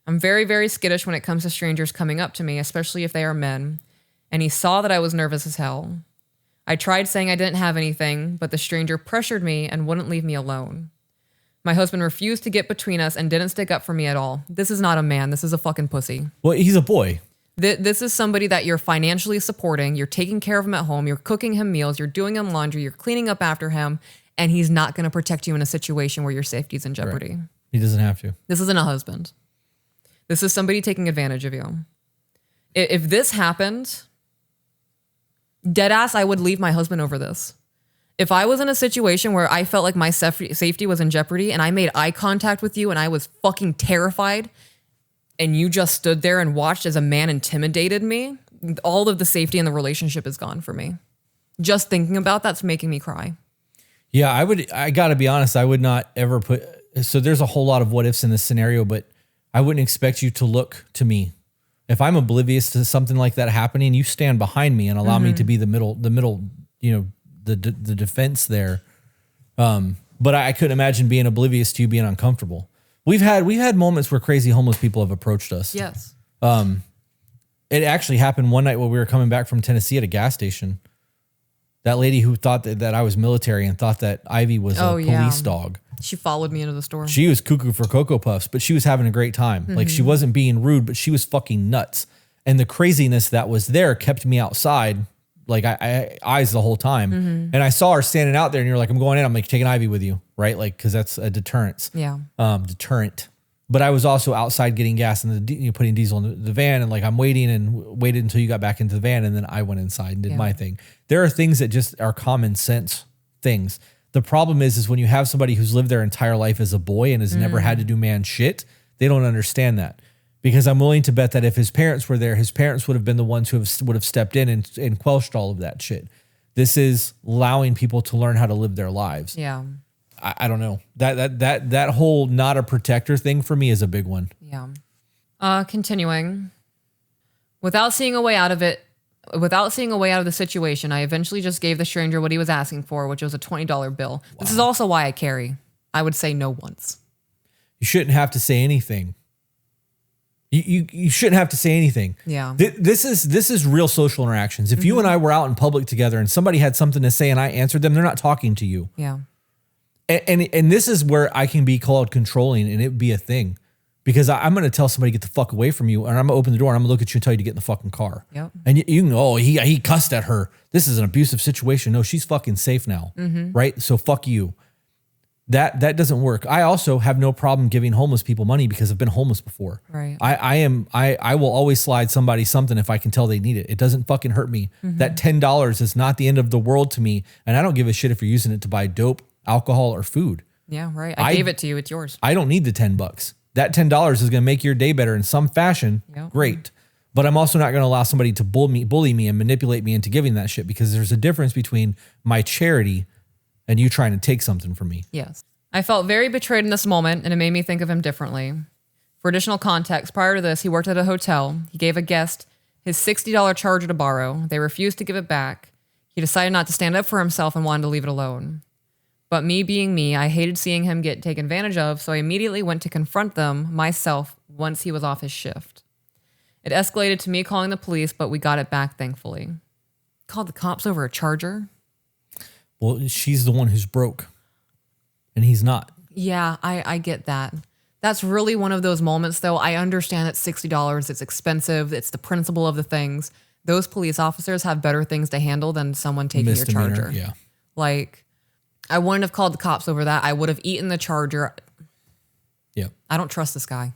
Speaker 3: I'm very, very skittish when it comes to strangers coming up to me, especially if they are men. And he saw that I was nervous as hell. I tried saying I didn't have anything, but the stranger pressured me and wouldn't leave me alone. My husband refused to get between us and didn't stick up for me at all. This is not a man. This is a fucking pussy.
Speaker 2: Well, he's a boy.
Speaker 3: This is somebody that you're financially supporting. You're taking care of him at home. You're cooking him meals. You're doing him laundry. You're cleaning up after him. And he's not going to protect you in a situation where your safety is in jeopardy.
Speaker 2: Right. He doesn't have to.
Speaker 3: This isn't a husband. This is somebody taking advantage of you. If this happened, dead ass, I would leave my husband over this. If I was in a situation where I felt like my safety was in jeopardy and I made eye contact with you and I was fucking terrified and you just stood there and watched as a man intimidated me, all of the safety in the relationship is gone for me. Just thinking about that's making me cry.
Speaker 2: Yeah, I gotta be honest, I would not ever so there's a whole lot of what ifs in this scenario, but I wouldn't expect you to look to me. If I'm oblivious to something like that happening, you stand behind me and allow me to be the middle, the defense there. But I couldn't imagine being oblivious to you being uncomfortable. We've had moments where crazy homeless people have approached us.
Speaker 3: Yes.
Speaker 2: It actually happened one night when we were coming back from Tennessee at a gas station. That lady who thought that I was military and thought that Ivy was a police dog.
Speaker 3: She followed me into the store.
Speaker 2: She was cuckoo for Cocoa Puffs, but she was having a great time. Like, she wasn't being rude, but she was fucking nuts. And the craziness that was there kept me outside. Like, I eyes the whole time. And I saw her standing out there and you're like, I'm going in. I'm like, taking Ivy with you. Right. Like, cause that's a deterrence.
Speaker 3: Yeah.
Speaker 2: Deterrent. But I was also outside getting gas and putting diesel in the van. And like, I'm waiting and waited until you got back into the van. And then I went inside and did my thing. There are things that just are common sense things. The problem is when you have somebody who's lived their entire life as a boy and has never had to do man shit, they don't understand that. Because I'm willing to bet that if his parents were there, his parents would have been the ones who would have stepped in and quelched all of that shit. This is allowing people to learn how to live their lives.
Speaker 3: Yeah.
Speaker 2: I don't know. That whole not a protector thing for me is a big one.
Speaker 3: Yeah. Continuing. Without seeing a way out of the situation, I eventually just gave the stranger what he was asking for, which was a $20 bill. Wow. This is also why I carry. I would say no once.
Speaker 2: You shouldn't have to say anything. You shouldn't have to say anything. Yeah. This is real social interactions. If you and I were out in public together and somebody had something to say and I answered them, they're not talking to you.
Speaker 3: Yeah.
Speaker 2: And this is where I can be called controlling and it be a thing. Because I'm going to tell somebody, get the fuck away from you. And I'm going to open the door and I'm going to look at you and tell you to get in the fucking car.
Speaker 3: Yep.
Speaker 2: And you can, he cussed at her. This is an abusive situation. No, she's fucking safe now. Right? So fuck you. That doesn't work. I also have no problem giving homeless people money because I've been homeless before.
Speaker 3: Right.
Speaker 2: I will always slide somebody something if I can tell they need it. It doesn't fucking hurt me. That $10 is not the end of the world to me. And I don't give a shit if you're using it to buy dope, alcohol, or food.
Speaker 3: Yeah, right. I gave it to you. It's yours.
Speaker 2: I don't need the $10. That $10 is going to make your day better in some fashion. Yep. Great. But I'm also not going to allow somebody to bully me and manipulate me into giving that shit because there's a difference between my charity and you trying to take something from me.
Speaker 3: Yes. I felt very betrayed in this moment and it made me think of him differently. For additional context, prior to this, he worked at a hotel. He gave a guest his $60 charger to borrow. They refused to give it back. He decided not to stand up for himself and wanted to leave it alone. But me being me, I hated seeing him get taken advantage of, so I immediately went to confront them myself once he was off his shift. It escalated to me calling the police, but we got it back, thankfully. Called the cops over a charger?
Speaker 2: Well, she's the one who's broke, and he's not.
Speaker 3: Yeah, I get that. That's really one of those moments, though. I understand it's $60. It's expensive. It's the principle of the things. Those police officers have better things to handle than someone taking your
Speaker 2: Misdemeanor,
Speaker 3: charger.
Speaker 2: yeah.
Speaker 3: Like, I wouldn't have called the cops over that. I would have eaten the charger.
Speaker 2: Yeah.
Speaker 3: I don't trust this guy.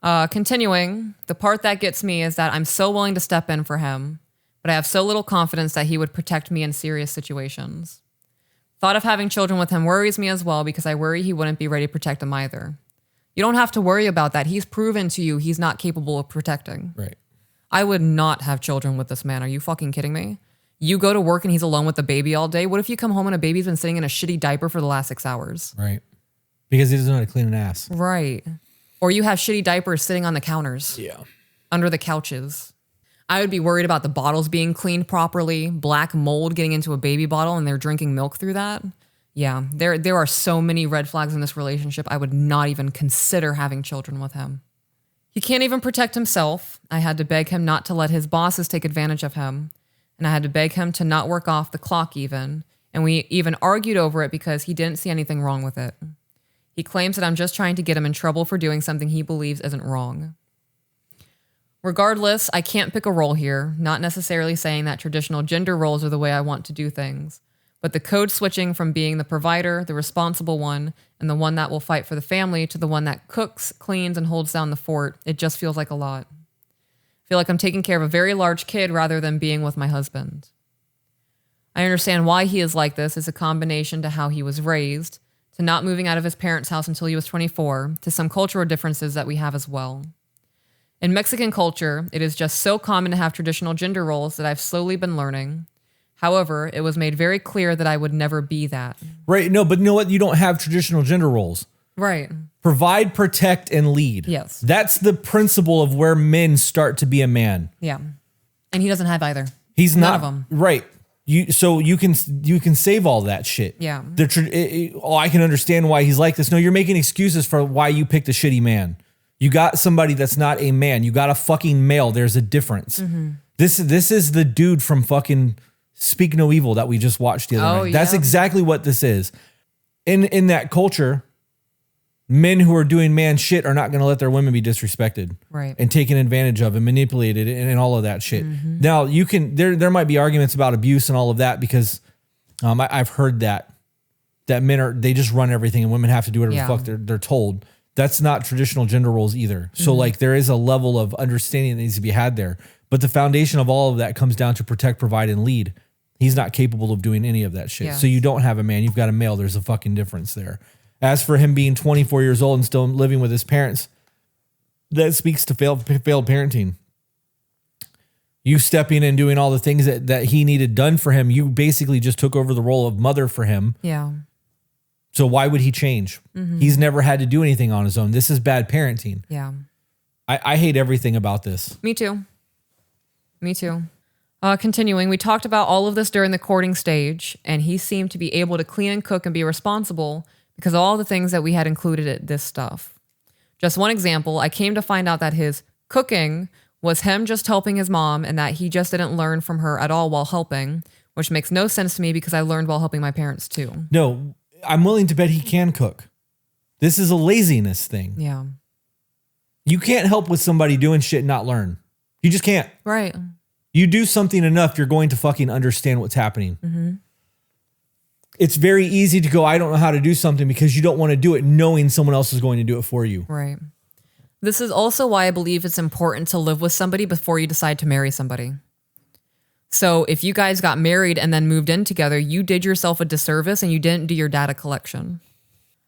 Speaker 3: Continuing, the part that gets me is that I'm so willing to step in for him, but I have so little confidence that he would protect me in serious situations. Thought of having children with him worries me as well because I worry he wouldn't be ready to protect them either. You don't have to worry about that. He's proven to you he's not capable of protecting.
Speaker 2: Right.
Speaker 3: I would not have children with this man. Are you fucking kidding me? You go to work and he's alone with the baby all day. What if you come home and a baby's been sitting in a shitty diaper for the last 6 hours?
Speaker 2: Right. Because he doesn't know how to clean an ass.
Speaker 3: Right. Or you have shitty diapers sitting on the counters.
Speaker 2: Yeah.
Speaker 3: Under the couches. I would be worried about the bottles being cleaned properly, black mold getting into a baby bottle and they're drinking milk through that. Yeah, there are so many red flags in this relationship. I would not even consider having children with him. He can't even protect himself. I had to beg him not to let his bosses take advantage of him. And I had to beg him to not work off the clock even. And we even argued over it because he didn't see anything wrong with it. He claims that I'm just trying to get him in trouble for doing something he believes isn't wrong. Regardless, I can't pick a role here, not necessarily saying that traditional gender roles are the way I want to do things. But the code switching from being the provider, the responsible one, and the one that will fight for the family to the one that cooks, cleans, and holds down the fort, it just feels like a lot. I feel like I'm taking care of a very large kid rather than being with my husband. I understand why he is like this. It's a combination to how he was raised, to not moving out of his parents' house until he was 24, to some cultural differences that we have as well. In Mexican culture, it is just so common to have traditional gender roles that I've slowly been learning. However, it was made very clear that I would never be that.
Speaker 2: Right. No, but you know what? You don't have traditional gender roles.
Speaker 3: Right.
Speaker 2: Provide, protect, and lead.
Speaker 3: Yes.
Speaker 2: That's the principle of where men start to be a man.
Speaker 3: Yeah. And he doesn't have either.
Speaker 2: He's
Speaker 3: None
Speaker 2: not.
Speaker 3: of them.
Speaker 2: Right. So you can save all that shit.
Speaker 3: Yeah.
Speaker 2: I can understand why he's like this. No, you're making excuses for why you picked a shitty man. You got somebody that's not a man. You got a fucking male. There's a difference. Mm-hmm. This is the dude from fucking Speak No Evil that we just watched the other night. That's exactly what this is. In that culture, men who are doing man shit are not going to let their women be disrespected,
Speaker 3: right,
Speaker 2: and taken advantage of and manipulated and all of that shit. Mm-hmm. Now you can there might be arguments about abuse and all of that because I've heard that men they just run everything and women have to do whatever the fuck they're told. That's not traditional gender roles either. So like there is a level of understanding that needs to be had there. But the foundation of all of that comes down to protect, provide, and lead. He's not capable of doing any of that shit. Yeah. So you don't have a man, you've got a male. There's a fucking difference there. As for him being 24 years old and still living with his parents, that speaks to failed parenting. You stepping in and doing all the things that he needed done for him, you basically just took over the role of mother for him.
Speaker 3: Yeah.
Speaker 2: So why would he change? Mm-hmm. He's never had to do anything on his own. This is bad parenting.
Speaker 3: Yeah.
Speaker 2: I hate everything about this.
Speaker 3: Me too. Continuing, we talked about all of this during the courting stage, and he seemed to be able to clean and cook and be responsible because of all the things that we had included in this stuff. Just one example, I came to find out that his cooking was him just helping his mom and that he just didn't learn from her at all while helping, which makes no sense to me because I learned while helping my parents too.
Speaker 2: No, I'm willing to bet he can cook. This is a laziness thing.
Speaker 3: Yeah.
Speaker 2: You can't help with somebody doing shit and not learn. You just can't.
Speaker 3: Right.
Speaker 2: You do something enough, you're going to fucking understand what's happening. Mm-hmm. It's very easy to go, I don't know how to do something because you don't want to do it knowing someone else is going to do it for you.
Speaker 3: Right. This is also why I believe it's important to live with somebody before you decide to marry somebody. So if you guys got married and then moved in together, you did yourself a disservice and you didn't do your data collection.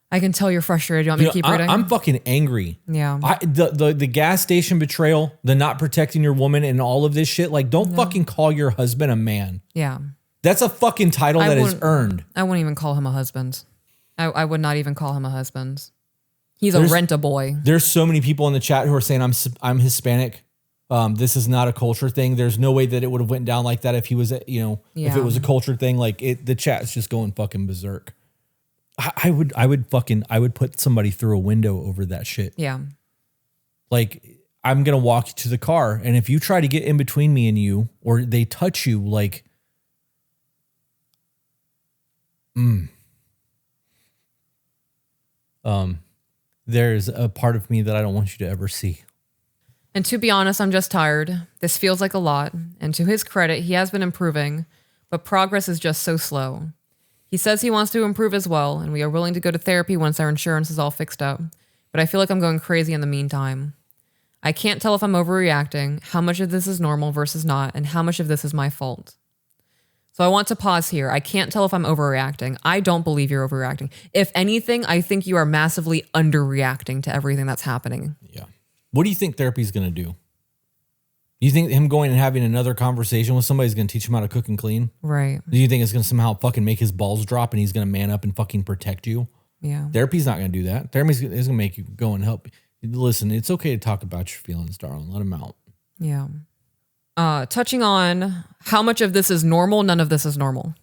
Speaker 3: I can tell you're frustrated. You want me to keep reading?
Speaker 2: I'm fucking angry.
Speaker 3: Yeah.
Speaker 2: The gas station betrayal, the not protecting your woman and all of this shit. Like, don't fucking call your husband a man.
Speaker 3: Yeah.
Speaker 2: That's a fucking title that is earned.
Speaker 3: I wouldn't even call him a husband. I would not even call him a husband. He's a rent-a-boy. There's
Speaker 2: so many people in the chat who are saying I'm Hispanic. This is not a culture thing. There's no way that it would have went down like that if he was, if it was a culture thing. Like the chat's just going fucking berserk. I would put somebody through a window over that shit.
Speaker 3: Yeah.
Speaker 2: Like I'm going to walk you to the car. And if you try to get in between me and you, or they touch you, like, there's a part of me that I don't want you to ever see.
Speaker 3: And to be honest, I'm just tired. This feels like a lot. And to his credit, he has been improving, but progress is just so slow. He says he wants to improve as well, and we are willing to go to therapy once our insurance is all fixed up. But I feel like I'm going crazy in the meantime. I can't tell if I'm overreacting, how much of this is normal versus not, and how much of this is my fault. So I want to pause here. I can't tell if I'm overreacting. I don't believe you're overreacting. If anything, I think you are massively underreacting to everything that's happening.
Speaker 2: Yeah. What do you think therapy is going to do? You think him going and having another conversation with somebody is going to teach him how to cook and clean?
Speaker 3: Right.
Speaker 2: Do you think it's going to somehow fucking make his balls drop and he's going to man up and fucking protect you?
Speaker 3: Yeah.
Speaker 2: Therapy's not going to do that. Therapy is going to make you go and help. Listen, it's okay to talk about your feelings, darling. Let them out.
Speaker 3: Yeah. Touching on how much of this is normal, none of this is normal.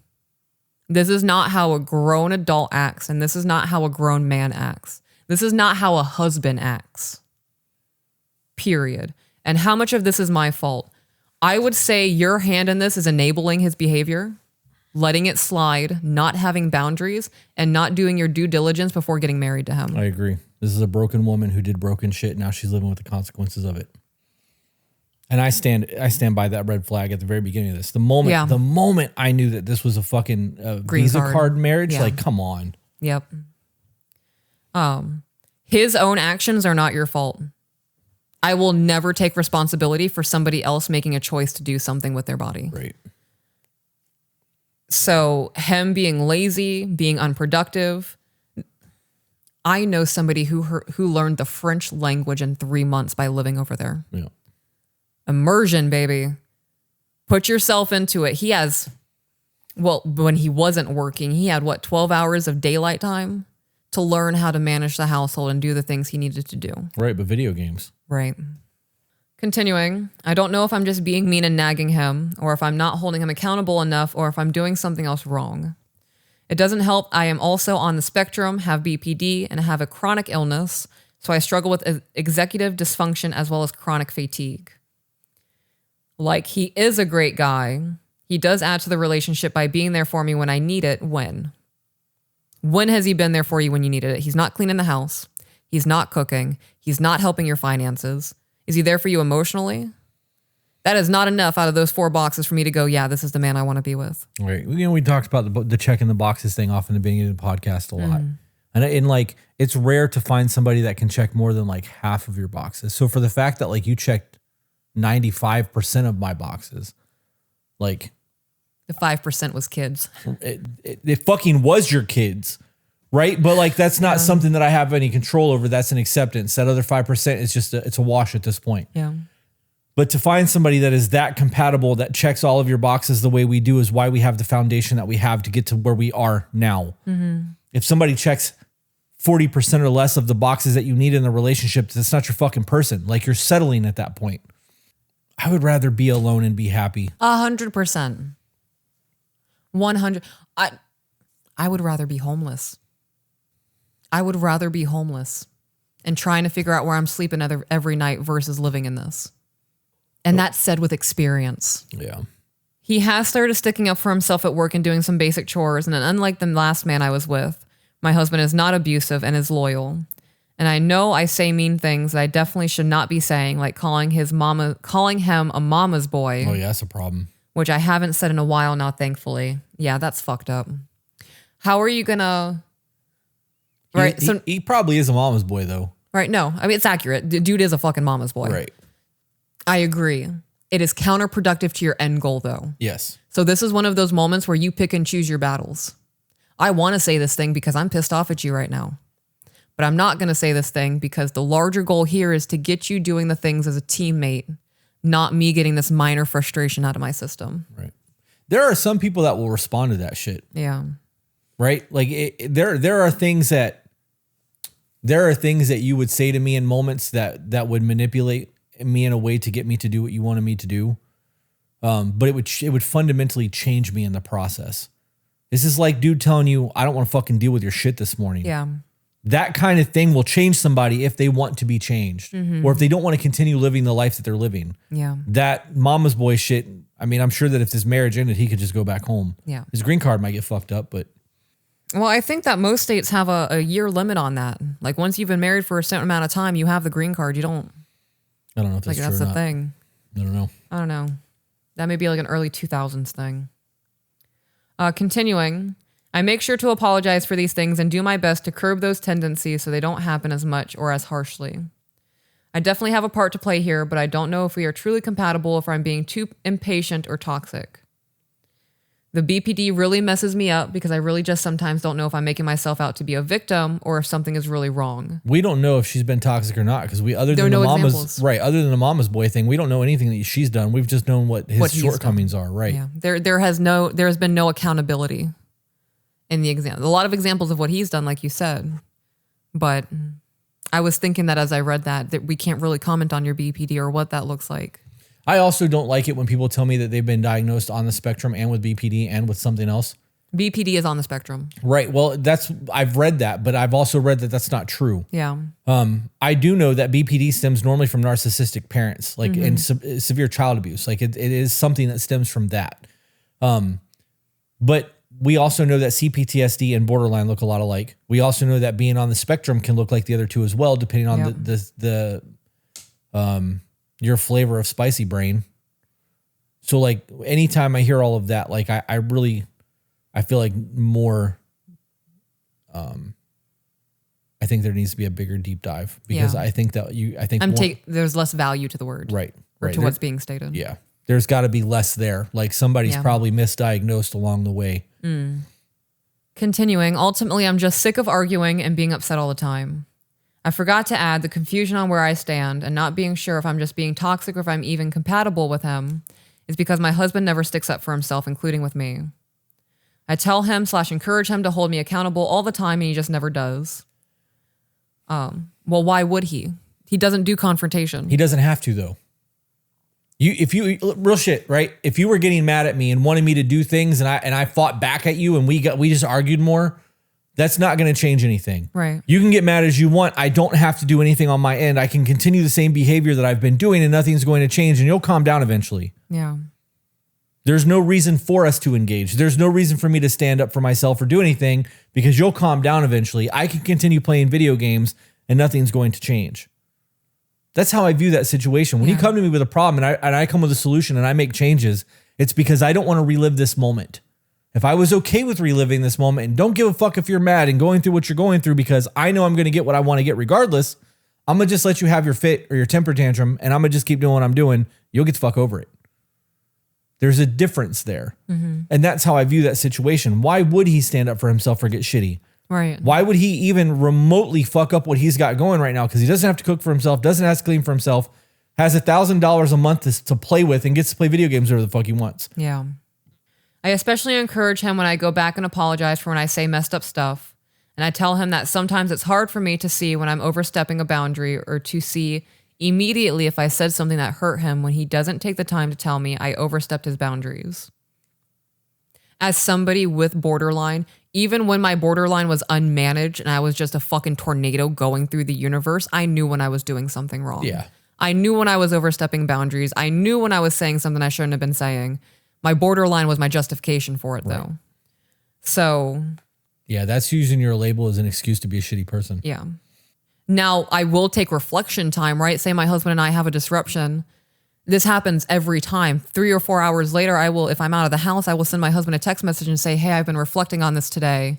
Speaker 3: This is not how a grown adult acts, and this is not how a grown man acts. This is not how a husband acts. Period. And how much of this is my fault? I would say your hand in this is enabling his behavior, letting it slide, not having boundaries, and not doing your due diligence before getting married to him.
Speaker 2: I agree. This is a broken woman who did broken shit. Now she's living with the consequences of it. And I stand by that red flag at the very beginning of this. The moment I knew that this was a fucking Visa card marriage, like, come on.
Speaker 3: Yep. His own actions are not your fault. I will never take responsibility for somebody else making a choice to do something with their body.
Speaker 2: Right.
Speaker 3: So him being lazy, being unproductive. I know somebody who learned the French language in 3 months by living over there.
Speaker 2: Yeah.
Speaker 3: Immersion, baby. Put yourself into it. He has, well, when he wasn't working, he had 12 hours of daylight time to learn how to manage the household and do the things he needed to do.
Speaker 2: Right, but video games.
Speaker 3: Right. Continuing, I don't know if I'm just being mean and nagging him, or if I'm not holding him accountable enough, or if I'm doing something else wrong. It doesn't help. I am also on the spectrum, have BPD, and have a chronic illness, so I struggle with executive dysfunction as well as chronic fatigue. Like, he is a great guy. He does add to the relationship by being there for me when I need it. When? When has he been there for you when you needed it? He's not cleaning the house. He's not cooking. He's not helping your finances. Is he there for you emotionally? That is not enough out of those 4 boxes for me to go, yeah, this is the man I want to be with.
Speaker 2: Right. You know, we talked about the checking the boxes thing off in the beginning of the podcast a lot. And like, it's rare to find somebody that can check more than like half of your boxes. So for the fact that like you checked 95% of my boxes, like
Speaker 3: the 5% was kids.
Speaker 2: It fucking was your kids, right? But like, that's not something that I have any control over. That's an acceptance. That other 5% is just it's a wash at this point.
Speaker 3: Yeah.
Speaker 2: But to find somebody that is that compatible, that checks all of your boxes the way we do, is why we have the foundation that we have to get to where we are now. Mm-hmm. If somebody checks 40% or less of the boxes that you need in the relationship, that's not your fucking person. Like, you're settling at that point. I would rather be alone and be happy.
Speaker 3: 100%. 100. I would rather be homeless. I would rather be homeless and trying to figure out where I'm sleeping every night versus living in this. And that's said with experience.
Speaker 2: Yeah.
Speaker 3: He has started sticking up for himself at work and doing some basic chores. And unlike the last man I was with, my husband is not abusive and is loyal. And I know I say mean things that I definitely should not be saying, like calling him a mama's boy.
Speaker 2: Oh yeah, that's a problem.
Speaker 3: Which I haven't said in a while now, thankfully. Yeah, that's fucked up. How are you gonna? Right.
Speaker 2: He probably is a mama's boy though.
Speaker 3: Right. No, I mean, it's accurate. The dude is a fucking mama's boy.
Speaker 2: Right.
Speaker 3: I agree. It is counterproductive to your end goal though.
Speaker 2: Yes.
Speaker 3: So this is one of those moments where you pick and choose your battles. I want to say this thing because I'm pissed off at you right now. But I'm not going to say this thing because the larger goal here is to get you doing the things as a teammate, not me getting this minor frustration out of my system.
Speaker 2: Right. There are some people that will respond to that shit.
Speaker 3: Yeah.
Speaker 2: Right? Like there are things that you would say to me in moments that would manipulate me in a way to get me to do what you wanted me to do. But it would fundamentally change me in the process. This is like dude telling you, I don't want to fucking deal with your shit this morning.
Speaker 3: Yeah.
Speaker 2: that kind of thing will change somebody if they want to be changed or if they don't want to continue living the life that they're living.
Speaker 3: Yeah.
Speaker 2: That mama's boy shit. I mean, I'm sure that if this marriage ended, he could just go back home.
Speaker 3: Yeah.
Speaker 2: His green card might get fucked up, but.
Speaker 3: Well, I think that most states have a year limit on that. Like once you've been married for a certain amount of time, you have the green card. You don't.
Speaker 2: I don't know if that's true
Speaker 3: that's
Speaker 2: or
Speaker 3: the
Speaker 2: not.
Speaker 3: thing.
Speaker 2: I don't know.
Speaker 3: I don't know. That may be like an early 2000s thing. Continuing, I make sure to apologize for these things and do my best to curb those tendencies so they don't happen as much or as harshly. I definitely have a part to play here, but I don't know if we are truly compatible, if I'm being too impatient or toxic. The BPD really messes me up because I really just sometimes don't know if I'm making myself out to be a victim or if something is really wrong.
Speaker 2: We don't know if she's been toxic or not because other than the mama's boy thing, we don't know anything that she's done. We've just known what his shortcomings are, right?
Speaker 3: Yeah. There has been no accountability in the example. A lot of examples of what he's done, like you said, but I was thinking that as I read that we can't really comment on your BPD or what that looks like.
Speaker 2: I also don't like it when people tell me that they've been diagnosed on the spectrum and with BPD and with something else.
Speaker 3: BPD is on the spectrum.
Speaker 2: Right. Well, I've read that, but I've also read that that's not true.
Speaker 3: Yeah.
Speaker 2: I do know that BPD stems normally from narcissistic parents, like in severe child abuse. Like it is something that stems from that. But we also know that CPTSD and borderline look a lot alike. We also know that being on the spectrum can look like the other two as well, depending on your flavor of spicy brain. So like anytime I hear all of that, like I feel like more, I think there needs to be a bigger deep dive because I think that
Speaker 3: there's less value to the word,
Speaker 2: right.
Speaker 3: Or to what's being stated.
Speaker 2: Yeah. There's got to be less there. Like somebody's probably misdiagnosed along the way.
Speaker 3: Continuing, ultimately, I'm just sick of arguing and being upset all the time. I forgot to add the confusion on where I stand and not being sure if I'm just being toxic or if I'm even compatible with him is because my husband never sticks up for himself, including with me. I tell him / encourage him to hold me accountable all the time and he just never does. Well, why would he? He doesn't do confrontation.
Speaker 2: He doesn't have to though. Real shit, right? If you were getting mad at me and wanted me to do things and I fought back at you and we just argued more, that's not going to change anything.
Speaker 3: Right.
Speaker 2: You can get mad as you want. I don't have to do anything on my end. I can continue the same behavior that I've been doing and nothing's going to change and you'll calm down eventually.
Speaker 3: Yeah.
Speaker 2: There's no reason for us to engage. There's no reason for me to stand up for myself or do anything because you'll calm down eventually. I can continue playing video games and nothing's going to change. That's how I view that situation. When you come to me with a problem and I come with a solution and I make changes, it's because I don't want to relive this moment. If I was okay with reliving this moment and don't give a fuck if you're mad and going through what you're going through because I know I'm going to get what I want to get regardless, I'm going to just let you have your fit or your temper tantrum and I'm going to just keep doing what I'm doing. You'll get the fuck over it. There's a difference there. And that's how I view that situation. Why would he stand up for himself or get shitty?
Speaker 3: Right.
Speaker 2: Why would he even remotely fuck up what he's got going right now? Because he doesn't have to cook for himself, doesn't have to clean for himself, has $1,000 a month to play with and gets to play video games whatever the fuck he wants.
Speaker 3: Yeah. I especially encourage him when I go back and apologize for when I say messed up stuff. And I tell him that sometimes it's hard for me to see when I'm overstepping a boundary or to see immediately if I said something that hurt him when he doesn't take the time to tell me I overstepped his boundaries. As somebody with borderline, even when my borderline was unmanaged and I was just a fucking tornado going through the universe, I knew when I was doing something wrong.
Speaker 2: Yeah.
Speaker 3: I knew when I was overstepping boundaries. I knew when I was saying something I shouldn't have been saying. My borderline was my justification for it, though. So.
Speaker 2: Yeah, that's using your label as an excuse to be a shitty person.
Speaker 3: Yeah. Now, I will take reflection time, right? Say my husband and I have a disruption. This happens every time. 3 or 4 hours later, if I'm out of the house, I will send my husband a text message and say, hey, I've been reflecting on this today,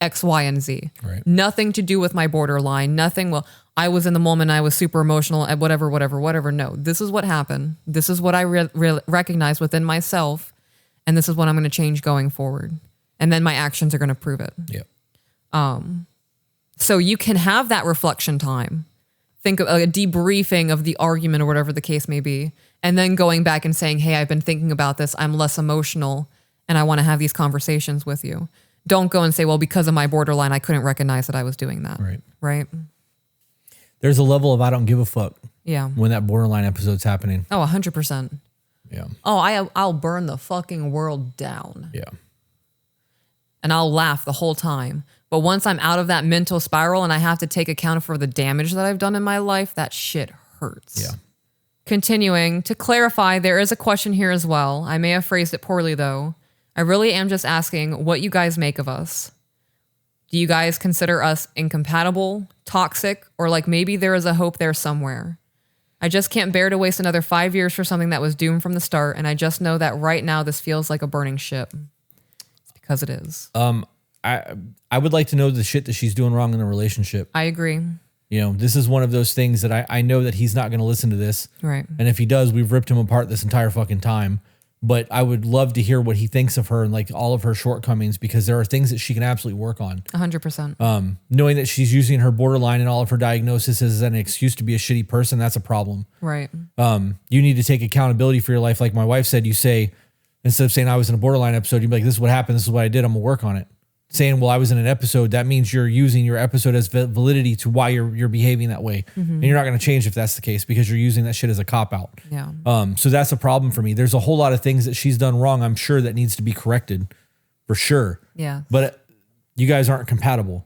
Speaker 3: X, Y, and Z.
Speaker 2: Right.
Speaker 3: Nothing to do with my borderline. Nothing. Well, I was in the moment. I was super emotional and whatever. No, this is what happened. This is what I recognize within myself. And this is what I'm going to change going forward. And then my actions are going to prove it.
Speaker 2: Yeah.
Speaker 3: So you can have that reflection time. Think of a debriefing of the argument or whatever the case may be. And then going back and saying, hey, I've been thinking about this. I'm less emotional and I want to have these conversations with you. Don't go and say, well, because of my borderline, I couldn't recognize that I was doing that. Right.
Speaker 2: There's a level of I don't give a fuck.
Speaker 3: Yeah.
Speaker 2: When that borderline episode's happening.
Speaker 3: Oh, 100%.
Speaker 2: Yeah.
Speaker 3: Oh, I'll burn the fucking world down.
Speaker 2: Yeah.
Speaker 3: and I'll laugh the whole time. But once I'm out of that mental spiral and I have to take account for the damage that I've done in my life, that shit hurts.
Speaker 2: Yeah.
Speaker 3: Continuing, to clarify, there is a question here as well. I may have phrased it poorly though. I really am just asking what you guys make of us. Do you guys consider us incompatible, toxic, or like maybe there is a hope there somewhere? I just can't bear to waste another 5 years for something that was doomed from the start, and I just know that right now this feels like a burning ship. It's because it is.
Speaker 2: I would like to know the shit that she's doing wrong in the relationship.
Speaker 3: I agree.
Speaker 2: You know, this is one of those things that I know that he's not going to listen to this.
Speaker 3: Right.
Speaker 2: And if he does, we've ripped him apart this entire fucking time. But I would love to hear what he thinks of her and like all of her shortcomings, because there are things that she can absolutely work on.
Speaker 3: 100%.
Speaker 2: Knowing that she's using her borderline and all of her diagnoses as an excuse to be a shitty person, that's a problem.
Speaker 3: Right.
Speaker 2: You need to take accountability for your life. Like my wife said, you say, instead of saying I was in a borderline episode, you'd be like, this is what happened. This is what I did. I'm gonna work on it. Saying, well, I was in an episode, that means you're using your episode as validity to why you're behaving that way. And you're not going to change if that's the case, because you're using that shit as a cop-out.
Speaker 3: Yeah.
Speaker 2: So that's a problem for me. There's a whole lot of things that she's done wrong, I'm sure, that needs to be corrected, for sure.
Speaker 3: Yeah.
Speaker 2: But you guys aren't compatible.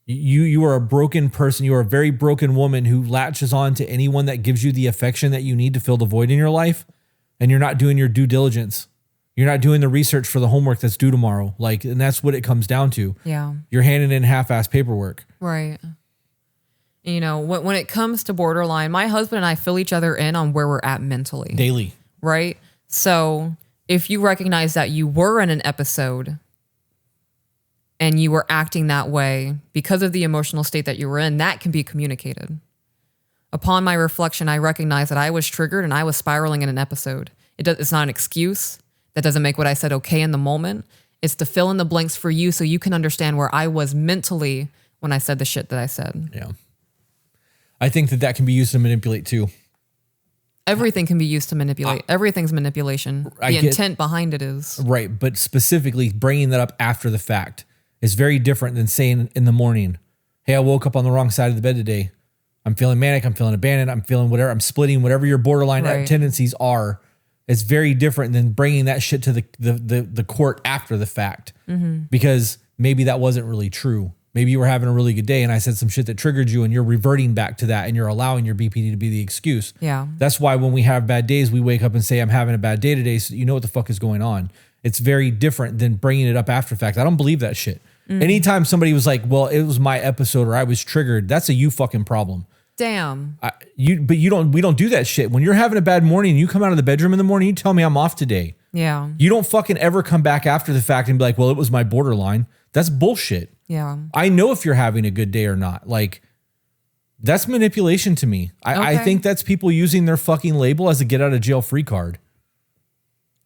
Speaker 2: You are a broken person. You are a very broken woman who latches on to anyone that gives you the affection that you need to fill the void in your life, and you're not doing your due diligence. You're not doing the research for the homework that's due tomorrow. Like, and that's what it comes down to.
Speaker 3: Yeah.
Speaker 2: You're handing in half-ass paperwork.
Speaker 3: Right. You know, when it comes to borderline, my husband and I fill each other in on where we're at mentally.
Speaker 2: Daily.
Speaker 3: Right? So if you recognize that you were in an episode and you were acting that way because of the emotional state that you were in, that can be communicated. Upon my reflection, I recognize that I was triggered and I was spiraling in an episode. It's not an excuse. That doesn't make what I said okay in the moment. It's to fill in the blanks for you so you can understand where I was mentally when I said the shit that I said.
Speaker 2: Yeah. I think that can be used to manipulate too.
Speaker 3: Everything can be used to manipulate. Everything's manipulation. The intent behind it is.
Speaker 2: Right. But specifically bringing that up after the fact is very different than saying in the morning, hey, I woke up on the wrong side of the bed today. I'm feeling manic. I'm feeling abandoned. I'm feeling whatever. I'm splitting, whatever your borderline tendencies are. It's very different than bringing that shit to the court after the fact, because maybe that wasn't really true. Maybe you were having a really good day and I said some shit that triggered you and you're reverting back to that and you're allowing your BPD to be the excuse.
Speaker 3: Yeah.
Speaker 2: That's why when we have bad days, we wake up and say, I'm having a bad day today, so you know what the fuck is going on. It's very different than bringing it up after the fact. I don't believe that shit. Anytime somebody was like, well, it was my episode or I was triggered, that's a you fucking problem.
Speaker 3: Damn.
Speaker 2: We don't do that shit. When you're having a bad morning and you come out of the bedroom in the morning, you tell me I'm off today.
Speaker 3: Yeah.
Speaker 2: You don't fucking ever come back after the fact and be like, well, it was my borderline. That's bullshit.
Speaker 3: Yeah.
Speaker 2: I know if you're having a good day or not. Like, that's manipulation to me. I think that's people using their fucking label as a get out of jail free card.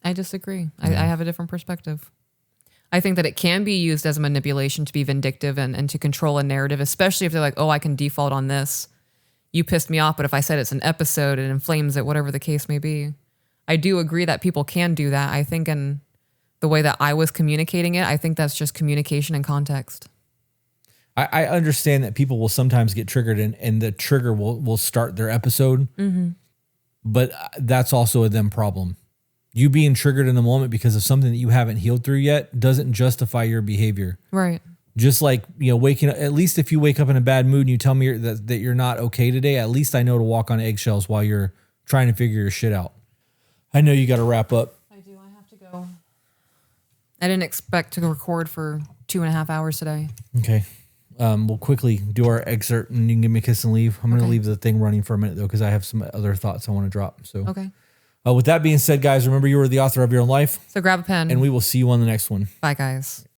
Speaker 3: I disagree. I have a different perspective. I think that it can be used as a manipulation to be vindictive and to control a narrative, especially if they're like, oh, I can default on this. You pissed me off, but if I said it's an episode, it inflames it, whatever the case may be. I do agree that people can do that. I think in the way that I was communicating it, I think that's just communication and context.
Speaker 2: I understand that people will sometimes get triggered and the trigger will start their episode, but that's also a them problem. You being triggered in the moment because of something that you haven't healed through yet doesn't justify your behavior. Right. Just like, you know, waking up, at least if you wake up in a bad mood and you tell me that you're not okay today, at least I know to walk on eggshells while you're trying to figure your shit out. I know you got to wrap up.
Speaker 3: I do. I have to go. I didn't expect to record for 2.5 hours today.
Speaker 2: Okay. We'll quickly do our excerpt and you can give me a kiss and leave. I'm going to leave the thing running for a minute though, because I have some other thoughts I want to drop. So,
Speaker 3: okay.
Speaker 2: With that being said, guys, remember you are the author of your own life.
Speaker 3: So grab a pen.
Speaker 2: And we will see you on the next one.
Speaker 3: Bye, guys.